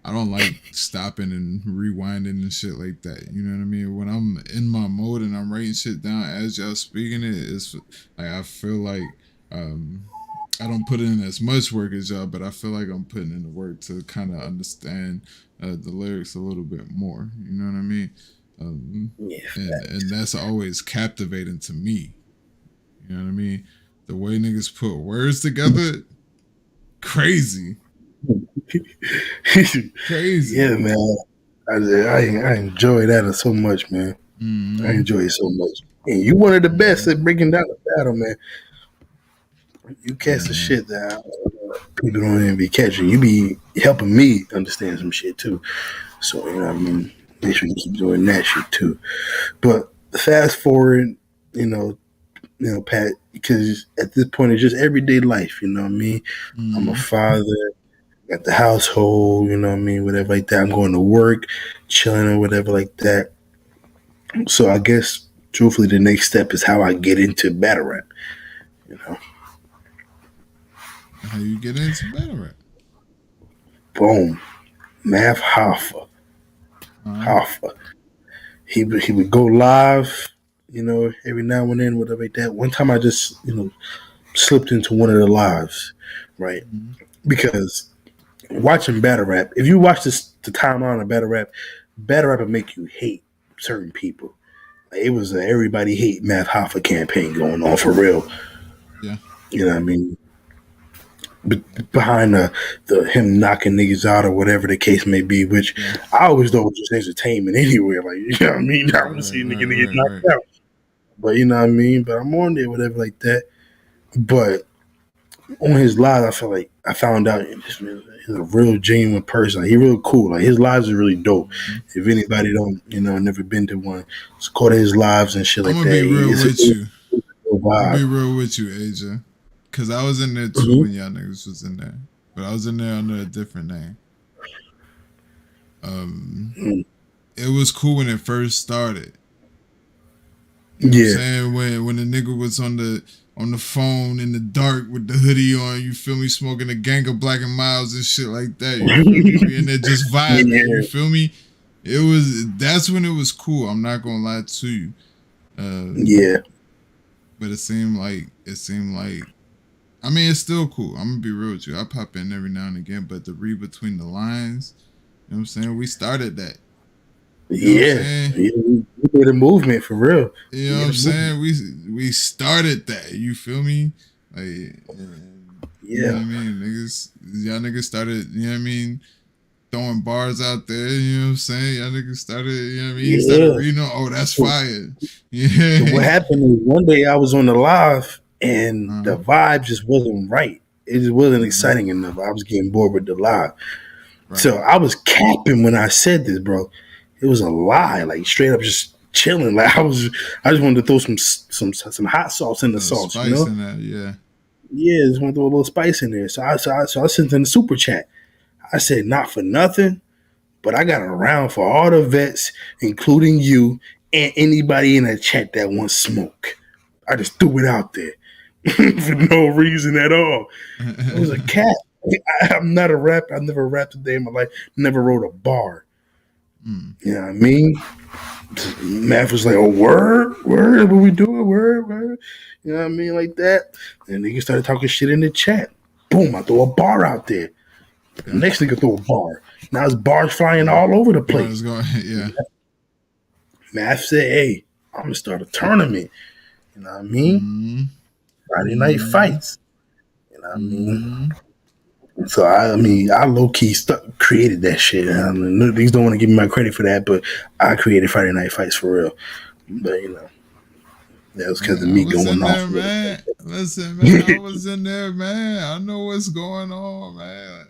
I don't like stopping and rewinding and shit like that. You know what I mean? When I'm in my mode and I'm writing shit down as y'all speaking it, it's like I feel like I don't put in as much work as y'all, but I feel like I'm putting in the work to kind of understand the lyrics a little bit more. You know what I mean? And that's always captivating to me. You know what I mean? The way niggas put words together, crazy. Crazy. Yeah, man. I enjoy that so much, man. I enjoy it so much. And you one of the best at breaking down the battle, man. You catch the shit that people don't even be catching. You be helping me understand some shit too. So, you know what I mean? Make sure you keep doing that shit too. But fast forward, Pat, because at this point it's just everyday life, you know what I mean? I'm a father, got the household, you know what I mean, whatever like that. I'm going to work, chilling or whatever like that. So I guess truthfully the next step is how I get into battle rap. How you get into battle rap? Boom. Math Hoffa. Hoffa. He would go live, every now and then, whatever like that. One time I just, slipped into one of the lives, right? Because watching battle rap, if you watch the timeline of battle rap will make you hate certain people. Like, it was a everybody hate Math Hoffa campaign going on for real. Yeah. You know what I mean? Behind the him knocking niggas out or whatever the case may be, which I always thought was just entertainment anyway. Like, you know what I mean? I want to see a nigga get knocked out. But you know what I mean? But I'm on there, whatever like that. But on his live, I feel like I found out this man is a real genuine person. Like, he's real cool. Like, his lives are really dope. If anybody don't, never been to one, just go to his lives and shit like that. I'm gonna be real with you, AJ. Cause I was in there too when y'all niggas was in there, but I was in there under a different name. It was cool when it first started. You know what I'm saying? When the nigga was on the phone in the dark with the hoodie on, you feel me, smoking a gang of Black and Miles and shit like that. You feel me? And they're just vibing. You feel me? That's when it was cool. I'm not gonna lie to you. But it seemed like I mean, it's still cool. I'm gonna be real with you. I pop in every now and again, but to read between the lines, you know what I'm saying? We started that. You know what I'm saying? We did a movement for real. You know what I'm saying? We started that. You feel me? Like, you know what I mean? Y'all niggas started, you know what I mean? Throwing bars out there, you know what I'm saying? Y'all niggas started, you know what I mean? Started reading, oh, that's fire. Yeah. So what happened is one day I was on the live and the vibe just wasn't right. It just wasn't exciting enough. I was getting bored with the live. Right. So I was capping when I said this, bro. It was a lie, like straight up just chilling. Like I just wanted to throw some hot sauce in the sauce, spice, you know? In that, yeah. Yeah, just want to throw a little spice in there. So I sent in the super chat. I said, not for nothing, but I got a round for all the vets, including you and anybody in the chat that wants smoke. I just threw it out there for no reason at all. It was a cat. I'm not a rapper. I never rapped a day in my life. Never wrote a bar. You know what I mean? Math was like, oh, word, what we doing? Word. You know what I mean? Like that. And niggas started talking shit in the chat. Boom, I throw a bar out there. The next nigga throw a bar. Now it's bars flying all over the place. Math said, hey, I'm going to start a tournament. You know what I mean? Friday night fights. You know what I mean? So I low-key created that shit. Niggas don't want to give me my credit for that, but I created Friday night fights for real. But you know, that was because of me going off. Man. Listen, man, I was in there, man. I know what's going on, man.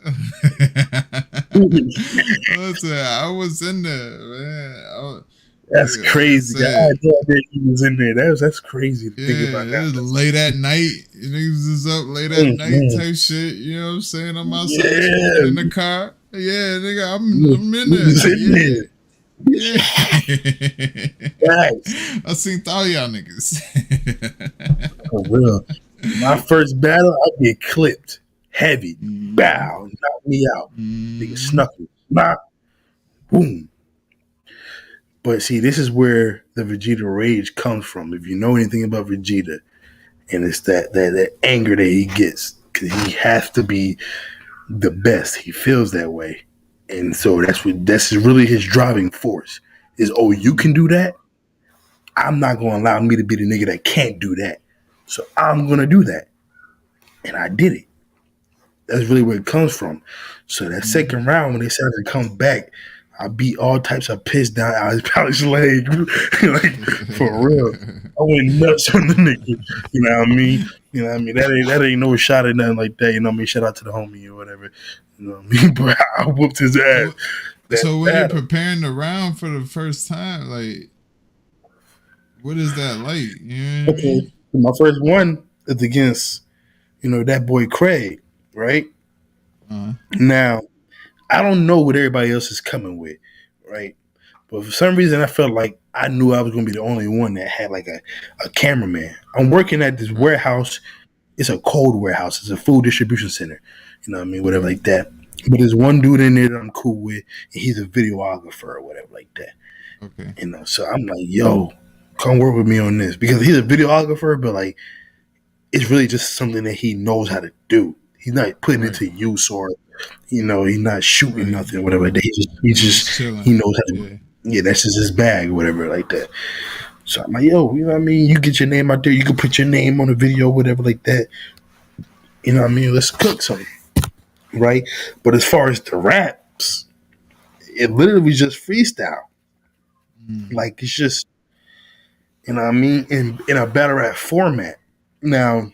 Listen, I was in there, man. That's crazy. I had no idea he was in there. That's crazy to think about that. It was late at night. Niggas is up late at night type shit. You know what I'm saying? I'm outside in the car. Yeah, nigga, I'm in there. Yeah. I seen all y'all niggas. For real. My first battle, I get clipped. Heavy. Bow. Knock me out. Nigga snuck me. Boom. But see, this is where the Vegeta rage comes from. If you know anything about Vegeta, and it's that anger that he gets, because he has to be the best. He feels that way, and so that's really his driving force. Is you can do that. I'm not going to allow me to be the nigga that can't do that. So I'm going to do that, and I did it. That's really where it comes from. So that second round, when they started to come back, I beat all types of piss down Alex leg. Like, for real. I went nuts on the nigga. You know what I mean? You know what I mean? That ain't no shot at nothing like that. You know what I mean? Shout out to the homie or whatever. You know what I mean? But I whooped his ass. So when you're preparing the round for the first time, like, what is that like? You know what I mean? My first one is against, that boy Craig, right? Now, I don't know what everybody else is coming with, right? But for some reason, I felt like I knew I was going to be the only one that had like a cameraman. I'm working at this warehouse. It's a cold warehouse. It's a food distribution center. You know what I mean? Whatever like that. But there's one dude in there that I'm cool with, and he's a videographer or whatever like that. Okay. So I'm like, yo, come work with me on this. Because he's a videographer, but like, it's really just something that he knows how to do. He's not putting it to use or, he's not shooting nothing or whatever like that. He knows how to, that's just his bag or whatever like that. So I'm like, yo, you know what I mean? You get your name out there. You can put your name on the video, whatever like that. You know what I mean? Let's cook something. Right? But as far as the raps, it literally was just freestyle. Like, it's just, you know what I mean? In a battle rap format. Now,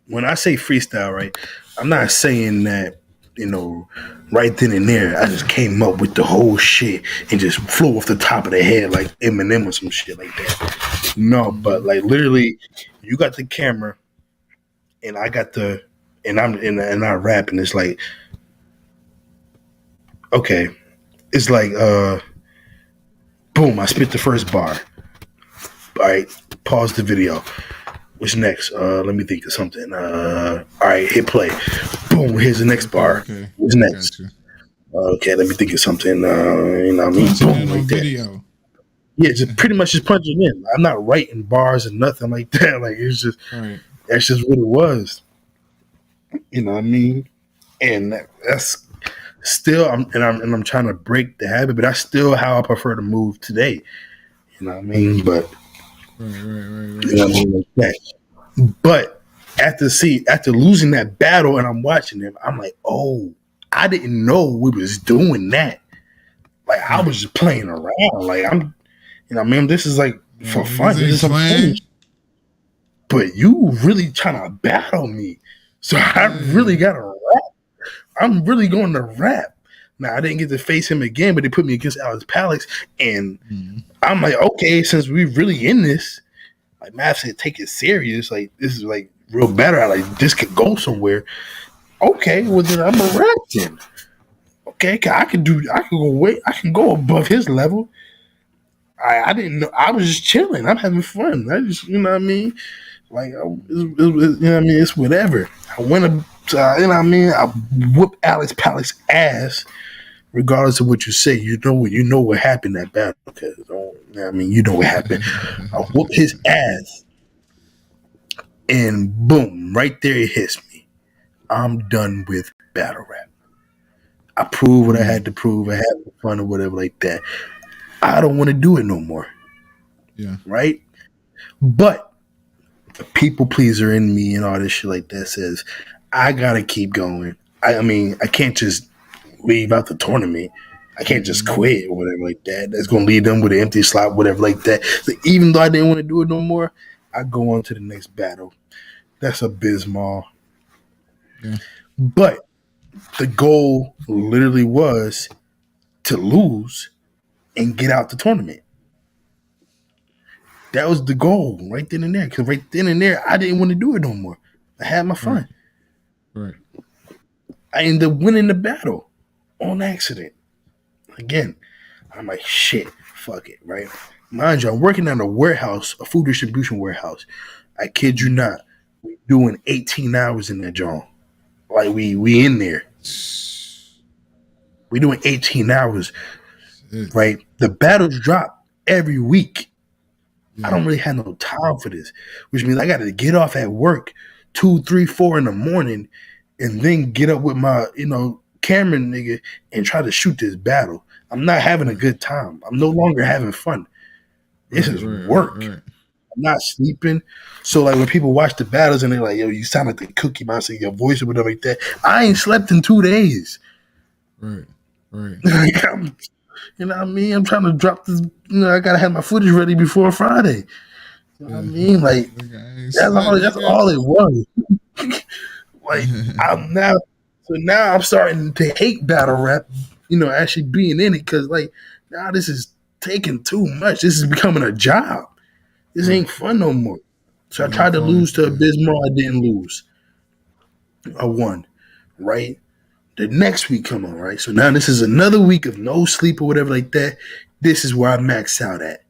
when I say freestyle, right, I'm not saying that, right then and there, I just came up with the whole shit and just flew off the top of the head like Eminem or some shit like that. No, but like literally, you got the camera, and I got and I rap, and it's like, okay, it's like, boom, I spit the first bar. All right, pause the video. What's next? Let me think of something. All right, hit play. Boom, here's the next bar. Okay. What's next? Okay, let me think of something. You know what I mean? Boom, like that. Video. Yeah, just pretty much just punching in. I'm not writing bars and nothing like that. Like, it's just, that's just what it was. You know what I mean? And that's still, I'm trying to break the habit, but that's still how I prefer to move today. You know what I mean? But Right. you know what I mean? Like that. But after losing that battle, and I'm watching him, I'm like, oh, I didn't know we was doing that. Like I was just playing around. Like I'm, you know what I mean? This is like for fun. This is some fun. But you really trying to battle me, so I really got to rap. I'm really going to rap. Now I didn't get to face him again, but they put me against Alex Palace, and I'm like, okay, since we really in this, like Matt said, take it serious. Like this is like real battle. Like this could go somewhere. Okay, well then I'm a rap then. Okay, I can go above his level. I didn't know. I was just chilling. I'm having fun. I just, you know what I mean? Like, you know what I mean? It's whatever. I went up, you know what I mean? I whooped Alex Palace's ass, regardless of what you say. You know what happened that battle. Because, you know what I mean? You know what happened. I whooped his ass, and boom, right there it hits me. I'm done with battle rap. I proved what I had to prove. I had fun or whatever like that. I don't want to do it no more. Yeah. Right? But the people pleaser in me and all this shit like that says, I gotta keep going. I mean, I can't just leave out the tournament. I can't just quit or whatever like that. That's gonna leave them with an empty slot, whatever like that. So even though I didn't want to do it no more, I go on to the next battle. That's abysmal. Yeah. But the goal literally was to lose and get out the tournament. That was the goal right then and there. Because right then and there, I didn't want to do it no more. I had my fun. Right. I ended up winning the battle on accident. Again, I'm like, shit, fuck it, right? Mind you, I'm working at a warehouse, a food distribution warehouse. I kid you not. We doing 18 hours in that joint. Like we in there. We doing 18 hours, right? The battles drop every week. I don't really have no time for this, which means I got to get off at work 2, 3, 4 in the morning, and then get up with my, camera nigga and try to shoot this battle. I'm not having a good time. I'm no longer having fun. This is work. Right. I'm not sleeping. So like when people watch the battles and they're like, yo, you sound like the Cookie Monster, your voice or whatever like that. I ain't slept in 2 days. Right. Like you know what I mean? I'm trying to drop this. I gotta have my footage ready before Friday. You know what I mean? Like that's all it was. Like now I'm starting to hate battle rap. Actually being in it because like now this is taking too much. This is becoming a job. This ain't fun no more. So I tried to lose to Abysmal. I didn't lose. I won. Right. The next week come on, right? So now this is another week of no sleep or whatever like that. This is where I maxed out at.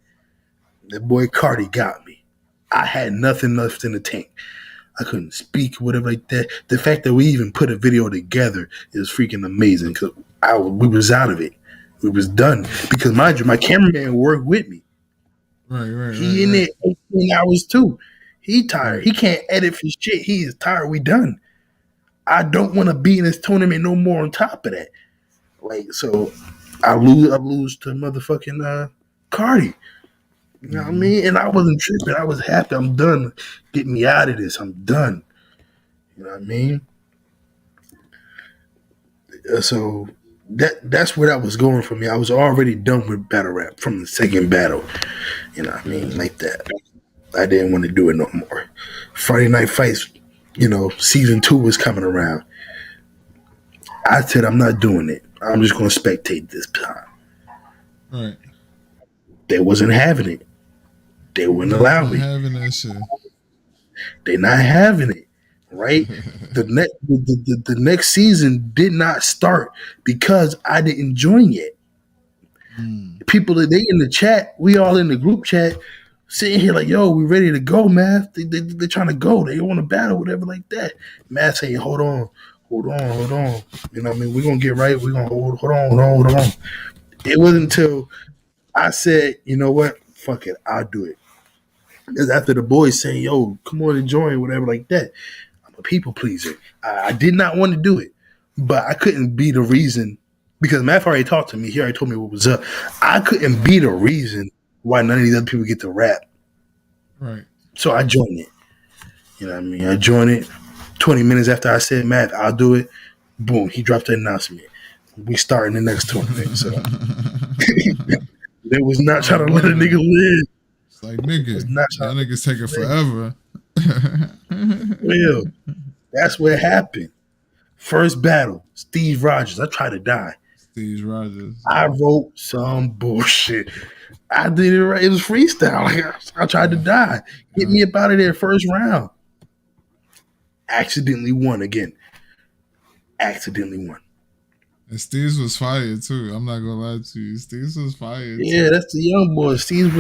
The boy Cardi got me. I had nothing left in the tank. I couldn't speak or whatever like that. The fact that we even put a video together is freaking amazing because we was out of it. We was done. Because mind you, my cameraman worked with me. Right. He in there 18 hours too. He tired. He can't edit for shit. He is tired. We done. I don't want to be in this tournament no more on top of that. Like, so I lose to motherfucking Cardi. You know what I mean? And I wasn't tripping. I was happy. I'm done. Get me out of this. I'm done. You know what I mean? So that's where that was going for me. I was already done with battle rap from the second battle. You know what I mean? Like that. I didn't want to do it no more. Friday Night Fights, season 2 was coming around. I said, I'm not doing it. I'm just going to spectate this time. Right. They wasn't having it. They wouldn't allow me. Having that shit. They're not having it. Right? The next season did not start because I didn't join yet. People that they in the chat, we all in the group chat, sitting here like, yo, we ready to go, man. They're trying to go. They want to battle, whatever like that. Matt saying, hold on. You know what I mean? We're going to get right. We're going to hold on. It wasn't until I said, you know what? Fuck it. I'll do it. Because after the boys saying, yo, come on and join, whatever like that. I'm a people pleaser. I did not want to do it, but I couldn't be the reason because Matt already talked to me. He already told me what was up. I couldn't be the reason why none of these other people get to rap. Right. So I joined it. You know what I mean? I joined it. 20 minutes after I said, Matt, I'll do it. Boom, he dropped the announcement. We starting the next tournament. So they was not trying to let a nigga live. It's like, nigga, y'all niggas taking forever. Real. That's what happened. First battle, Steve Rogers. I tried to die. Steve Rogers. I wrote some bullshit. I did it right. It was freestyle. Like, I tried to die. Get me up out of there first round. Accidentally won again. Accidentally won. And Steve's was fire too. I'm not gonna lie to you. Steve's was fire. Yeah, that's the young boy. Steve's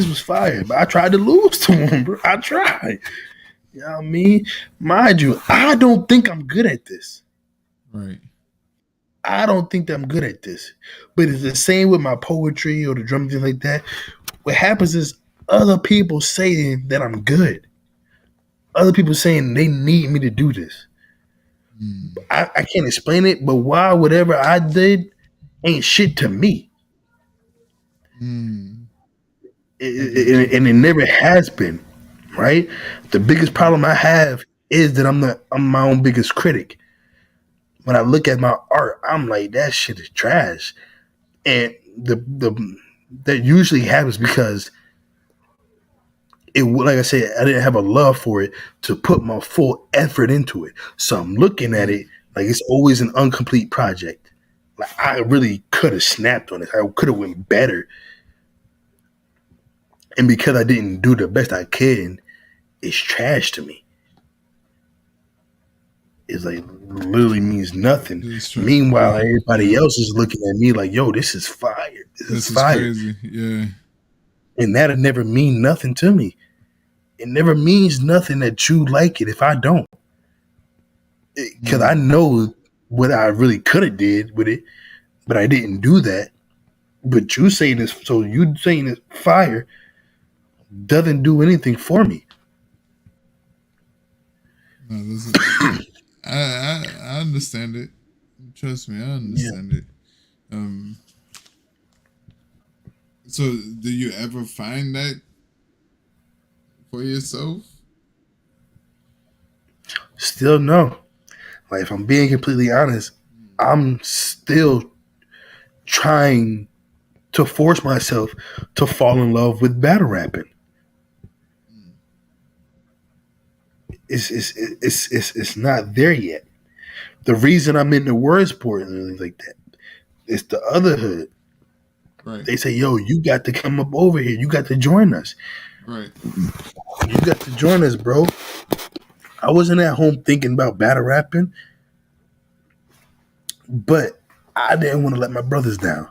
was fire. But I tried to lose to him, bro. I tried. You know what I mean? Mind you, I don't think I'm good at this. Right. I don't think that I'm good at this. But it's the same with my poetry or the drum, things like that. What happens is other people saying that I'm good. Other people saying they need me to do this. I can't explain it, but why whatever I did ain't shit to me. And it never has been, right? The biggest problem I have is that I'm my own biggest critic. When I look at my art, I'm like, that shit is trash. And that usually happens because it, like I said, I didn't have a love for it to put my full effort into it. So I'm looking at it like it's always an incomplete project. Like I really could have snapped on it. I could have went better. And because I didn't do the best I can, it's trash to me. It's like literally means nothing. Meanwhile, everybody else is looking at me like, yo, this is fire. This is fire. Crazy. Yeah. And that'll never mean nothing to me. It never means nothing that you like it if I don't. Because I know what I really could have did with it, but I didn't do that. But you saying this, so you saying it's fire doesn't do anything for me. No, I understand it. Trust me, I understand it. So do you ever find that for yourself? Still no. Like if I'm being completely honest, I'm still trying to force myself to fall in love with battle rapping. It's not there yet. The reason I'm in the word sport and things like that, it's the other hood. Right. They say, yo, you got to come up over here. You got to join us. Right. You got to join us, bro. I wasn't at home thinking about battle rapping, but I didn't want to let my brothers down.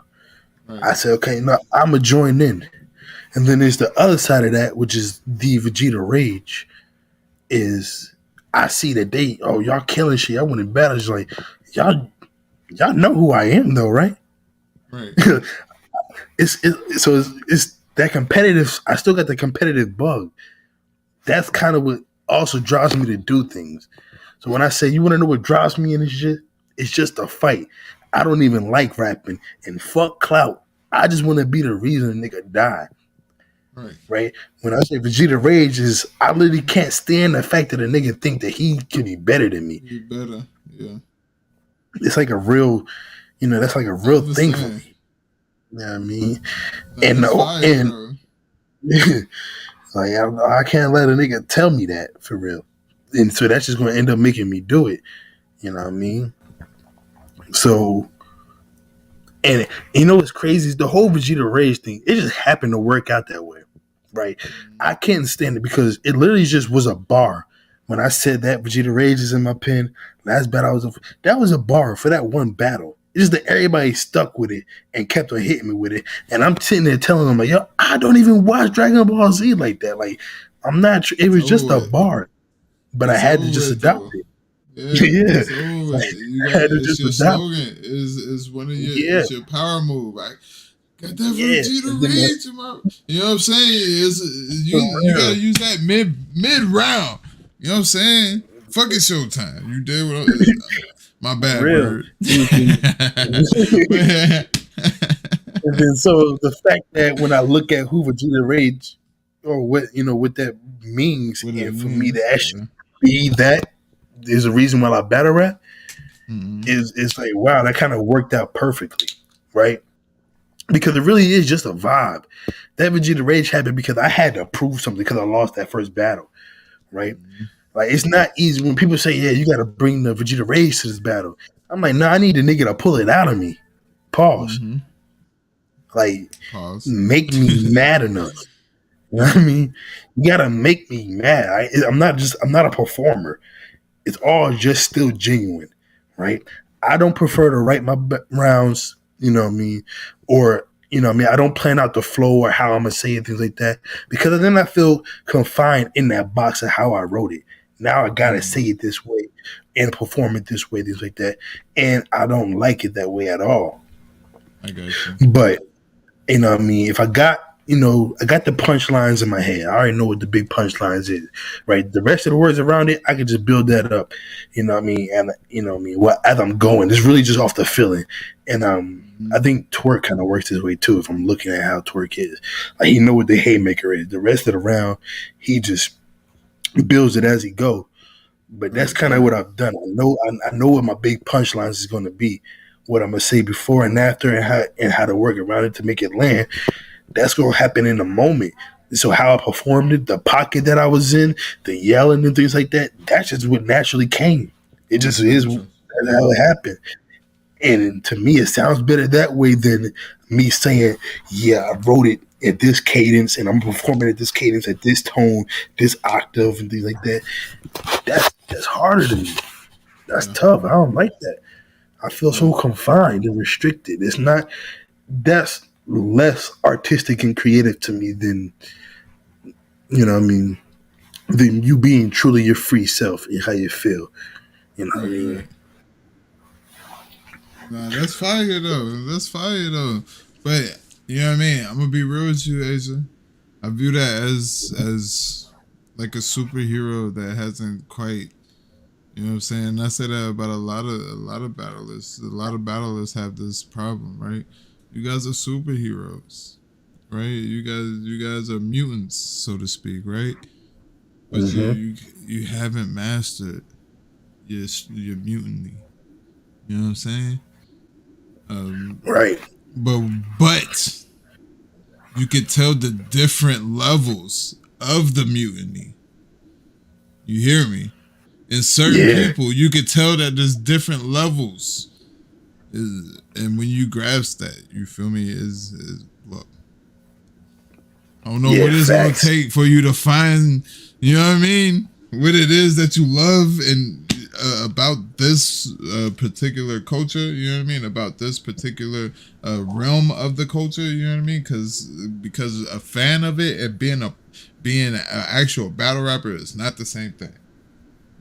Right. I said, okay, no, I'm going to join in. And then there's the other side of that, which is the Vegeta rage, is I see that y'all killing shit. I went in battles like, y'all know who I am though, right? Right. It's that competitive. I still got the competitive bug. That's kind of what also drives me to do things. So when I say you want to know what drives me in this shit, it's just a fight. I don't even like rapping and fuck clout. I just want to be the reason a nigga die. Right. When I say Vegeta rage is, I literally can't stand the fact that a nigga think that he can be better than me. Be better, yeah. It's like a real, that's like a real thing for me. You know what I mean? Like I can't let a nigga tell me that for real. And so that's just gonna end up making me do it. You know what I mean? So, and what's crazy is the whole Vegeta rage thing, it just happened to work out that way. Right? I can't stand it because it literally just was a bar. When I said that Vegeta rage is in my pen, last battle that was a bar for that one battle. It's just that everybody stuck with it and kept on hitting me with it. And I'm sitting there telling them, like, yo, I don't even watch Dragon Ball Z like that. Like, I'm not, it was just a bar. But I had to just adopt it. Yeah. It's your slogan. Is one of your, it's your power move. Like, got that Vegeta rage in my, you know what I'm saying? You gotta use that mid round. You know what I'm saying? Fucking Showtime. You did what? My bad, Real. word. And then so the fact that when I look at who Vegeta Rage or what that means, What and it for me to means, actually be that is a reason why I battle rap Mm-hmm. is like, wow, that kind of worked out perfectly, right? Because it really is just a vibe. That Vegeta Rage happened because I had to prove something because I lost that first battle, right? Mm-hmm. Like, it's not easy when people say, yeah, you got to bring the Vegeta Rage to this battle. I'm like, no, I need a nigga to pull it out of me. Pause. Mm-hmm. Like, Pause. make me mad enough. You know what I mean? You gotta make me mad. I'm not a performer. It's all just still genuine, right? I don't prefer to write my rounds, you know what I mean? Or, you know what I mean? I don't plan out the flow or how I'm gonna say it, things like that. Because then I feel confined in that box of how I wrote it. Now I gotta say it this way and perform it this way, things like that. And I don't like it that way at all. I got you. But you know what I mean? If I got the punchlines in my head. I already know what the big punchlines is, right? The rest of the words around it, I can just build that up. You know what I mean? And you know what I mean? Well, as I'm going, it's really just off the feeling. And I think Twerk kind of works this way too. If I'm looking at how Twerk is, like, he know what the haymaker is. The rest of the round, he just builds it as he go. But that's kind of what I've done. I know what my big punchlines is going to be, what I'm gonna say before and after, and how to work around it to make it land. That's going to happen in a moment. So how I performed it, the pocket that I was in, the yelling and things like that, that's just what naturally came. It just is how it happened. And to me, it sounds better that way than me saying, yeah, I wrote it at this cadence and I'm performing at this cadence, at this tone, this octave and things like that. That's harder to me. That's tough. I don't like that. I feel so confined and restricted. That's less artistic and creative to me than, you know what I mean, than you being truly your free self and how you feel. You know what I mean? Nah, that's fire though. But you know what I mean? I'm gonna be real with you, Asia. I view that as like a superhero that hasn't quite, you know what I'm saying? I say that about a lot of battlers. A lot of battlers have this problem, right? You guys are superheroes, right? You guys are mutants, so to speak, right? But you haven't mastered your mutiny. You know what I'm saying? Right. But you can tell the different levels of the mutiny. You hear me? In certain people, you can tell that there's different levels. And when you grasp that, you feel me, is look. I don't know what it's going to take for you to find, you know what I mean? What it is that you love and about this particular culture, you know what I mean? About this particular realm of the culture, you know what I mean? Because a fan of it and being an actual battle rapper is not the same thing.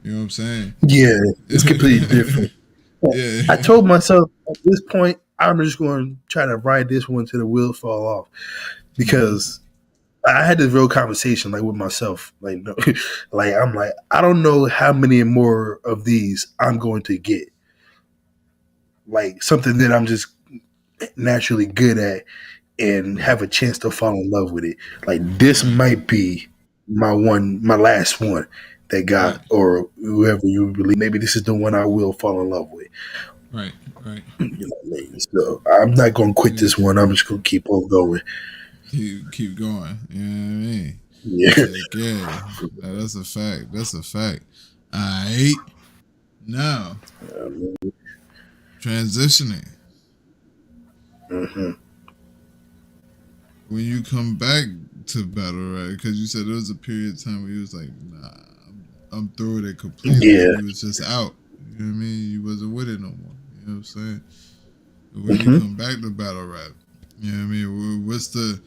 You know what I'm saying? Yeah, it's completely different. Yeah. I told myself at this point, I'm just going to try to ride this one till the wheels fall off, because I had this real conversation like with myself. Like, I'm like, I don't know how many more of these I'm going to get. Like something that I'm just naturally good at and have a chance to fall in love with it. Like this might be my last one that got, or whoever you believe. Maybe this is the one I will fall in love with. Right. You know what I mean? So I'm not going to quit this one. I'm just going to keep on going. Keep going. You know what I mean? Yeah. That's a fact. All right. Now, transitioning. Mm-hmm. When you come back to battle, right? Because you said there was a period of time where you was like, nah, I'm through with it completely. Yeah. You was just out. You know what I mean? You wasn't with it no more. You know what I'm saying? When you come back to battle rap, you know what I mean? What's the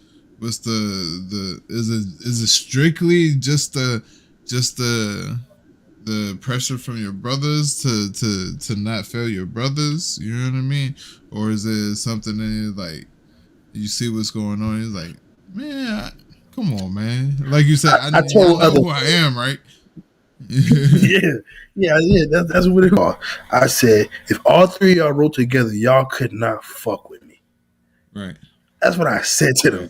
is it strictly just the pressure from your brothers to not fail your brothers? You know what I mean? Or is it something that like you see what's going on? It's like, man, come on, man. Like you said, I know who I am, right? yeah. That's what it called. I said, if all three of y'all wrote together, y'all could not fuck with me. Right. That's what I said to them,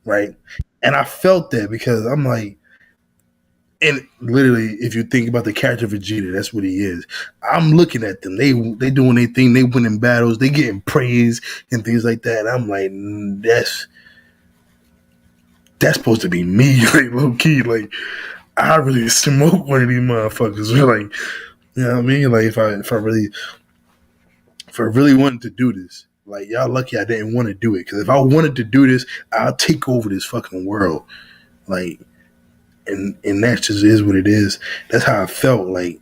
right? And I felt that because I'm like, and literally, if you think about the character of Vegeta, that's what he is. I'm looking at them. They doing their thing. They winning battles. They getting praise and things like that. And I'm like, that's supposed to be me, like low key. Like I really smoke one of these motherfuckers. Like, you know what I mean? Like if I really wanted to do this, like y'all lucky I didn't want to do it. Because if I wanted to do this, I'll take over this fucking world. Like. And that just is what it is. That's how I felt, like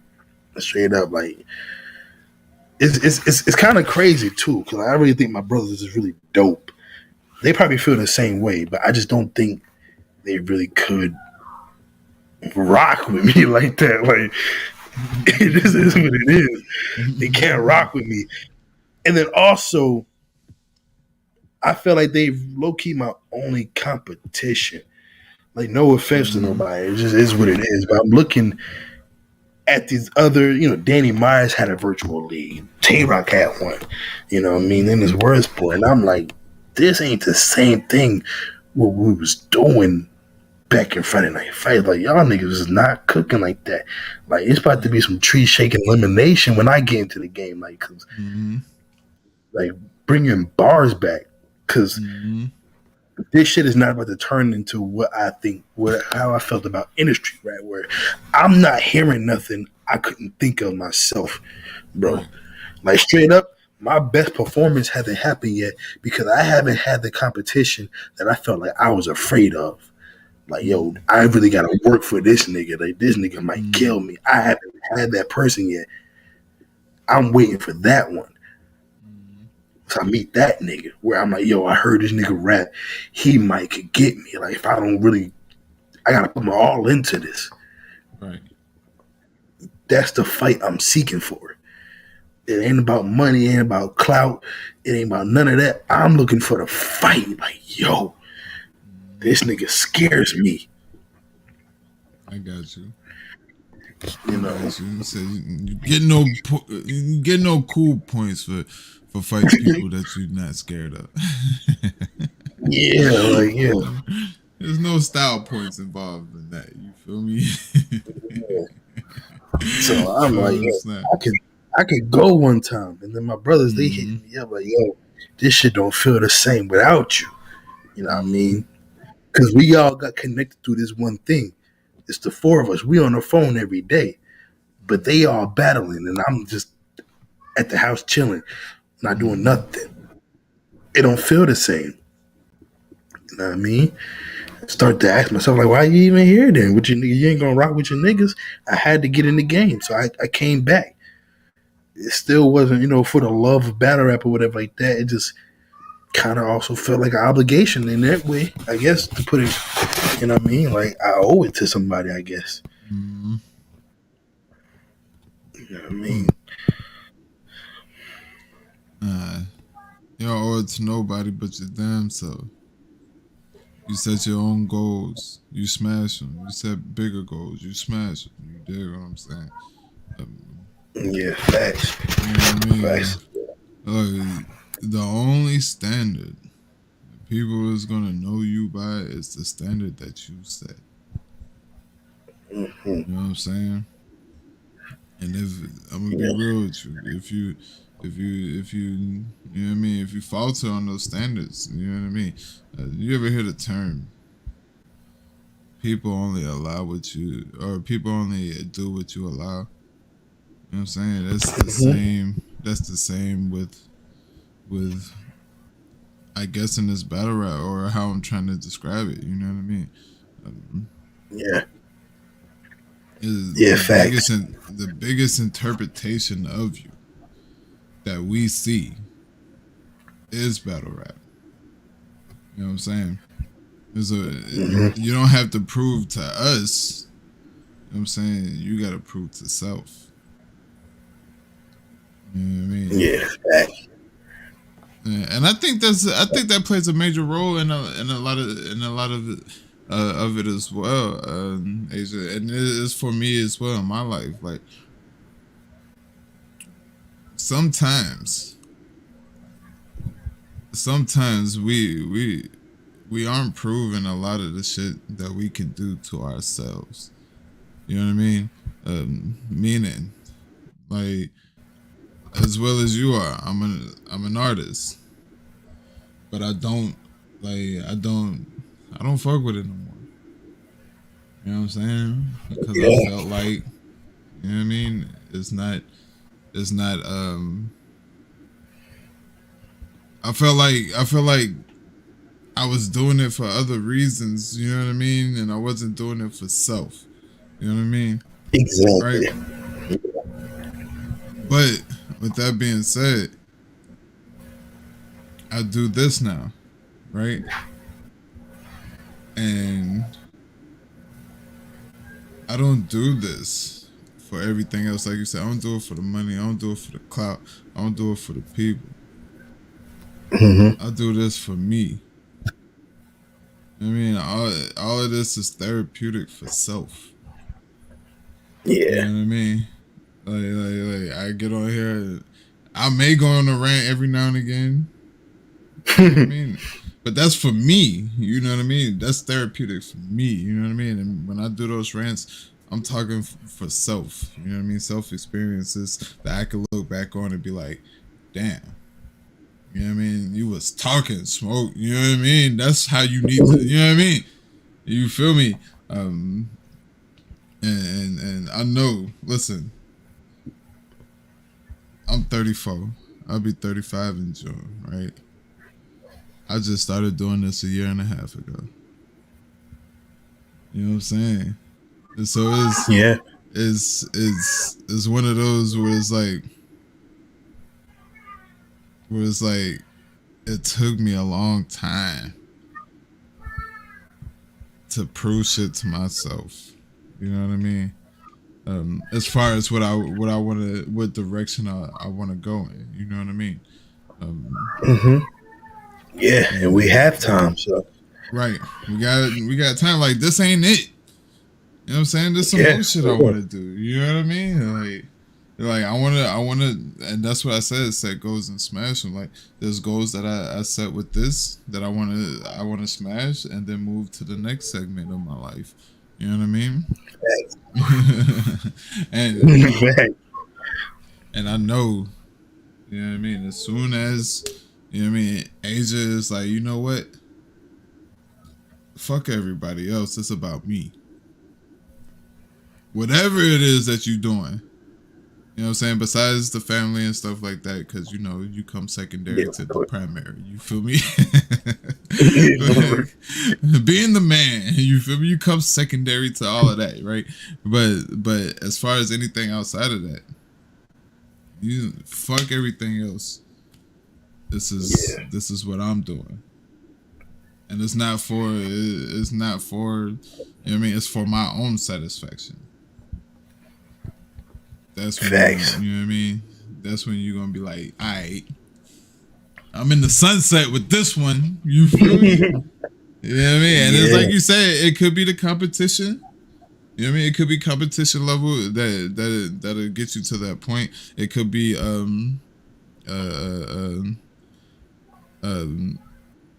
straight up. Like it's kind of crazy too, because I really think my brothers is really dope. They probably feel the same way, but I just don't think they really could rock with me like that. Like this is what it is. They can't rock with me. And then also, I feel like they low key my only competition. Like, no offense to nobody. It just is what it is. But I'm looking at these other, Danny Myers had a virtual league. Tay-Rock had one. You know what I mean? In his worst point. And I'm like, this ain't the same thing what we was doing back in Friday Night Fight. Like, y'all niggas is not cooking like that. Like, it's about to be some tree-shaking elimination when I get into the game. Like, cause, like bringing bars back. Because... this shit is not about to turn into what I think, how I felt about industry, right? Where I'm not hearing nothing I couldn't think of myself, bro. Like straight up, my best performance hasn't happened yet because I haven't had the competition that I felt like I was afraid of. Like, yo, I really got to work for this nigga. Like, this nigga might kill me. I haven't had that person yet. I'm waiting for that one. So I meet that nigga where I'm like, yo, I heard this nigga rap. He might could get me. Like, if I don't really, I got to put my all into this. Right. That's the fight I'm seeking for. It ain't about money. It ain't about clout. It ain't about none of that. I'm looking for the fight. Like, yo, this nigga scares me. I got you. You know, you said you get no cool points for fights people that you're not scared of. yeah. There's no style points involved in that. You feel me? So I'm like, I could go one time, and then my brothers they hit me up like, yo, this shit don't feel the same without you. You know what I mean? Because we all got connected through this one thing. It's the four of us. We on the phone every day, but they all battling, and I'm just at the house chilling, not doing nothing. It don't feel the same. You know what I mean? Start to ask myself, like, why are you even here then? With your niggas, you ain't gonna rock with your niggas. I had to get in the game, so I came back. It still wasn't, for the love of battle rap or whatever like that. It just kind of also felt like an obligation in that way, I guess, to put it, you know what I mean? Like, I owe it to somebody, I guess. You know what I mean? You don't owe it to nobody but your damn self. You set your own goals. You smash them. You set bigger goals. You smash them. You dig what I'm saying? Yeah, facts. You know what I mean? Facts. The only standard people is going to know you by is the standard that you set. You know what I'm saying? And if I'm gonna be real with you, if you you know what I mean, if you falter on those standards, you know what I mean. You ever hear the term? People only allow what you, or people only do what you allow. You know what I'm saying? That's the same. That's the same with I guess in this battle rap, or how I'm trying to describe it. You know what I mean? Facts. The biggest interpretation of you that we see is battle rap. You know what I'm saying? You don't have to prove to us. You know what I'm saying? You got to prove to self. You know what I mean? Yeah, facts. Yeah, and I think that plays a major role in a lot of of it as well, Asia, and it is for me as well in my life. Like sometimes we aren't proving a lot of the shit that we can do to ourselves. You know what I mean? Meaning, like, as well as you are, I'm an artist, but I don't fuck with it no more. You know what I'm saying? Because I felt like, you know what I mean? It's not I felt like I was doing it for other reasons, you know what I mean? And I wasn't doing it for self. You know what I mean? Exactly. Right? But with that being said, I do this now, right? And I don't do this for everything else. Like you said, I don't do it for the money. I don't do it for the clout. I don't do it for the people. I do this for me. I mean, all of this is therapeutic for self. Yeah. You know what I mean? Like I get on here. I may go on a rant every now and again. You know what I mean? But that's for me. You know what I mean? That's therapeutic for me. You know what I mean? And when I do those rants, I'm talking for self. You know what I mean? Self experiences that I can look back on and be like, damn. You know what I mean? You was talking smoke. You know what I mean? That's how you need to. You know what I mean? You feel me? And I know. Listen, I'm 34. I'll be 35 in June, right? I just started doing this a year and a half ago. You know what I'm saying? And so it's one of those where it's like it took me a long time to prove shit to myself. You know what I mean? As far as what direction I want to go in. You know what I mean? Yeah, and we have time, so right. We got time. Like this ain't it. You know what I'm saying? There's some more shit I want to do. You know what I mean? Like I wanna, and that's what I said. Set goals and smash them. Like there's goals that I set with this that I wanna smash, and then move to the next segment of my life. You know what I mean? and I know, you know what I mean. As soon as you know what I mean, Asia is like, you know what? Fuck everybody else. It's about me. Whatever it is that you're doing. You know what I'm saying? Besides the family and stuff like that, because, you know, you come secondary to the primary. You feel me? Being the man, you feel me? You come secondary to all of that, right? But as far as anything outside of that, you fuck everything else. This is what I'm doing. And it's not for, you know what I mean? It's for my own satisfaction. That's when you know what I mean? That's when you're gonna be like, all right, I'm in the sunset with this one. You feel me? You know what I mean? And it's like you said, it could be the competition. You know what I mean? It could be competition level that'll get you to that point. It could be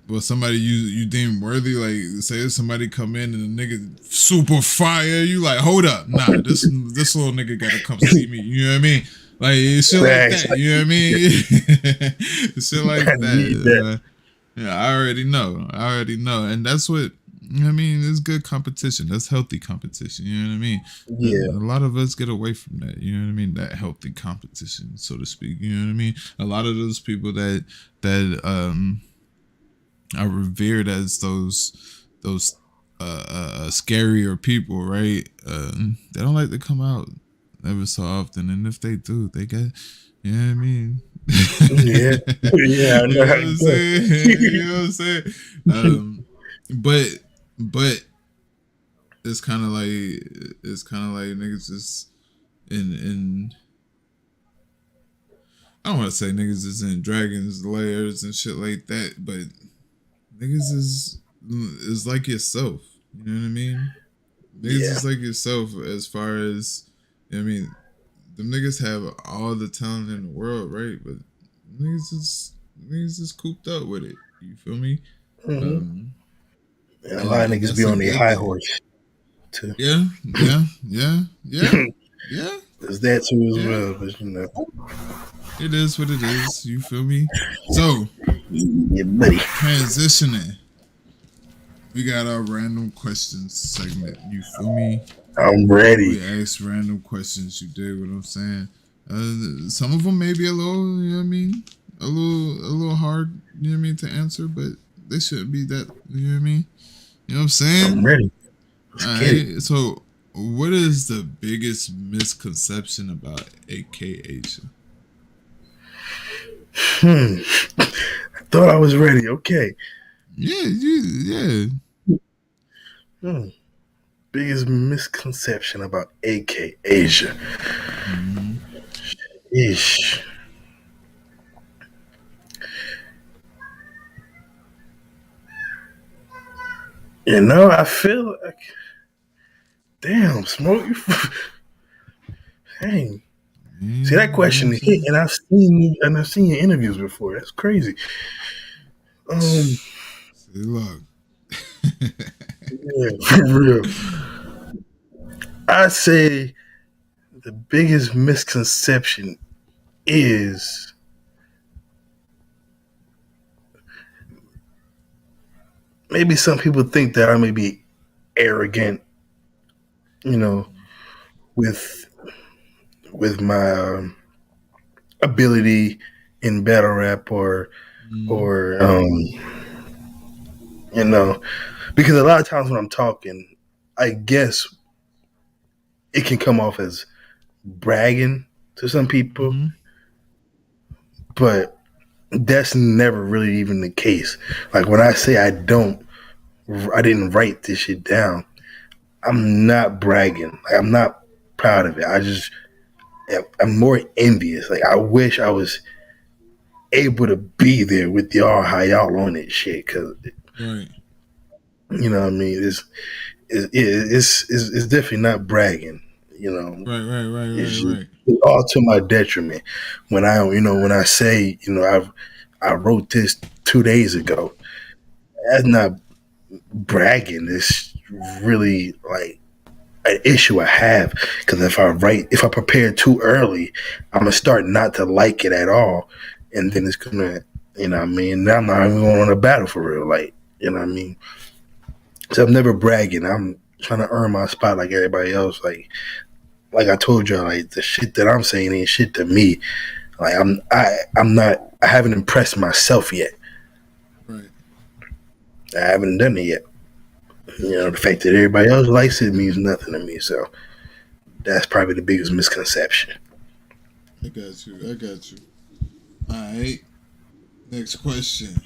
well, somebody you deem worthy, like say if somebody come in and a nigga super fire, you like, hold up, nah, this little nigga gotta come see me. You know what I mean? Like shit like that. You know what I mean? Shit like that. Yeah, I already know, and that's what you know what I mean. It's good competition. That's healthy competition. You know what I mean? Yeah. A lot of us get away from that. You know what I mean? That healthy competition, so to speak. You know what I mean? A lot of those people that are revered as those scarier people, right? They don't like to come out ever so often, and if they do, they get, you know what I mean? Yeah, I know how you saying. You know what I'm saying? But it's kind of like niggas just in. I don't want to say niggas is in dragons layers and shit like that, but niggas is like yourself. You know what I mean? Niggas is like yourself as far as, I mean, them niggas have all the talent in the world, right? But niggas is cooped up with it. You feel me? And a lot of niggas that's be a on their good high thing. horse too. Yeah. There's that too as well, but you know. It is what it is. You feel me? So, Yeah, buddy. transitioning. We got our random questions segment. You feel me? I'm ready. We ask random questions. You dig what I'm saying? Some of them may be a little, you know what I mean? A little hard, you know what I mean, to answer, but they shouldn't be that, you know what I mean? You know what I'm saying? I'm ready. Alright, so what is the biggest misconception about AK Asia? I thought I was ready. Okay. Yeah. Biggest misconception about AK Asia. Ish. You know, I feel like, damn, Smoke. Dang. See, that question hit, and I've seen your interviews before. That's crazy. Say look. Yeah, for real. I say the biggest misconception is maybe some people think that I may be arrogant, you know, with my ability in battle rap or you know, because a lot of times when I'm talking, I guess it can come off as bragging to some people, but that's never really even the case. Like when I say I didn't write this shit down, I'm not bragging. Like, I'm not proud of it. I'm more envious. Like I wish I was able to be there with y'all, how y'all on that shit, because right. You know what I mean? It's definitely not bragging. You know, Right. It's all to my detriment. When I say, I wrote this 2 days ago. That's not bragging. It's really like an issue I have, because if I prepare too early, I'm gonna start not to like it at all, and then it's gonna, now I'm not even going on a battle for real, like, you know what I mean. So I'm never bragging. I'm trying to earn my spot like everybody else. Like I told y'all, like the shit that I'm saying ain't shit to me. Like I haven't impressed myself yet. Right. I haven't done it yet. The fact that everybody else likes it means nothing to me. So that's probably the biggest misconception. I got you. All right. Next question.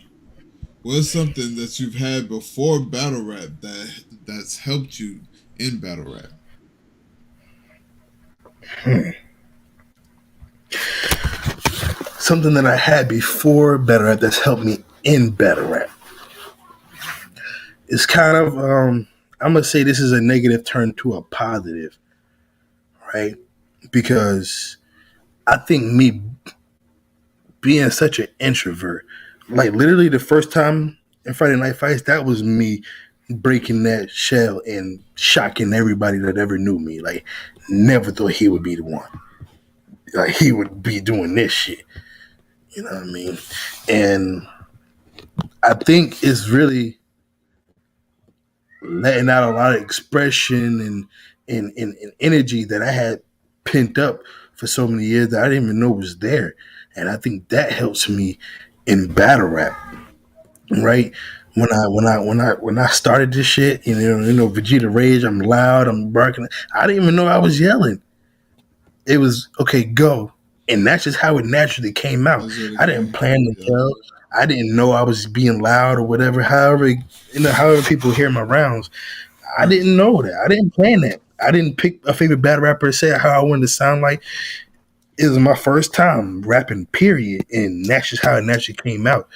What's something that you've had before battle rap that's helped you in battle rap? Something that I had before battle rap that's helped me in battle rap. It's kind of I'm gonna say this is a negative turn to a positive, right? Because I think me being such an introvert, like literally the first time in Friday Night Fights, that was me breaking that shell and shocking everybody that ever knew me. Like, never thought he would be the one. Like, he would be doing this shit. You know what I mean? And I think it's really letting out a lot of expression and energy that I had pent up for so many years that I didn't even know was there. And I think that helps me in battle rap, right? When I started this shit, Vegeta Rage, I'm loud, I'm barking. I didn't even know I was yelling. It was okay, go, and that's just how it naturally came out. I didn't plan to yell. I didn't know I was being loud or whatever. However people hear my rounds, I didn't know that. I didn't plan that. I didn't pick a favorite battle rapper and say how I wanted to sound like. It was my first time rapping, period, and that's just how it naturally came out.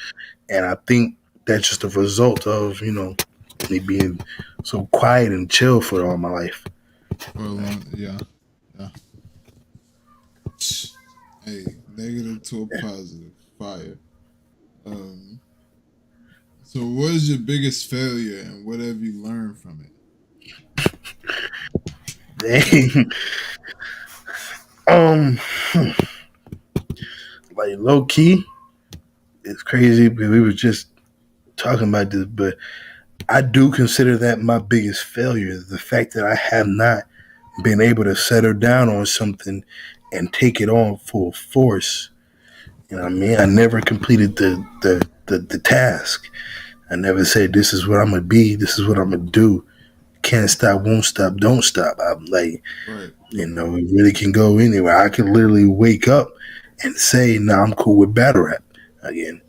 And I think that's just a result of me being so quiet and chill for all my life. For a long, yeah. Hey, negative to a positive. Fire. So what is your biggest failure and what have you learned from it? Dang. um, like low key, it's crazy because we were just talking about this, but I do consider that my biggest failure. The fact that I have not been able to settle down on something and take it on full force. You know what I mean? I never completed the task. I never said this is what I'm gonna be, this is what I'm gonna do. Can't stop, won't stop, don't stop. I'm like, Right. you know, it really can go anywhere. I can literally wake up and say, "Nah, I'm cool with battle rap again."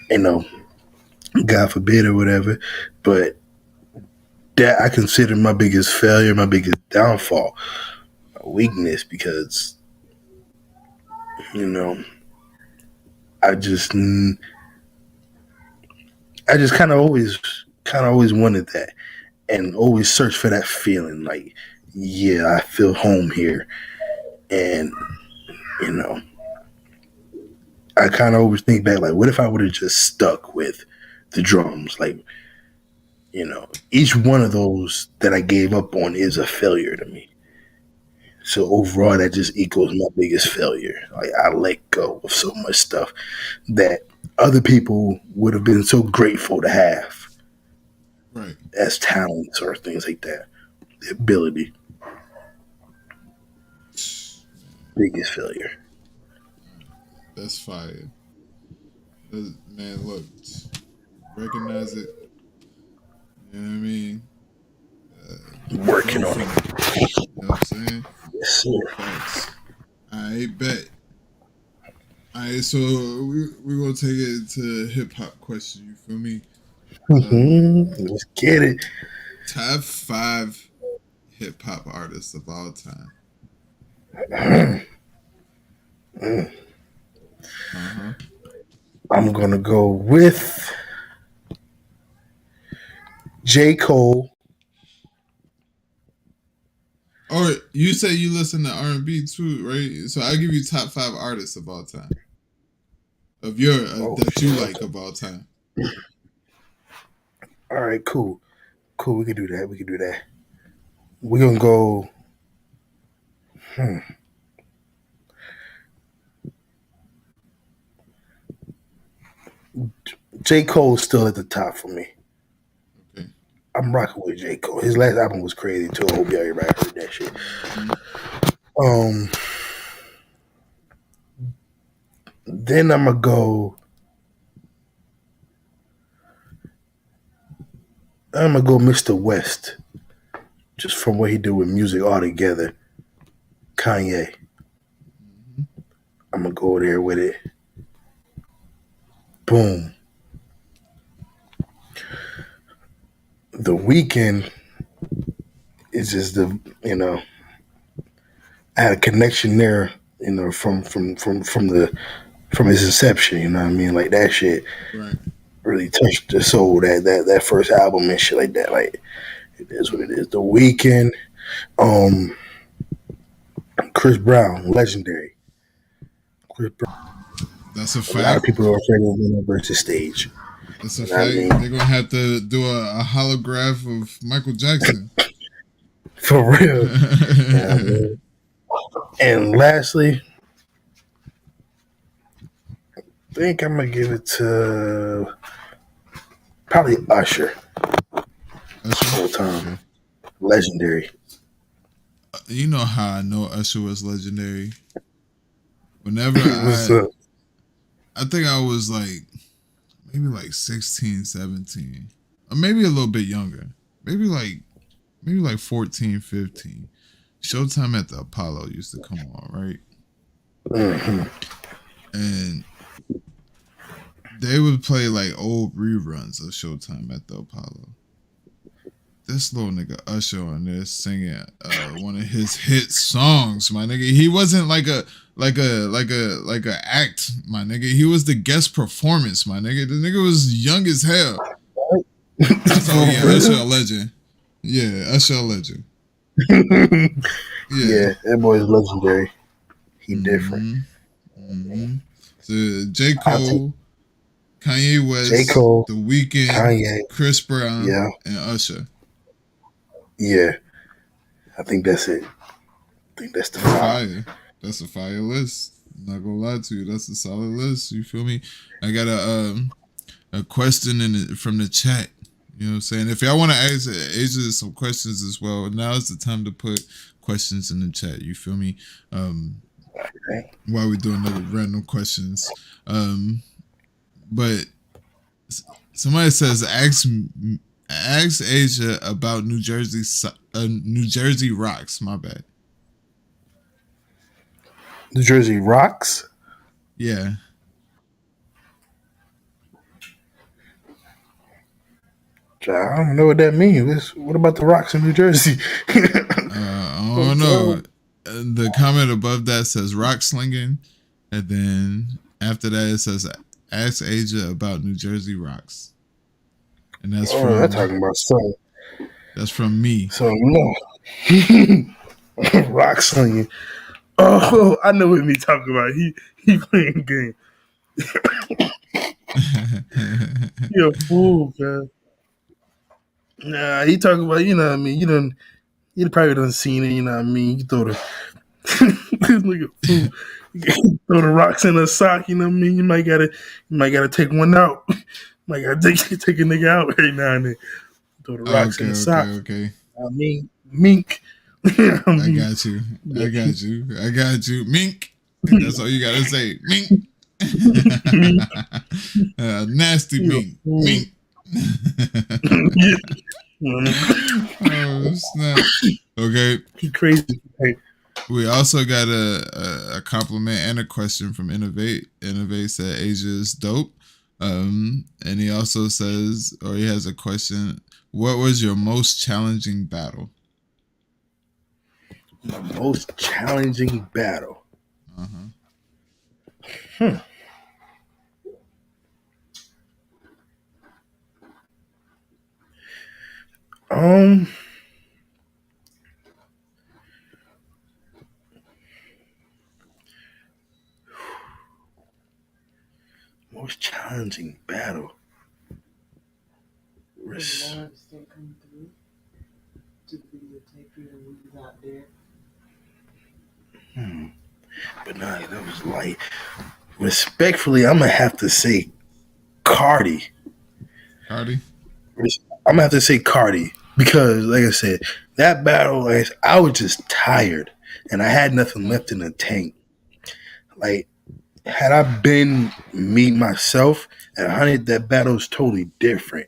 You know, God forbid or whatever. But that I consider my biggest failure, my biggest downfall, my weakness, because you know, I just kind of always wanted that, and always search for that feeling. Like, yeah, I feel home here, and you know, I kind of always think back, like, what if I would have just stuck with the drums? Like, you know, each one of those that I gave up on is a failure to me. So overall, that just equals my biggest failure. Like, I let go of so much stuff that other people would have been so grateful to have, Right. as talents or things like that. The ability. Biggest failure. That's fire. Man, look, recognize it. You know what I mean? Working on it. You know what I'm saying? Yes, sir. Facts. I bet. Alright, so we're gonna take it to hip hop question. You feel me? Let's get it. Top 5 hip hop artists of all time. I'm gonna go with J. Cole. Or you say you listen to R&B too, right? So I give you top 5 artists of all time. Of your that you like of all time. All right, cool. We can do that. We're gonna go. J. Cole's still at the top for me. Okay. I'm rocking with J. Cole. His last album was crazy too. I hope everybody heard that shit. Then I'm gonna go. Mr. West, just from what he did with music altogether. Kanye. I'm gonna go there with it. Boom. The Weeknd is just I had a connection there, from his inception. You know what I mean? Like, that shit Right. really touched the soul. That first album and shit like that. Like, it is what it is. The Weeknd, Chris Brown, legendary. Chris Brown. That's a A fact. lot of people are afraid of him versus stage. That's a You know what I fact. mean? They're gonna have to do a holograph of Michael Jackson. For real. You know what I mean? And lastly, I think I'm gonna give it to probably Usher. Whole time. Legendary. You know how I know Usher was legendary. Whenever What's up? I think I was like maybe like 16, 17. Or maybe a little bit younger. Maybe like 14, 15. Showtime at the Apollo used to come on, right? Mm-hmm. And they would play like old reruns of Showtime at the Apollo. This little nigga Usher on there singing one of his hit songs, my nigga. He wasn't like a act, my nigga. He was the guest performance, my nigga. The nigga was young as hell. So yeah, Usher a legend. Yeah, Usher a legend. Yeah, that boy is legendary. He different. So J. I'll take Cole, Kanye J. West, Cole, The Weeknd, Kanye. Chris Brown, Yeah, and Usher. yeah. I think that's it. I think that's the That's five. fire. That's a fire list. I'm not gonna lie to you. That's a solid list. You feel me? I got a question from the chat. You know what I'm saying? If y'all want to ask Asia some questions as well, now is the time to put questions in the chat. You feel me? While we're doing the random questions. But somebody says ask Asia about New Jersey rocks. My bad. New Jersey rocks. Yeah. I don't know what that means. What about the rocks in New Jersey? I don't know. The comment above that says rock slinging, and then after that it says ask Asia about New Jersey rocks, and that's from that's talking about son. That's from me. So no, rock slinging. Oh, I know what me talking about. He playing game. You a fool, man. Nah, he talking about, you know what I mean? You probably done seen it, you know what I mean? You throw the look at fool. You throw the rocks in a sock, you know what I mean? You might gotta take one out. Might gotta take a nigga out every now and then. Throw the rocks in the sock. Okay. I mean, mink. I got you. Mink. That's all you gotta say. Mink. Nasty mink. Mink. Oh snap! Okay, he crazy. We also got a compliment and a question from Innovate. Innovate said Asia is dope, and he also says, or he has a question: what was your most challenging battle? My most challenging battle. Most challenging battle. But nah, that was light. Respectfully, I'm gonna have to say Cardi. Cardi? I'm gonna have to say Cardi because, like I said, that battle, I was just tired and I had nothing left in the tank. Like, had I been me myself at 100, that battle is totally different.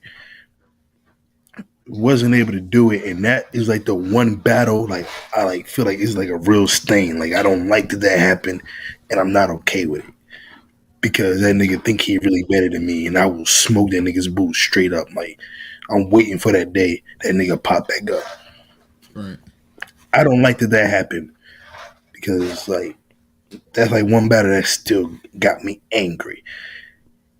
Wasn't able to do it, and that is like the one battle like I like feel like it's like a real stain. Like I don't like that happened, and I'm not okay with it because that nigga think he really better than me, and I will smoke that nigga's boots straight up. Like I'm waiting for that day that nigga pop back up. Right. I don't like that happened because like that's like one battle that still got me angry.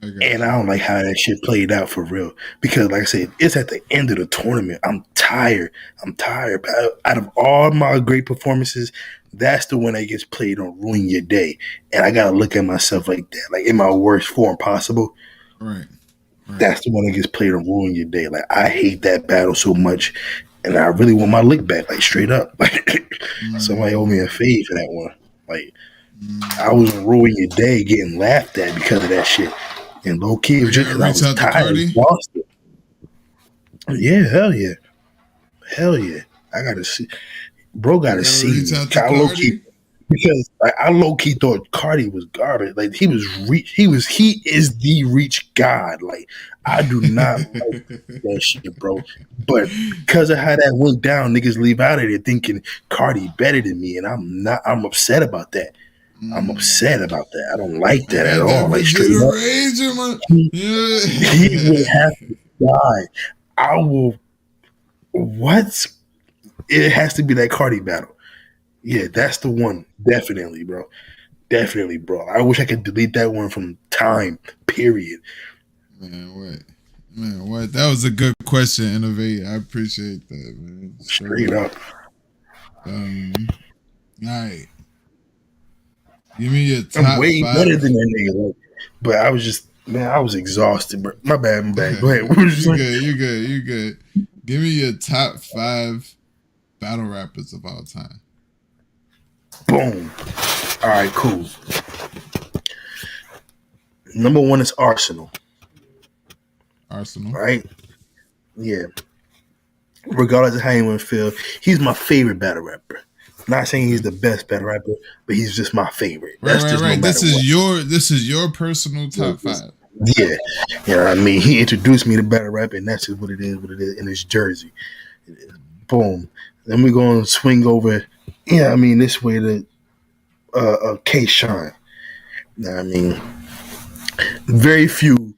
And I don't like how that shit played out for real. Because like I said, it's at the end of the tournament. I'm tired. But out of all my great performances, that's the one that gets played on Ruin Your Day. And I gotta look at myself like that. Like in my worst form possible. Right. That's the one that gets played on Ruin Your Day. Like I hate that battle so much. And I really want my lick back, like straight up. Like somebody owe me a fade for that one. Like I was on Ruin Your Day getting laughed at because of that shit. And low key, it was just because I was tired and exhausted. Yeah, hell yeah. I gotta see, bro. Gotta see. Low key, because I low key thought Cardi was garbage. Like he is the reach god. Like I do not like that shit, bro. But because of how that went down, niggas leave out of there thinking Cardi better than me, and I'm not. I'm upset about that. I'm upset about that. I don't like that at all. Like straight up, he would have to die. I will. What? It has to be that Cardi battle. Yeah, that's the one. Definitely, bro. I wish I could delete that one from time. Period. Man, what? Man, what? That was a good question, Innovate. I appreciate that, man. Straight up. All right. Give me your I'm top way 5. better than that nigga. Like, but I was just, man, I was exhausted, bro. My bad, my bad. Go ahead. You good. Give me your top 5 battle rappers of all time. Boom. All right, cool. Number 1 is Arsenal. Arsenal. Right? Yeah. Regardless of how you want to feel, he's my favorite battle rapper. Not saying he's the best battle rapper, but he's just my favorite. That's just right. No this is your personal top 5. Yeah. You know what I mean? He introduced me to battle rap, and that's just what it is, in his jersey. Boom. Then we're going to swing over, I mean, this way to K-Shine. You know what I mean? Very few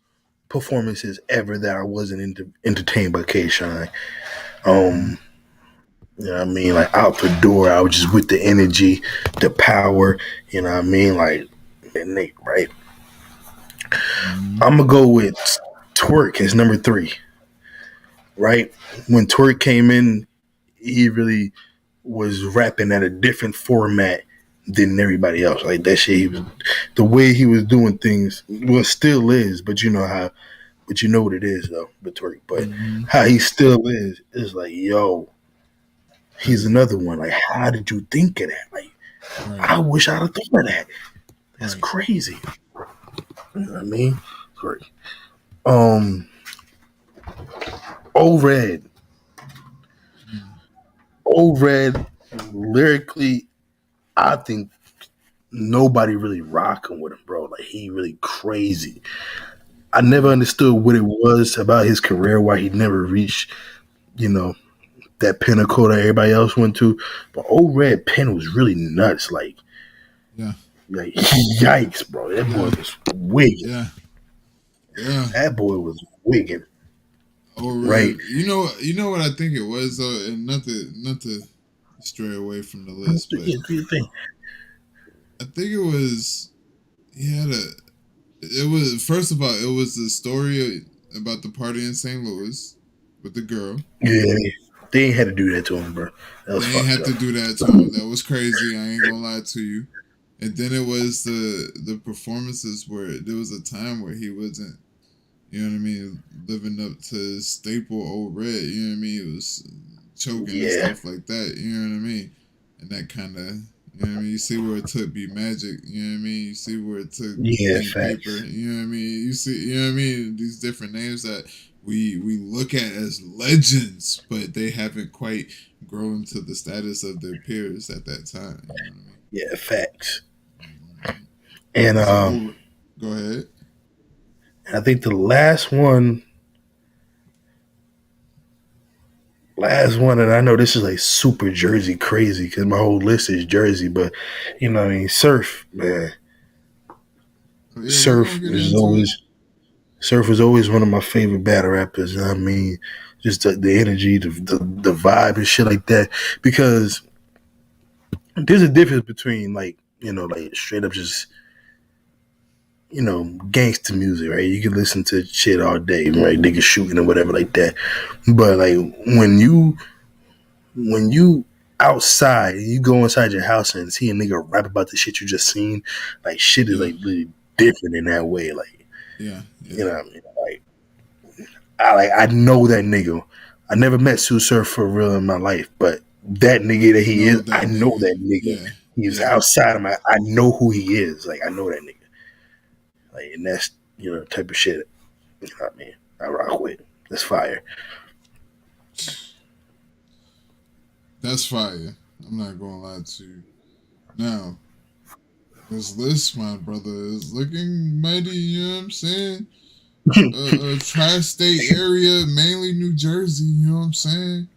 performances ever that I wasn't entertained by K-Shine. You know what I mean? Like, out the door, I was just with the energy, the power, you know what I mean? Like, Nate, right? I'm going to go with Twerk as number 3, right? When Twerk came in, he really was rapping at a different format than everybody else. Like, that shit, the way he was doing things, well, still is, but you know what it is, though, with Twerk. But how he still is like, yo, he's another one. Like, how did you think of that? Like, I wish I'd have thought of that. That's crazy. You know what I mean? Great. O-Red. O-Red, lyrically, I think nobody really rocking with him, bro. Like, he really crazy. I never understood what it was about his career, why he never reached, that pinnacle that everybody else went to. But O-Red pen was really nuts. Like, yikes, bro. That boy was wigging. Yeah. That boy was wigging. O-Red. Right. You know what I think it was, though, and not to stray away from the list, but What do you think? I think it was first of all, it was the story about the party in St. Louis with the girl. Yeah. They ain't had to do that to him, bro. They ain't had to do that to him. That was crazy. I ain't gonna lie to you. And then it was the performances where there was a time where he wasn't, you know what I mean, living up to staple O-Red. You know what I mean? It was choking and stuff like that. You know what I mean? And that kind of, you know what I mean? You see where it took Be Magic. You know what I mean? You see where it took Paper. You know what I mean? You see, you know what I mean? These different names that we look at as legends, but they haven't quite grown to the status of their peers at that time. You know what I mean? Yeah, facts. And go ahead. I think the last one, and I know this is like super Jersey crazy because my whole list is Jersey, but you know what I mean, Surf, man. Yeah, Surf was always one of my favorite battle rappers. You know what I mean, just the energy, the vibe and shit like that. Because there's a difference between like straight up just gangster music, right? You can listen to shit all day, right? Niggas shooting or whatever like that. But like when you outside, you go inside your house and see a nigga rap about the shit you just seen, like shit is like really different in that way. Like, you know what I mean? Like I know that nigga. I never met Sue Surf for real in my life, but that nigga that he is, I know that nigga. Yeah. He's outside of I know who he is. Like I know that nigga. Like, and that's type of shit. You know what I mean? I rock with. That's fire. That's fire. I'm not gonna lie to you. Now, this list, my brother, is looking mighty. You know what I'm saying? Tri-state area, mainly New Jersey. You know what I'm saying?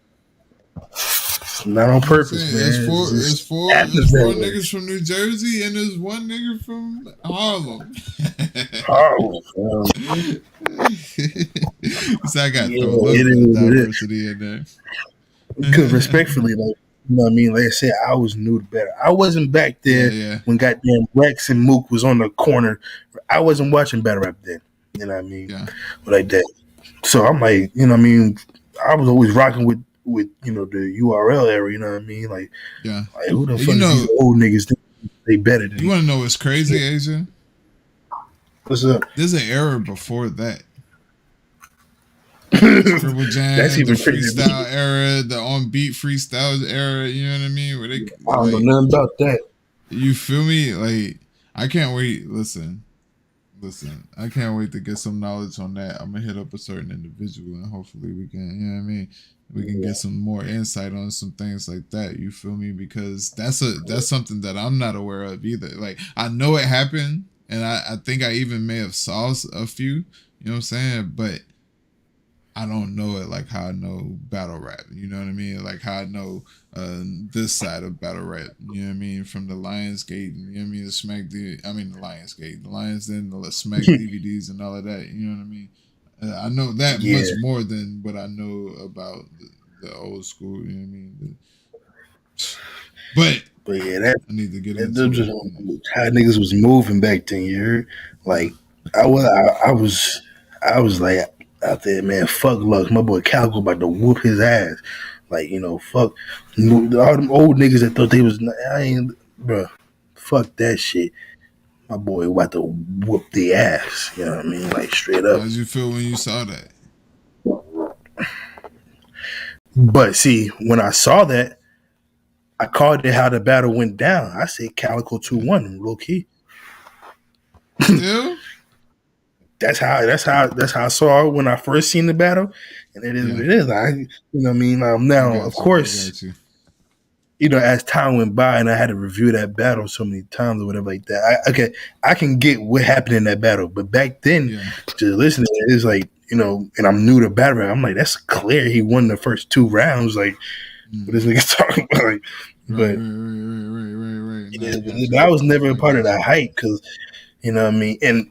Not on purpose, man. It's four niggas from New Jersey and there's one nigga from Harlem. So I got a little bit of diversity in there. Because respectfully, like, you know what I mean? Like I said, I was new to better. I wasn't back there when goddamn Rex and Mook was on the corner. I wasn't watching battle rap then. You know what I mean? Yeah. Like that. So I'm like, you know what I mean? I was always rocking with you know the URL era, you know what I mean? Like who the fuck is these old niggas think they better than you want to know what's crazy, Asia? What's up? There's an era before that. Scribble Jam, That's even the freestyle era, the on beat freestyles era, you know what I mean? Where they, I don't know nothing about that. You feel me? Like, I can't wait. Listen, I can't wait to get some knowledge on that. I'm gonna hit up a certain individual and hopefully we can, you know what I mean? We can get some more insight on some things like that. You feel me? Because that's something that I'm not aware of either. Like, I know it happened, and I think I even may have saw a few, you know what I'm saying? But I don't know it like how I know battle rap. You know what I mean? Like how I know this side of battle rap. You know what I mean? From the Lionsgate, you know what I mean? The Lionsgate, the Lions Den, the Smack DVDs and all of that. You know what I mean? I know that much more than what I know about the old school. You know what I mean? But yeah, that I need to get into it. How niggas was moving back then. You heard? Like I was like out there, man. Fuck Lux, my boy Calicoe about to whoop his ass. Like, you know, fuck all them old niggas that thought they was. Bro. Fuck that shit. My boy about to whoop the ass. You know what I mean? Like straight up. How did you feel when you saw that? But see, when I saw that, I called it how the battle went down. I said Calicoe 2-1, low key. Yeah. That's how I saw it when I first seen the battle, and it is what it is. You know what I mean. Now, of course, you know, as time went by, and I had to review that battle so many times or whatever like that. I can get what happened in that battle, but back then, just listening, it's like, you know, and I'm new to battle rap. I'm like, that's clear. He won the first 2 rounds. Like, what this nigga talking about? Like, but right. I was never a part of that hype because. You know what I mean? And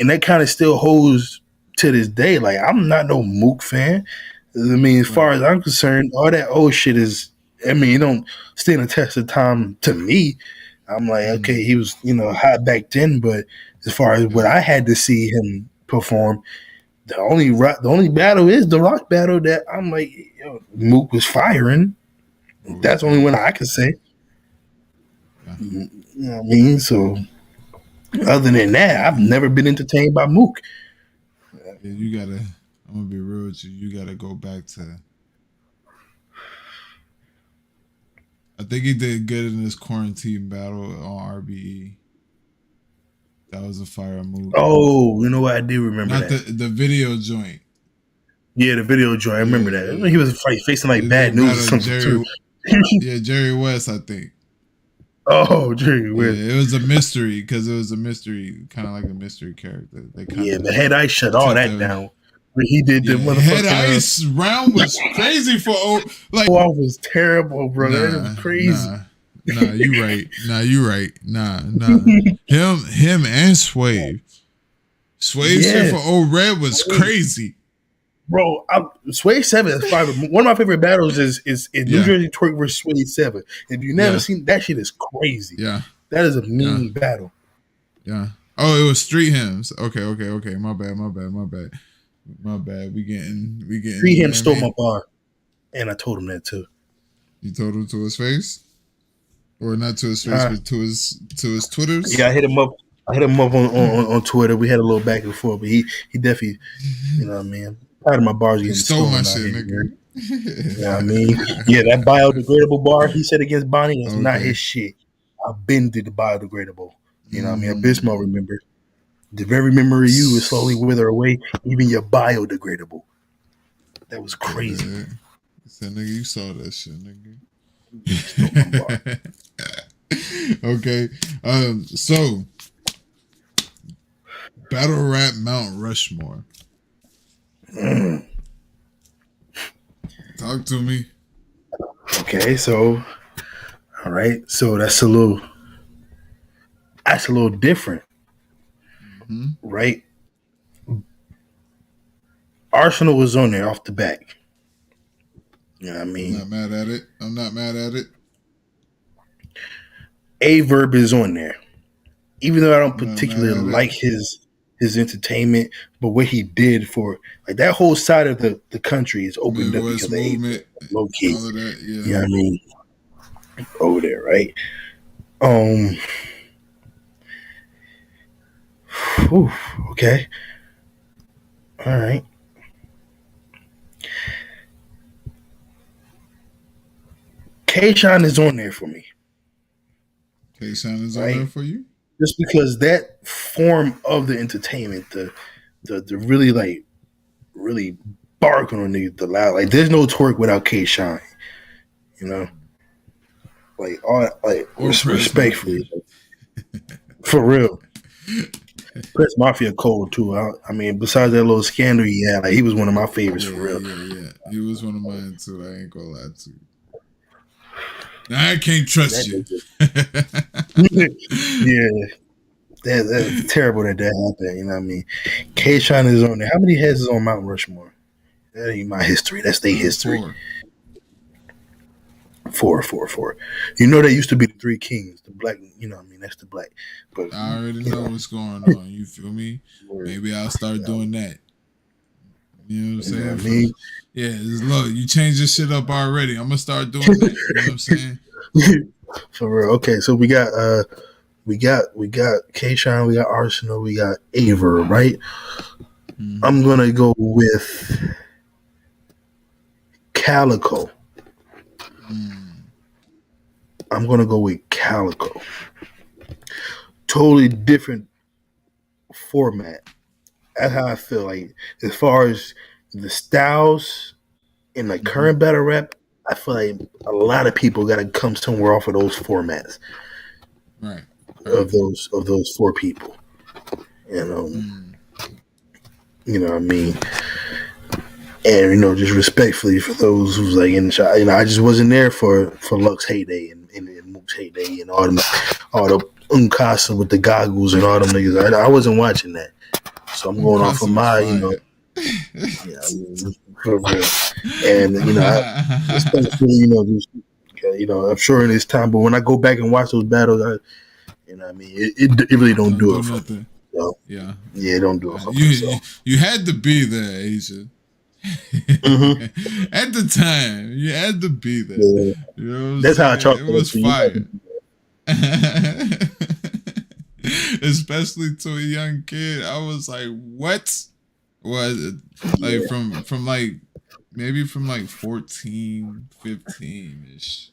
that kind of still holds to this day. Like, I'm not no Mook fan. I mean, as far as I'm concerned, all that old shit is, I mean, you don't stand the test of time to me. I'm like, okay, he was, you know, hot back then, but as far as what I had to see him perform, the only battle is the rock battle that I'm like, yo, Mook was firing. That's the only one I can say. You know what I mean? So... Other than that, I've never been entertained by Mook. Yeah, I'm gonna be real with you. You gotta go back to. I think he did good in this quarantine battle on RBE. That was a fire move. Oh, you know what? I do remember that. The video joint. Yeah, the video joint. I remember that. Yeah. He was facing like bad news or something too. Jerry West, I think. Oh, Jerry West. Yeah, it was a mystery because it was a mystery, kind of like a mystery character. But Head Ice shut all that down. He did the motherfucking Head Ice round was crazy for like. Oh, I was terrible, bro. That was crazy. Nah, you right. Nah. Him and Swave. Swave shit for Old Red was crazy. Bro, Swave 7 is fire. One of my favorite battles is New Jersey Twerk versus Swave 7. If you've never seen that, shit is crazy. Yeah, that is a mean battle. Yeah. Oh, it was Street Hymns. Okay. My bad. We getting. Street Hymns stole my bar, and I told him that too. You told him to his face, or not to his face, but to his Twitters. Yeah, I hit him up. On Twitter. We had a little back and forth, but he definitely, you know what I mean. Part of my bars getting stole my shit, nigga. You know what I mean? Yeah, that biodegradable bar he said against Bonnie is not his shit. I've been to the biodegradable. You know what I mean? Abysmal, remember. The very memory of you will slowly wither away, even your biodegradable. That was crazy. Yeah. Said, nigga, you saw that shit, nigga. Okay. So battle rap Mount Rushmore. Talk to me. Okay, so all right, so that's a little different, right? Arsenal was on there off the back. You know what I mean? I'm not mad at it. Averb is on there, even though I don't particularly like his his entertainment, but what he did for like that whole side of the country is opened up because of movement, low key. all of that, yeah. You know what I mean? Over there, right? Whew, okay. All right. K-Shine is on there for me. K-Shine is on Right. there for you? Just because that form of the entertainment, the really like really barking on niggas, the loud, like there's no twerk without K-Shine. You know? Like all like Or respectfully. For real. Press Mafia cold too. I mean, besides that little scandal he had, like he was one of my favorites for real. Yeah. He was one of mine too. I ain't gonna lie to you. Now, I can't trust you. Yeah. That's terrible that happened. You know what I mean? K-Shine is on there. How many heads is on Mount Rushmore? That ain't my history. That's their history. Four. You know, there used to be the three kings. The black, you know what I mean? That's the black. But I already know what's going on. You feel me? Maybe I'll start doing that. You know what I'm saying? You know what I mean? Yeah, look, you changed this shit up already. I'm gonna start doing that. You know what I'm saying? For real. Okay, so we got K-Shine, we got Arsenal, we got Aver, right? Mm-hmm. I'm gonna go with Calicoe. I'm gonna go with Calicoe. Totally different format. That's how I feel. Like as far as the styles in the current battle rap, I feel like a lot of people gotta come somewhere off of those formats. Right. Of those four people. And you know what I mean? And you know, just respectfully for those who's like in the shot, you know, I just wasn't there for Lux's heyday and Mook's heyday and all the Uncasa with the goggles and all them niggas. I wasn't watching that. So I'm going off of my, you know, yeah, I mean, for real. And you know, I especially, you know, I'm sure in this time, but when I go back and watch those battles, you know what I mean, it really don't do it for me. So, yeah, it don't do it for me. You had to be there, Asia. At the time, you had to be there. Yeah. You know that's how I talk. It was fire. Especially to a young kid, I was like, "What?" Was like from like maybe from like 14, 15 ish.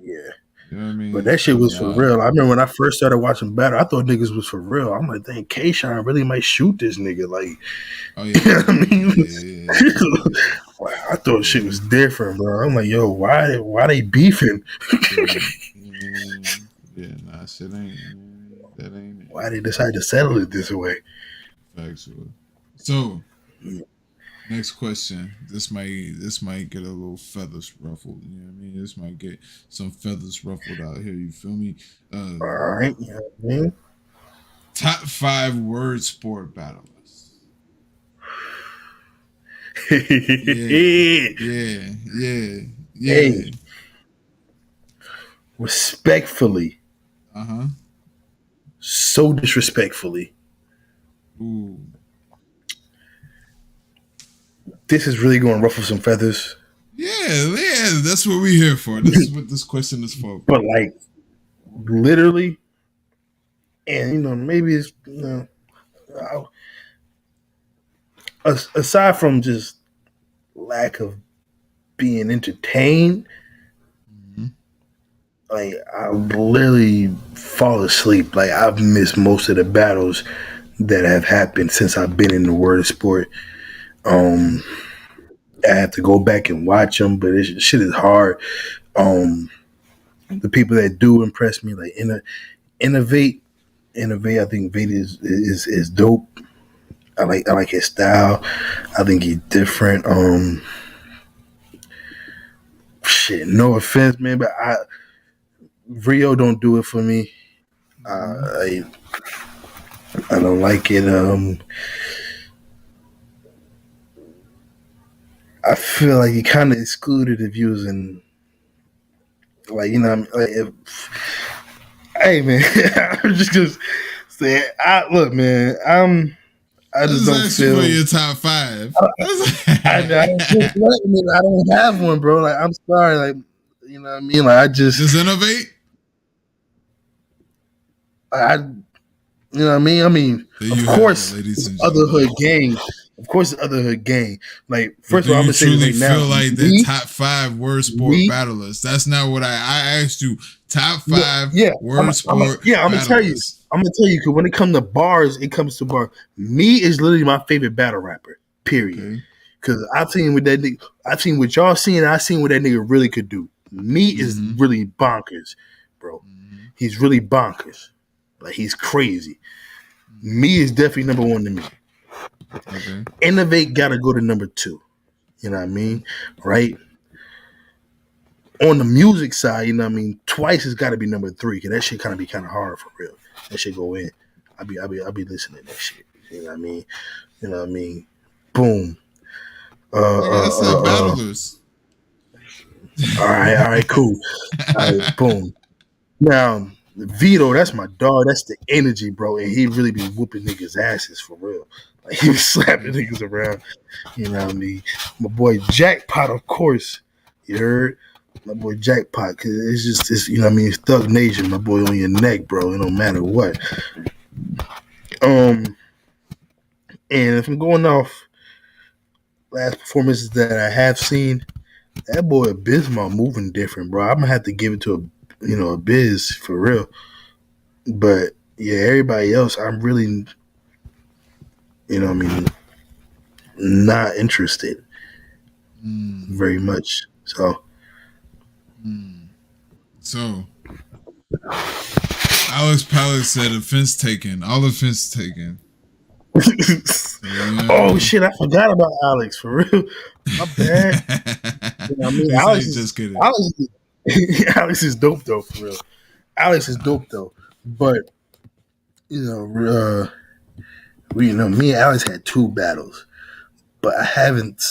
Yeah. You know what I mean? But that shit was for real. I remember when I first started watching battle, I thought niggas was for real. I'm like, dang, K-Shine really might shoot this nigga. Like, oh yeah, you know what I mean? Yeah. I thought shit was different, bro. I'm like, yo, why they beefing? Yeah, nah, shit ain't. That ain't it. Why they decide to settle it this way? Factual. So, next question. This might get a little feathers ruffled. You know what I mean? This might get some feathers ruffled out here. You feel me? All right. You know what I mean? Top 5 word sport battlers. Yeah. Hey. Respectfully. So disrespectfully. Ooh. This is really going to ruffle some feathers. Yeah, that's what we're here for. This is what this question is for. But like, literally, and you know, maybe it's, you know, aside from just lack of being entertained, like I literally fall asleep. Like I've missed most of the battles that have happened since I've been in the word of sport. I have to go back and watch them, but shit is hard. The people that do impress me, like innovate. I think Vate is dope. I like his style. I think he's different. Shit, no offense, man, but Rio don't do it for me. I don't like it. I feel like he kind of excluded if you was in, like, you know, like hey man, I'm just gonna say, look, man, I just don't actually feel. for your top 5. I don't have one, bro. Like, I'm sorry. Like, you know what I mean? Like, I just innovate. You know what I mean? I mean, of course, ladies and other hood gang. Of course, the other hood gang. Like, first of all, I'm gonna say truly right now, feel like the top 5 word sport battlers. That's not what I asked you. Top 5 word sport. I'm gonna tell you. I'm gonna tell you because when it comes to bars, Me is literally my favorite battle rapper. Period. Because I've seen what that nigga. I've seen what y'all seen. I've seen what that nigga really could do. Me is really bonkers, bro. He's really bonkers. Like, he's crazy. Me is definitely number 1 to me. Okay. Innovate gotta go to number 2. You know what I mean? Right? On the music side, you know what I mean? Twice has gotta be number 3, because that shit kind of hard for real. That shit go in. I'll be listening to that shit. You know what I mean? You know what I mean? Boom. I said battlers. All right, cool. All right, boom. Now, Vito, that's my dog. That's the energy, bro. And he really be whooping niggas' asses for real. Like, he was slapping niggas around. You know what I mean? My boy Jackpot, of course. You heard? My boy Jackpot. Cause it's just, you know what I mean? It's Thug Nation, my boy, on your neck, bro. It don't matter what. And if I'm going off last performances that I have seen, that boy Abysmal moving different, bro. I'm gonna have to give it to a Biz for real. But yeah, everybody else, I'm really, you know what I mean, not interested very much. So Alex Pallet said offense taken. All offense taken. Oh shit, I forgot about Alex for real. My bad. You know what I mean, Alex is just kidding. Alex is dope though, for real. Alex is dope though. But me and Alex had 2 battles. But I haven't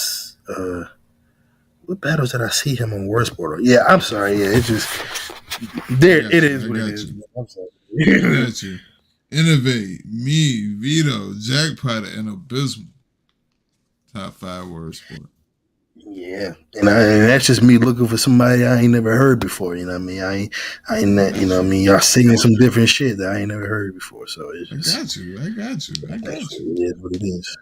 what battles did I see him on Wordsport? Yeah, I'm sorry. Yeah, it's just there. It is what it is. I'm sorry. I got you. Innovate, me, Vito, Jackpot, and Abysmal. Top 5 word sport. Yeah, and that's just me looking for somebody I ain't never heard before. You know what I mean? I ain't that. You know what I mean? Y'all singing some different shit that I ain't never heard before. So it's just, I got you. It is what it is.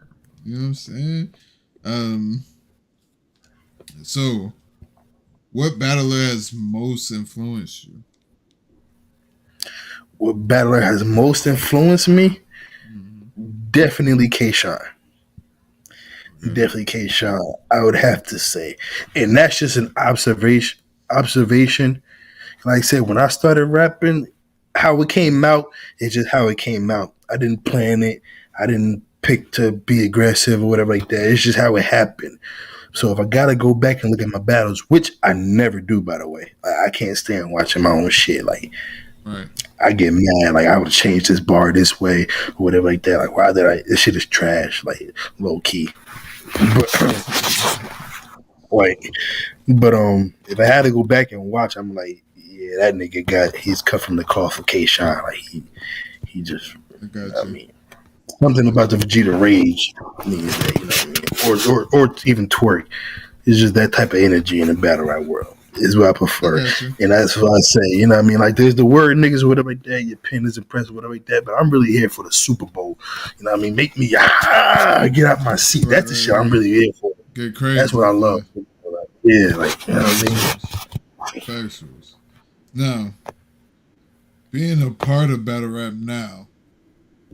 You know what I'm saying? So, what battler has most influenced you? What battler has most influenced me? Definitely K-Shine. Definitely K-Shine, I would have to say. And that's just an observation. Like I said, when I started rapping, how it came out is just how it came out. I didn't plan it. I didn't pick to be aggressive or whatever like that. It's just how it happened. So if I gotta go back and look at my battles, which I never do, by the way, I can't stand watching my own shit. Like, right. I get mad. Like, I would change this bar this way or whatever like that. Like, why did I? This shit is trash. Like, low key. But if I had to go back and watch, I'm like, yeah, that nigga he's cut from the cloth for K-Shine. Like, he just, I mean, something about the Vegeta rage means that, you know what I mean? Or even twerk. It's just that type of energy in the battle rap world is what I prefer. And that's what I say. You know what I mean? Like, there's the word niggas or whatever like that. Your pen is impressed or whatever like that. But I'm really here for the Super Bowl. You know what I mean? Make me get out my seat. That's the shit I'm really here for. Get crazy. That's what I love. Yeah, like, you know what I mean? Factuals. Now, being a part of battle rap now,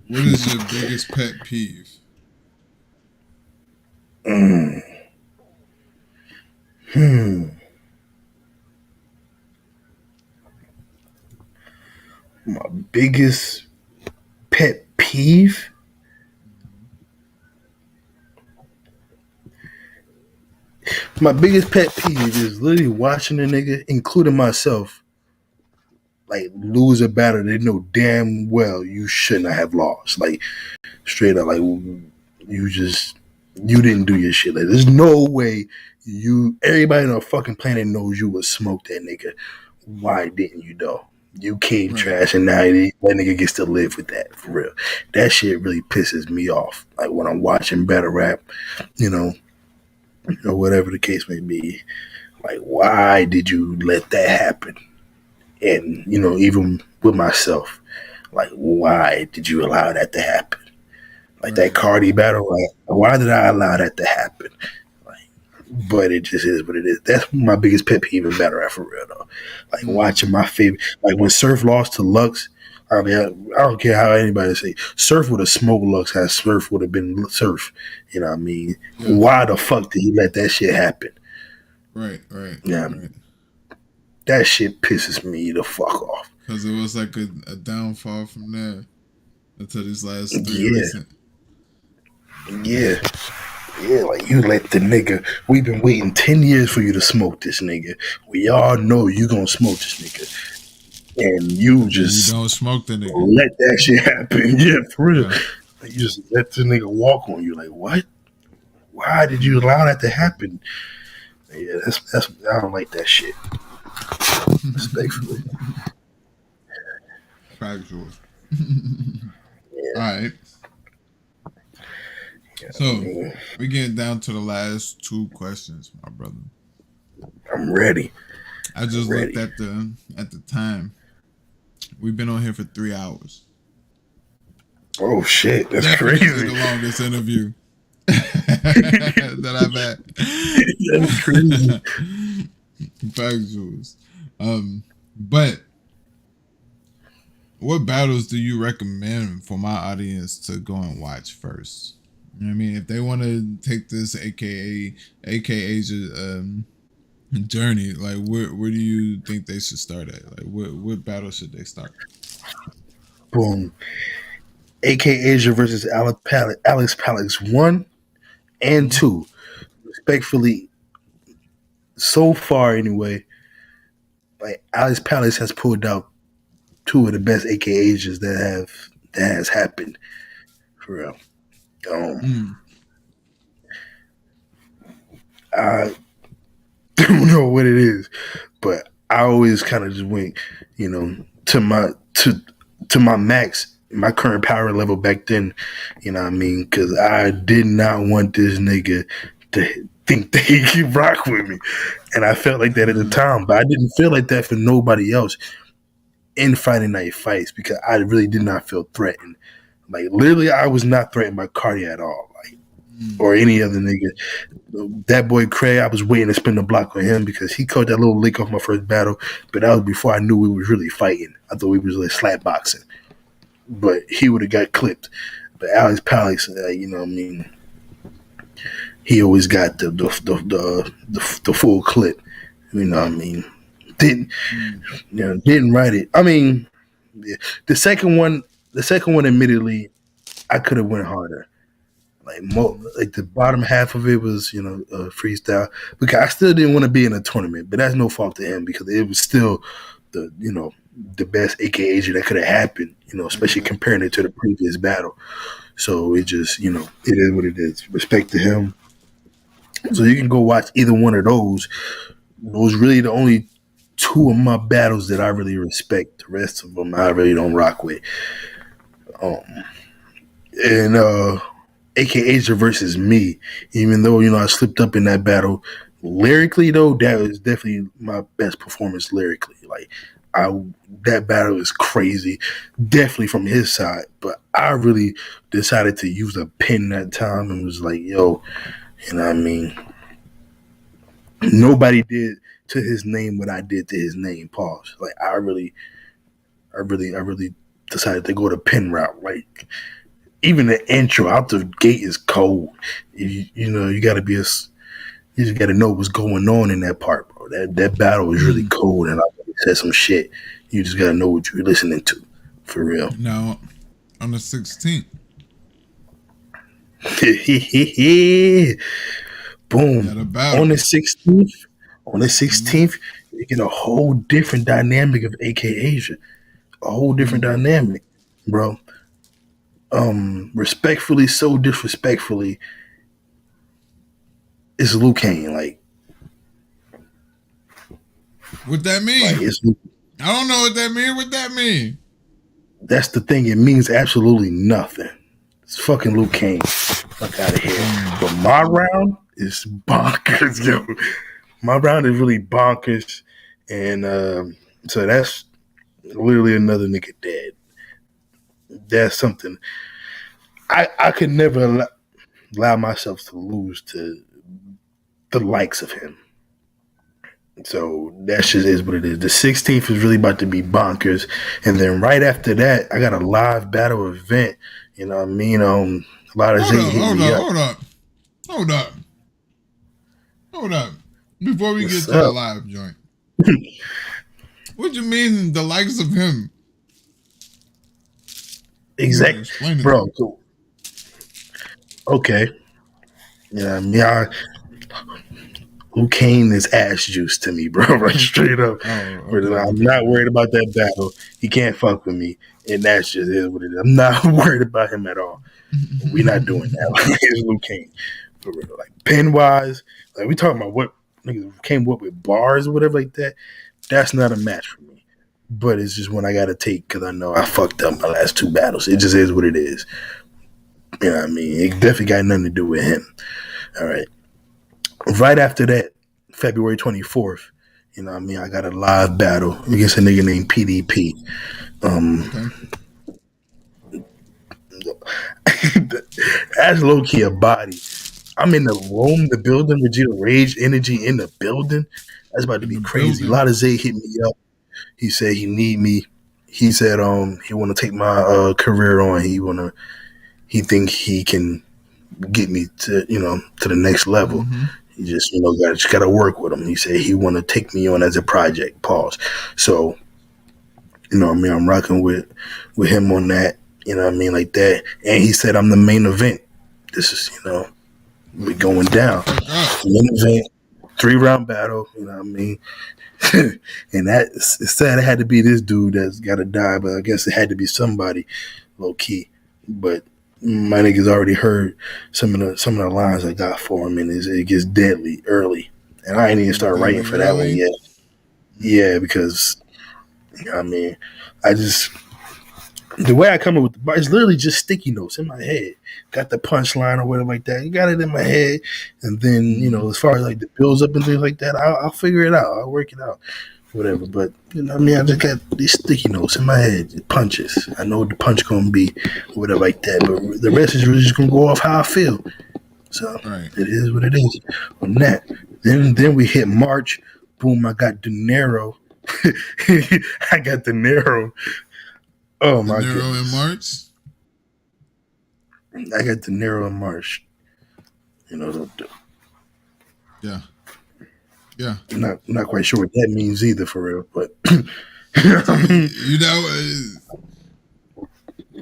what is your biggest pet peeve? My biggest pet peeve? My biggest pet peeve is literally watching a nigga, including myself, like, lose a battle they know damn well you shouldn't have lost. Like, straight up, like, you didn't do your shit. Like, there's no way everybody on the fucking planet knows you would smoke that nigga. Why didn't you though? You came trash, and now that nigga gets to live with that, for real. That shit really pisses me off. Like when I'm watching battle rap, whatever the case may be. Like, why did you let that happen? And even with myself, like, why did you allow that to happen? Like that Cardi battle, like, why did I allow that to happen? But it just is what it is. That's my biggest pet peeve in battle rap, for real though. Like watching my favorite, like when Surf lost to Lux. I mean, I don't care how anybody say Surf would have smoked Lux, how Surf would have been Surf. You know what I mean? Yeah. Why the fuck did he let that shit happen? Right. Yeah, right. That shit pisses me the fuck off. Because it was like a downfall from there until these last 3 recent. Yeah. Yeah, like you let the nigga. We've been waiting 10 years for you to smoke this nigga. We all know you gonna smoke this nigga, and you don't smoke the nigga. Let that shit happen. Yeah, for real. Yeah. Like, you just let the nigga walk on you. Like what? Why did you allow that to happen? Yeah, that's I don't like that shit. Respectfully. Factual. Yeah. All right. So we're getting down to the last 2 questions, my brother. I'm ready. I just looked at the time. We've been on here for 3 hours. Oh shit, that's crazy. The longest interview that I've had. That's crazy. Factuals. But what battles do you recommend for my audience to go and watch first? You know what I mean, if they want to take this AKA journey, like where do you think they should start at? Like what battle should they start? Boom. AK Asia versus Alex Palace 1 and 2. Respectfully, so far anyway, like Alex Palace has pulled out 2 of the best AK Asias that has happened. For real. I don't know what it is, but I always kind of just went, to my max, my current power level back then. You know what I mean? Because I did not want this nigga to think that he could rock with me, and I felt like that at the time, but I didn't feel like that for nobody else in Friday night fights because I really did not feel threatened. Like literally, I was not threatened by Cardi at all, or any other nigga. That boy Craig, I was waiting to spin the block on him because he caught that little lick off my first battle, but that was before I knew we was really fighting. I thought we was like slap boxing, but he would have got clipped. But Alex Palace, you know what I mean, he always got the full clip. You know what I mean, didn't write it. I mean, yeah. The second one, admittedly, I could have went harder. Like the bottom half of it was, freestyle. Because I still didn't want to be in a tournament, but that's no fault to him because it was still the best AK agent that could have happened. Especially comparing it to the previous battle. So it just, it is what it is. Respect to him. So you can go watch either one of those. Those really the only 2 of my battles that I really respect. The rest of them I really don't rock with. And AK Asia versus me, even though I slipped up in that battle lyrically, though that was definitely my best performance lyrically. Like that battle is crazy, definitely from his side. But I really decided to use a pen that time and was like, yo, you know what I mean? Nobody did to his name what I did to his name. Pause. Like I really decided to go the pen route. Like even the intro out the gate is cold. You gotta you just gotta know what's going on in that part, bro. That battle is really cold, and I said some shit. You just gotta know what you're listening to, for real. Now, on the 16th. Boom. On the 16th, you get a whole different dynamic of AK Asia. A whole different dynamic, bro. Respectfully, so disrespectfully, it's Luke Kane. Like, what that mean? Like I don't know what that mean. What that mean? That's the thing. It means absolutely nothing. It's fucking Luke Kane. Fuck out of here. But my round is bonkers, yo. My round is really bonkers. And so that's literally another nigga dead. That's something. I could never allow myself to lose to the likes of him. So that shit is what it is. The 16th is really about to be bonkers. And then right after that, I got a live battle event. You know what I mean? A lot of Hold up. Before we get to the live joint. What you mean the likes of him? Exactly. Bro, cool. Okay. Yeah, I mean, Luke Kane is ass juice to me, bro. Right, straight up. Okay. I'm not worried about that battle. He can't fuck with me, and that's just is what it is. I'm not worried about him at all. We're not doing that. It's Luke Kane, for real. Like pen wise, like we talking about what niggas came up with bars or whatever like that. That's not a match for me. But it's just one I gotta take because I know I fucked up my last two battles. It just is what it is. You know what I mean? It definitely got nothing to do with him. All right. Right after that, February 24th, you know what I mean? I got a live battle against a nigga named PDP. That's low-key a body. I'm in the room, the building, Vegeta Rage Energy in the building. That's about to be crazy. A lot of Zay hit me up. He said he need me. He said he want to take my career on. He think he can get me to the next level. He just got to work with him. He said he want to take me on as a project. Pause. So I'm rocking with him on that. You know what I mean, like that. And he said I'm the main event. This is we going down. Main event, 3-round battle. You know what I mean. And it's sad it had to be this dude that's got to die, but I guess it had to be somebody low key. But my niggas already heard some of the lines I got for him, and it gets deadly early. And I ain't even start writing for that one yet. Yeah, because I mean, the way I come up with the bar is literally just sticky notes in my head. Got the punchline or whatever like that. You got it in my head, and then as far as like the builds up and things like that, I'll figure it out. I'll work it out, whatever. But I mean, I just got these sticky notes in my head. It punches. I know what the punch gonna be, whatever like that. But the rest is really just gonna go off how I feel. So It is what it is. On that, then we hit March. Boom! I got De Niro. I got De Niro. Oh my god! De Niro in March. I got De Niro in March. Yeah. Not quite sure what that means either, for real. But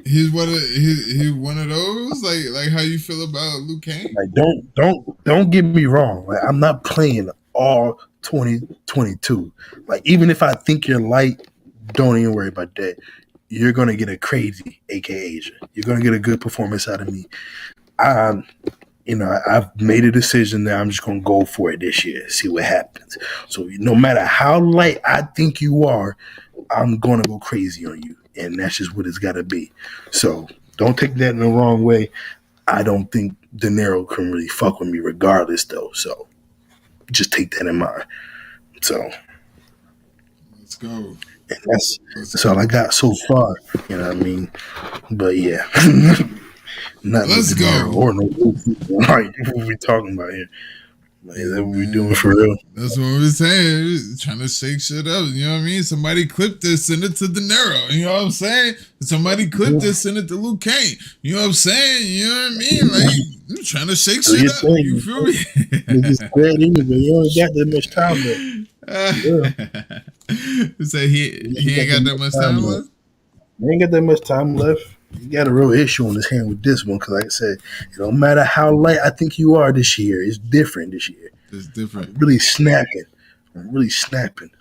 he's one of those. Like how you feel about Luke Kane? Like don't get me wrong. Like I'm not playing all 2022. Like even if I think you're light, don't even worry about that. You're gonna get a crazy, aka Asia. You're gonna get a good performance out of me. I've made a decision that I'm just gonna go for it this year, see what happens. So no matter how light I think you are, I'm gonna go crazy on you, and that's just what it's gotta be. So don't take that in the wrong way. I don't think De Niro can really fuck with me regardless, though. So just take that in mind. So let's go. And that's all I got so far. You know what I mean? But yeah. Let's go. Or no, like, what we talking about here? Like, is that what we doing for real? That's what we're saying. Trying to shake shit up. You know what I mean? Somebody clip this, send it to De Niro. You know what I'm saying? Somebody clip this, send it to Luke Kane. You know what I'm saying? You know what I mean? Like, you're trying to shake shit up. You feel me? It's spread in, but you ain't got that much time left. So he ain't got that much time left? He ain't got that much time left. You got a real issue on his hand with this one, because like I said, it don't matter how light I think you are this year. It's different this year. It's different. I'm really snapping.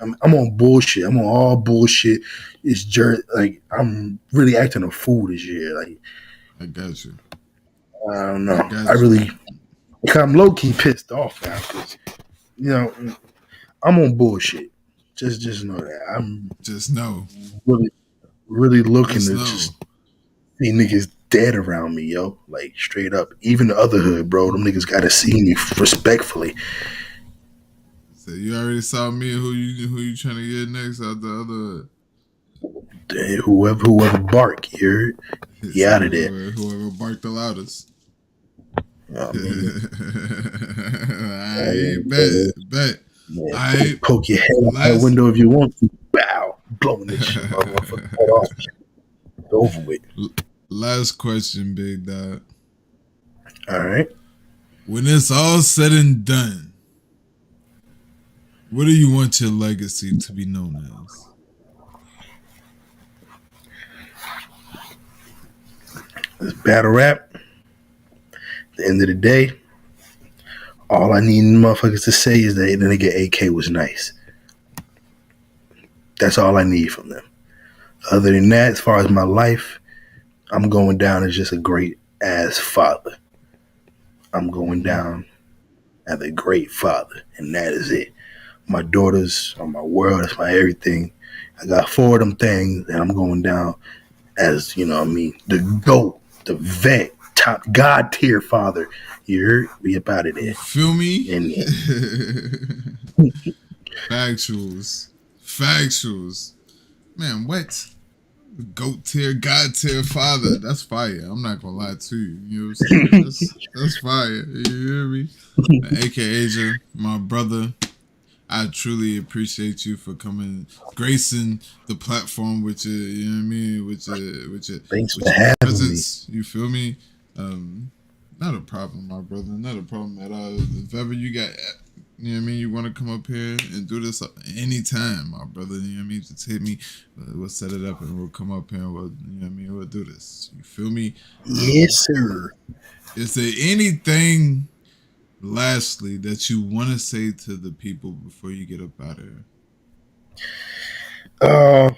I'm on bullshit. I'm on all bullshit. It's like I'm really acting a fool this year. Like I got you. I don't know. I'm low key pissed off now because I'm on bullshit. Just know that I'm Just know. really, really looking Just to know. just see niggas dead around me, yo. Like straight up. Even the other hood, bro. Them niggas gotta see me respectfully. So you already saw me. Who you trying to get next out the other? Whoever bark, you heard? He out of there. Whoever barked the loudest. I mean, I bet. man, I poke your head out that window if you want to. Bow, blowing this shit, motherfucker. Head off. It's over with. Last question, big dog. All right. When it's all said and done, what do you want your legacy to be known as? This battle rap. At the end of the day, all I need motherfuckers to say is that the nigga AK was nice. That's all I need from them. Other than that, as far as my life, I'm going down as just a great ass father. I'm going down as a great father, and that is it. My daughters are my world. That's my everything. I got 4 of them things, and I'm going down as, you know what I mean, the GOAT, the vet, top God tier father. You heard? We up out of there. You feel me? And Factuals. Man, what? GOAT tier, God tier father. That's fire. I'm not gonna lie to you. You know what I'm saying? That's fire. You hear me? AK Asia, my brother. I truly appreciate you for coming, gracing the platform with your, you know what I mean, with your thanks for having presence. You feel me? Not a problem, my brother. Not a problem at all. If ever you got, you know what I mean, you want to come up here and do this anytime, my brother. You know what I mean? Just hit me. We'll set it up and we'll come up here and we'll, you know what I mean? We'll do this. You feel me? Yes, sir. Is there anything, lastly, that you want to say to the people before you get up out of here?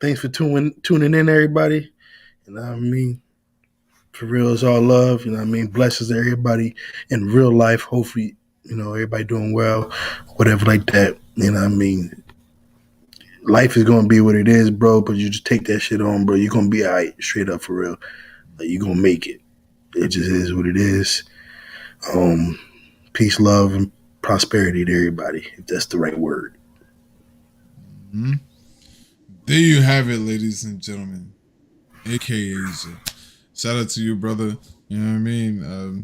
Thanks for tuning in, everybody. You know what I mean? For real, it's all love. You know what I mean? Blessings to everybody in real life. Hopefully, you know, everybody doing well, whatever like that. You know what I mean? Life is going to be what it is, bro, but you just take that shit on, bro. You're going to be all right, straight up for real. Like, you're going to make it. It just is what it is. Peace, love, and prosperity to everybody, if that's the right word. Mm-hmm. There you have it, ladies and gentlemen. AK Asia. Shout out to you, brother. You know what I mean?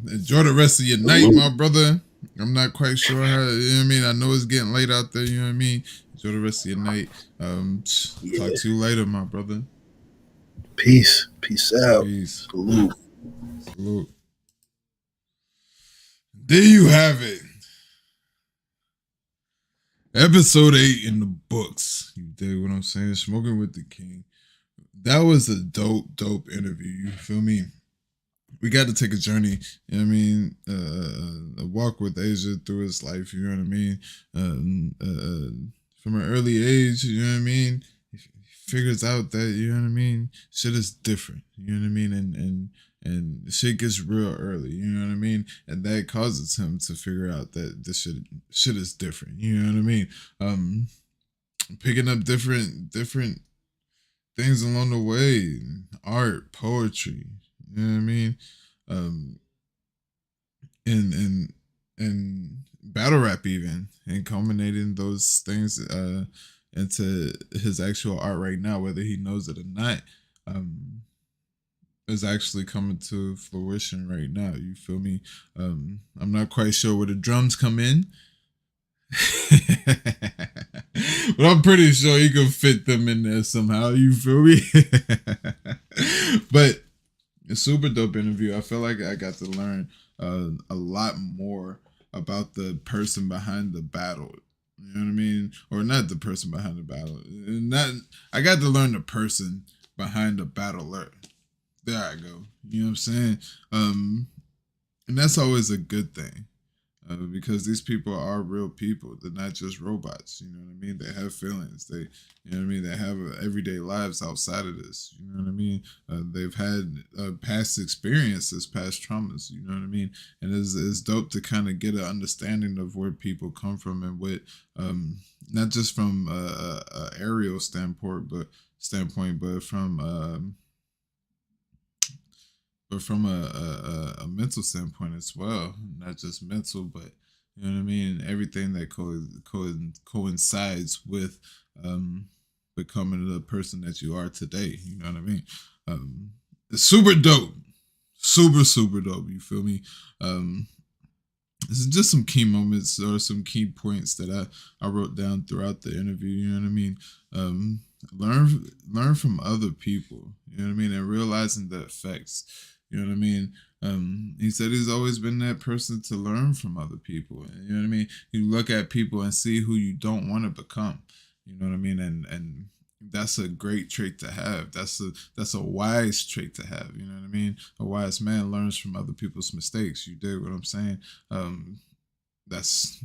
Enjoy the rest of your night, my brother. I'm not quite sure how, you know what I mean? I know it's getting late out there, you know what I mean? Enjoy the rest of your night. Talk to you later, my brother. Peace. Peace out. Peace. Salute. There you have it. Episode 8 in the books. You dig what I'm saying? Smok3n Wit The King. That was a dope interview. You feel me? We got to take a journey, you know what I mean? A walk with Asia through his life, you know what I mean? From an early age, you know what I mean? He figures out that, you know what I mean? Shit is different, you know what I mean? And shit gets real early, you know what I mean? And that causes him to figure out that this shit is different, you know what I mean? Picking up different things along the way, art, poetry, you know what I mean? And battle rap even, and culminating those things into his actual art right now, whether he knows it or not, is actually coming to fruition right now. You feel me? I'm not quite sure where the drums come in. But I'm pretty sure you can fit them in there somehow. You feel me? But a super dope interview. I feel like I got to learn a lot more about the person behind the battle. You know what I mean? Or not the person behind the battle. I got to learn the person behind the battler. There I go. You know what I'm saying? And that's always a good thing. because these people are real people. They're not just robots. You know what I mean? They have feelings. They, you know what I mean? They have everyday lives outside of this. You know what I mean? They've had past experiences, past traumas. You know what I mean? And it's dope to kind of get an understanding of where people come from and what, not just from a aerial standpoint, but from a mental standpoint as well. Not just mental, but you know what I mean, everything that coincides with becoming the person that you are today. You know what I mean? It's super dope, super dope. You feel me? This is just some key moments or some key points that I wrote down throughout the interview. You know what I mean? Learn from other people. You know what I mean? And realizing the effects. You know what I mean? He said he's always been that person to learn from other people. You know what I mean? You look at people and see who you don't want to become. You know what I mean? And that's a great trait to have. That's a wise trait to have. You know what I mean? A wise man learns from other people's mistakes. You dig what I'm saying? That's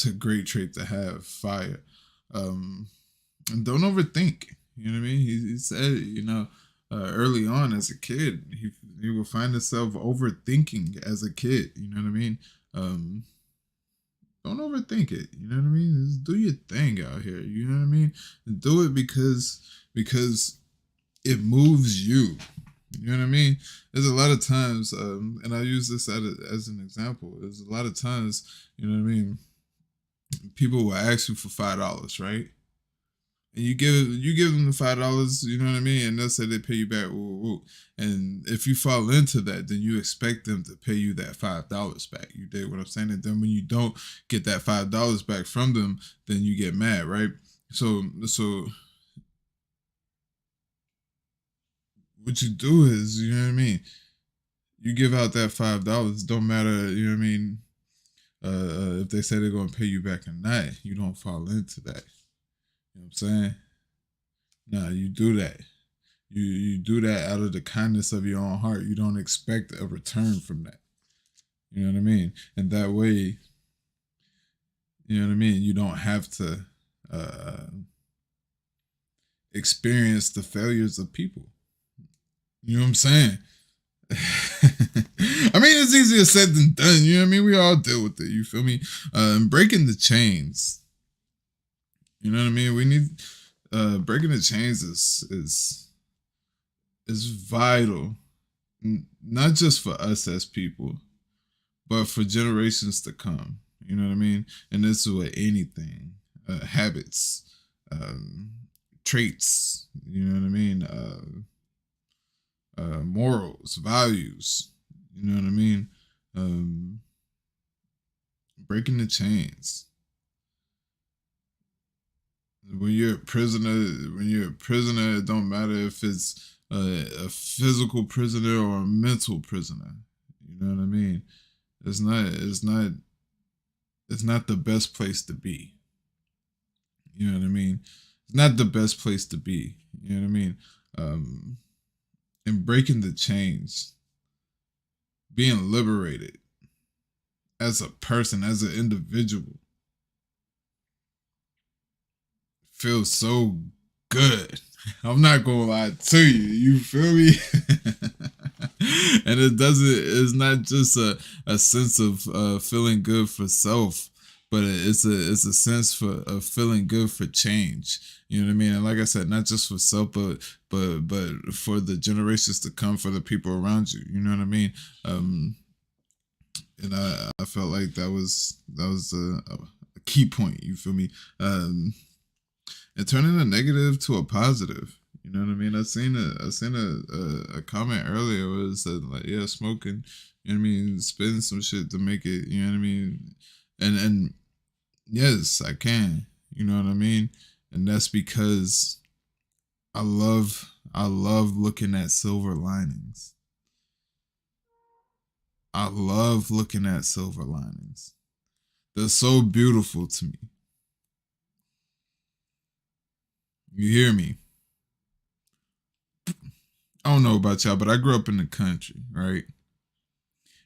a great trait to have. Fire. And don't overthink. You know what I mean? He said, you know, early on as a kid, he will find himself overthinking as a kid. You know what I mean? Don't overthink it. You know what I mean? Just do your thing out here. You know what I mean? And do it because it moves you. You know what I mean? There's a lot of times, and I use this as an example. There's a lot of times, you know what I mean? People will ask you for $5, right? And you give them the $5, you know what I mean, and they'll say they pay you back. Woo, woo. And if you fall into that, then you expect them to pay you that $5 back. You dig what I'm saying? And then when you don't get that $5 back from them, then you get mad, right? So what you do is, you know what I mean, you give out that $5. Don't matter, you know what I mean, if they say they're gonna pay you back or not, you don't fall into that. You know what I'm saying? Nah, you do that. You do that out of the kindness of your own heart. You don't expect a return from that. You know what I mean? And that way, you know what I mean, you don't have to experience the failures of people. You know what I'm saying? I mean, it's easier said than done. You know what I mean? We all deal with it. You feel me? Breaking the chains. You know what I mean? We need breaking the chains is vital, not just for us as people, but for generations to come. You know what I mean? And this is with anything, habits, traits. You know what I mean? Morals, values. You know what I mean? Breaking the chains. When you're a prisoner, it don't matter if it's a physical prisoner or a mental prisoner. You know what I mean? It's not the best place to be. You know what I mean? It's not the best place to be. You know what I mean? And breaking the chains, being liberated as a person, as an individual, feels so good. I'm not gonna lie to you. You feel me? And it's not just a sense of feeling good for self, but it's a sense of feeling good for change. You know what I mean? And like I said, not just for self, but for the generations to come, for the people around you. You know what I mean? And I felt like that was a key point. You feel me? And turning a negative to a positive. You know what I mean? I seen a comment earlier where it said like, yeah, smoking, you know what I mean, spitting some shit to make it, you know what I mean? And yes, I can. You know what I mean? And that's because I love looking at silver linings. I love looking at silver linings. They're so beautiful to me. You hear me? I don't know about y'all, but I grew up in the country, right?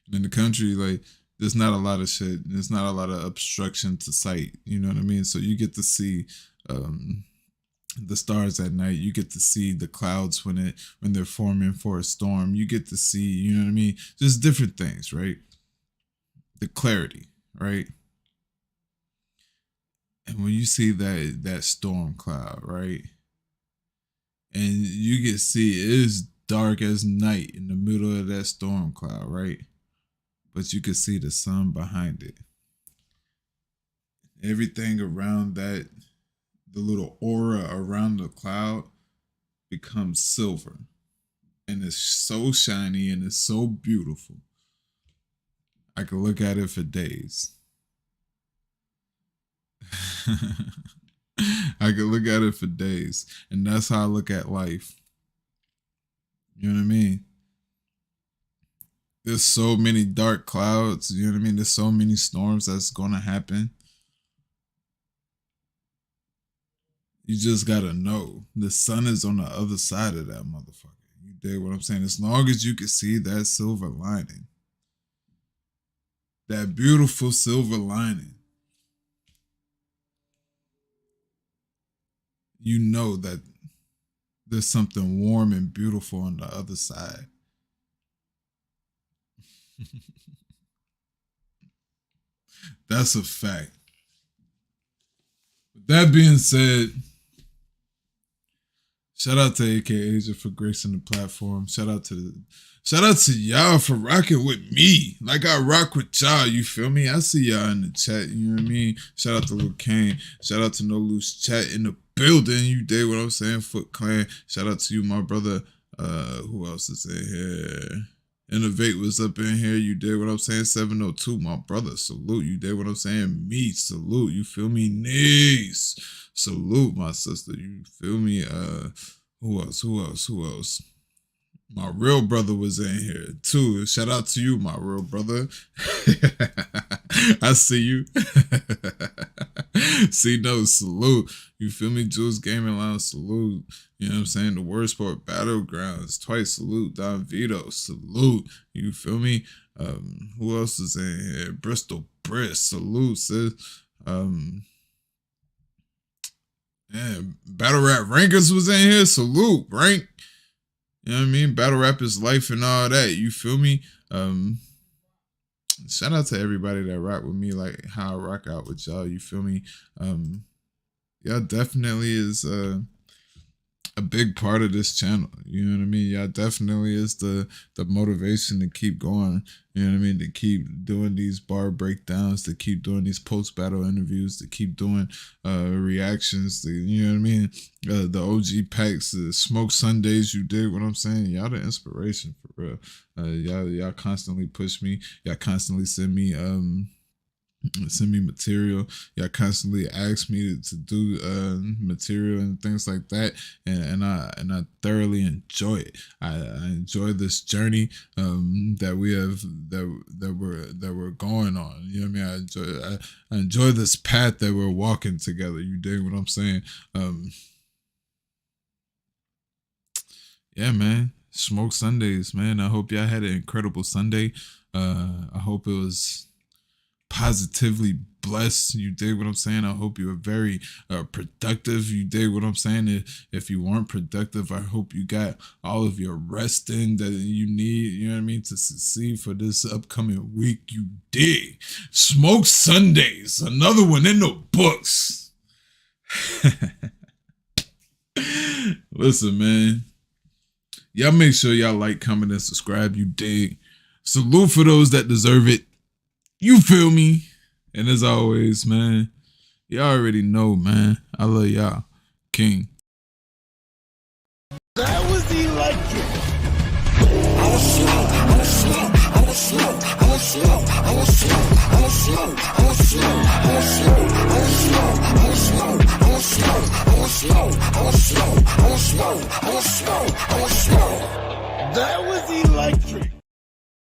And in the country, like, there's not a lot of shit. There's not a lot of obstruction to sight. You know what I mean? So you get to see the stars at night. You get to see the clouds when they're forming for a storm. You get to see, you know what I mean? Just different things, right? The clarity, right? And when you see that storm cloud, right? And you can see it is dark as night in the middle of that storm cloud, right? But you can see the sun behind it. Everything around that, the little aura around the cloud becomes silver. And it's so shiny and it's so beautiful. I could look at it for days. I could look at it for days. And that's how I look at life. You know what I mean? There's so many dark clouds. You know what I mean? There's so many storms that's going to happen. You just got to know the sun is on the other side of that motherfucker. You dig what I'm saying? As long as you can see that silver lining. That beautiful silver lining. You know that there's something warm and beautiful on the other side. That's a fact. With that being said, shout out to AK Asia for gracing the platform. Shout out to y'all for rocking with me. Like I rock with y'all, you feel me? I see y'all in the chat, you know what I mean? Shout out to Lil Kane. Shout out to No Loose Chat in the building. You dig what I'm saying? Foot Clan. Shout out to you, my brother. Who else is in here? Innovate was up in here. You did what I'm saying? 702, my brother. Salute. You did what I'm saying? Me. Salute. You feel me? Niece. Salute, my sister. You feel me? Who else? My real brother was in here too. Shout out to you, my real brother. I see you. See, no, salute. You feel me? Jules Gaming Lounge, salute. You know what I'm saying? The Word Sport Battlegrounds, twice salute. Don Vito, salute. You feel me? Who else is in here? Bristol Briss, salute, sis. Man, Battle Rap Rankers was in here, salute, rank. You know what I mean? Battle rap is life and all that. You feel me? Shout out to everybody that rock with me, like how I rock out with y'all. You feel me? Y'all definitely is a big part of this channel. You know what I mean? Y'all definitely is the motivation to keep going. You know what I mean? To keep doing these bar breakdowns, to keep doing these post-battle interviews, to keep doing reactions, you know what I mean? The OG packs, the Smoke Sundays, you dig what I'm saying? Y'all the inspiration for real. Y'all constantly push me. Y'all constantly send me material. Y'all constantly ask me to do material and things like that, and I thoroughly enjoy it. I enjoy this journey that we have that we're going on. You know what I mean? I enjoy this path that we're walking together. You dig what I'm saying? Yeah, man. Smoke Sundays, man. I hope y'all had an incredible Sunday. I hope it was positively blessed. You dig what I'm saying? I hope you were very productive. You dig what I'm saying? If you weren't productive, I hope you got all of your rest in that you need, you know what I mean, to succeed for this upcoming week. You dig? Smoke Sundays, another one in the books. Listen, man, y'all make sure y'all like, comment, and subscribe. You dig? Salute for those that deserve it. You feel me? And as always, man, y'all already know, man. I love y'all. King. That was electric. That was electric.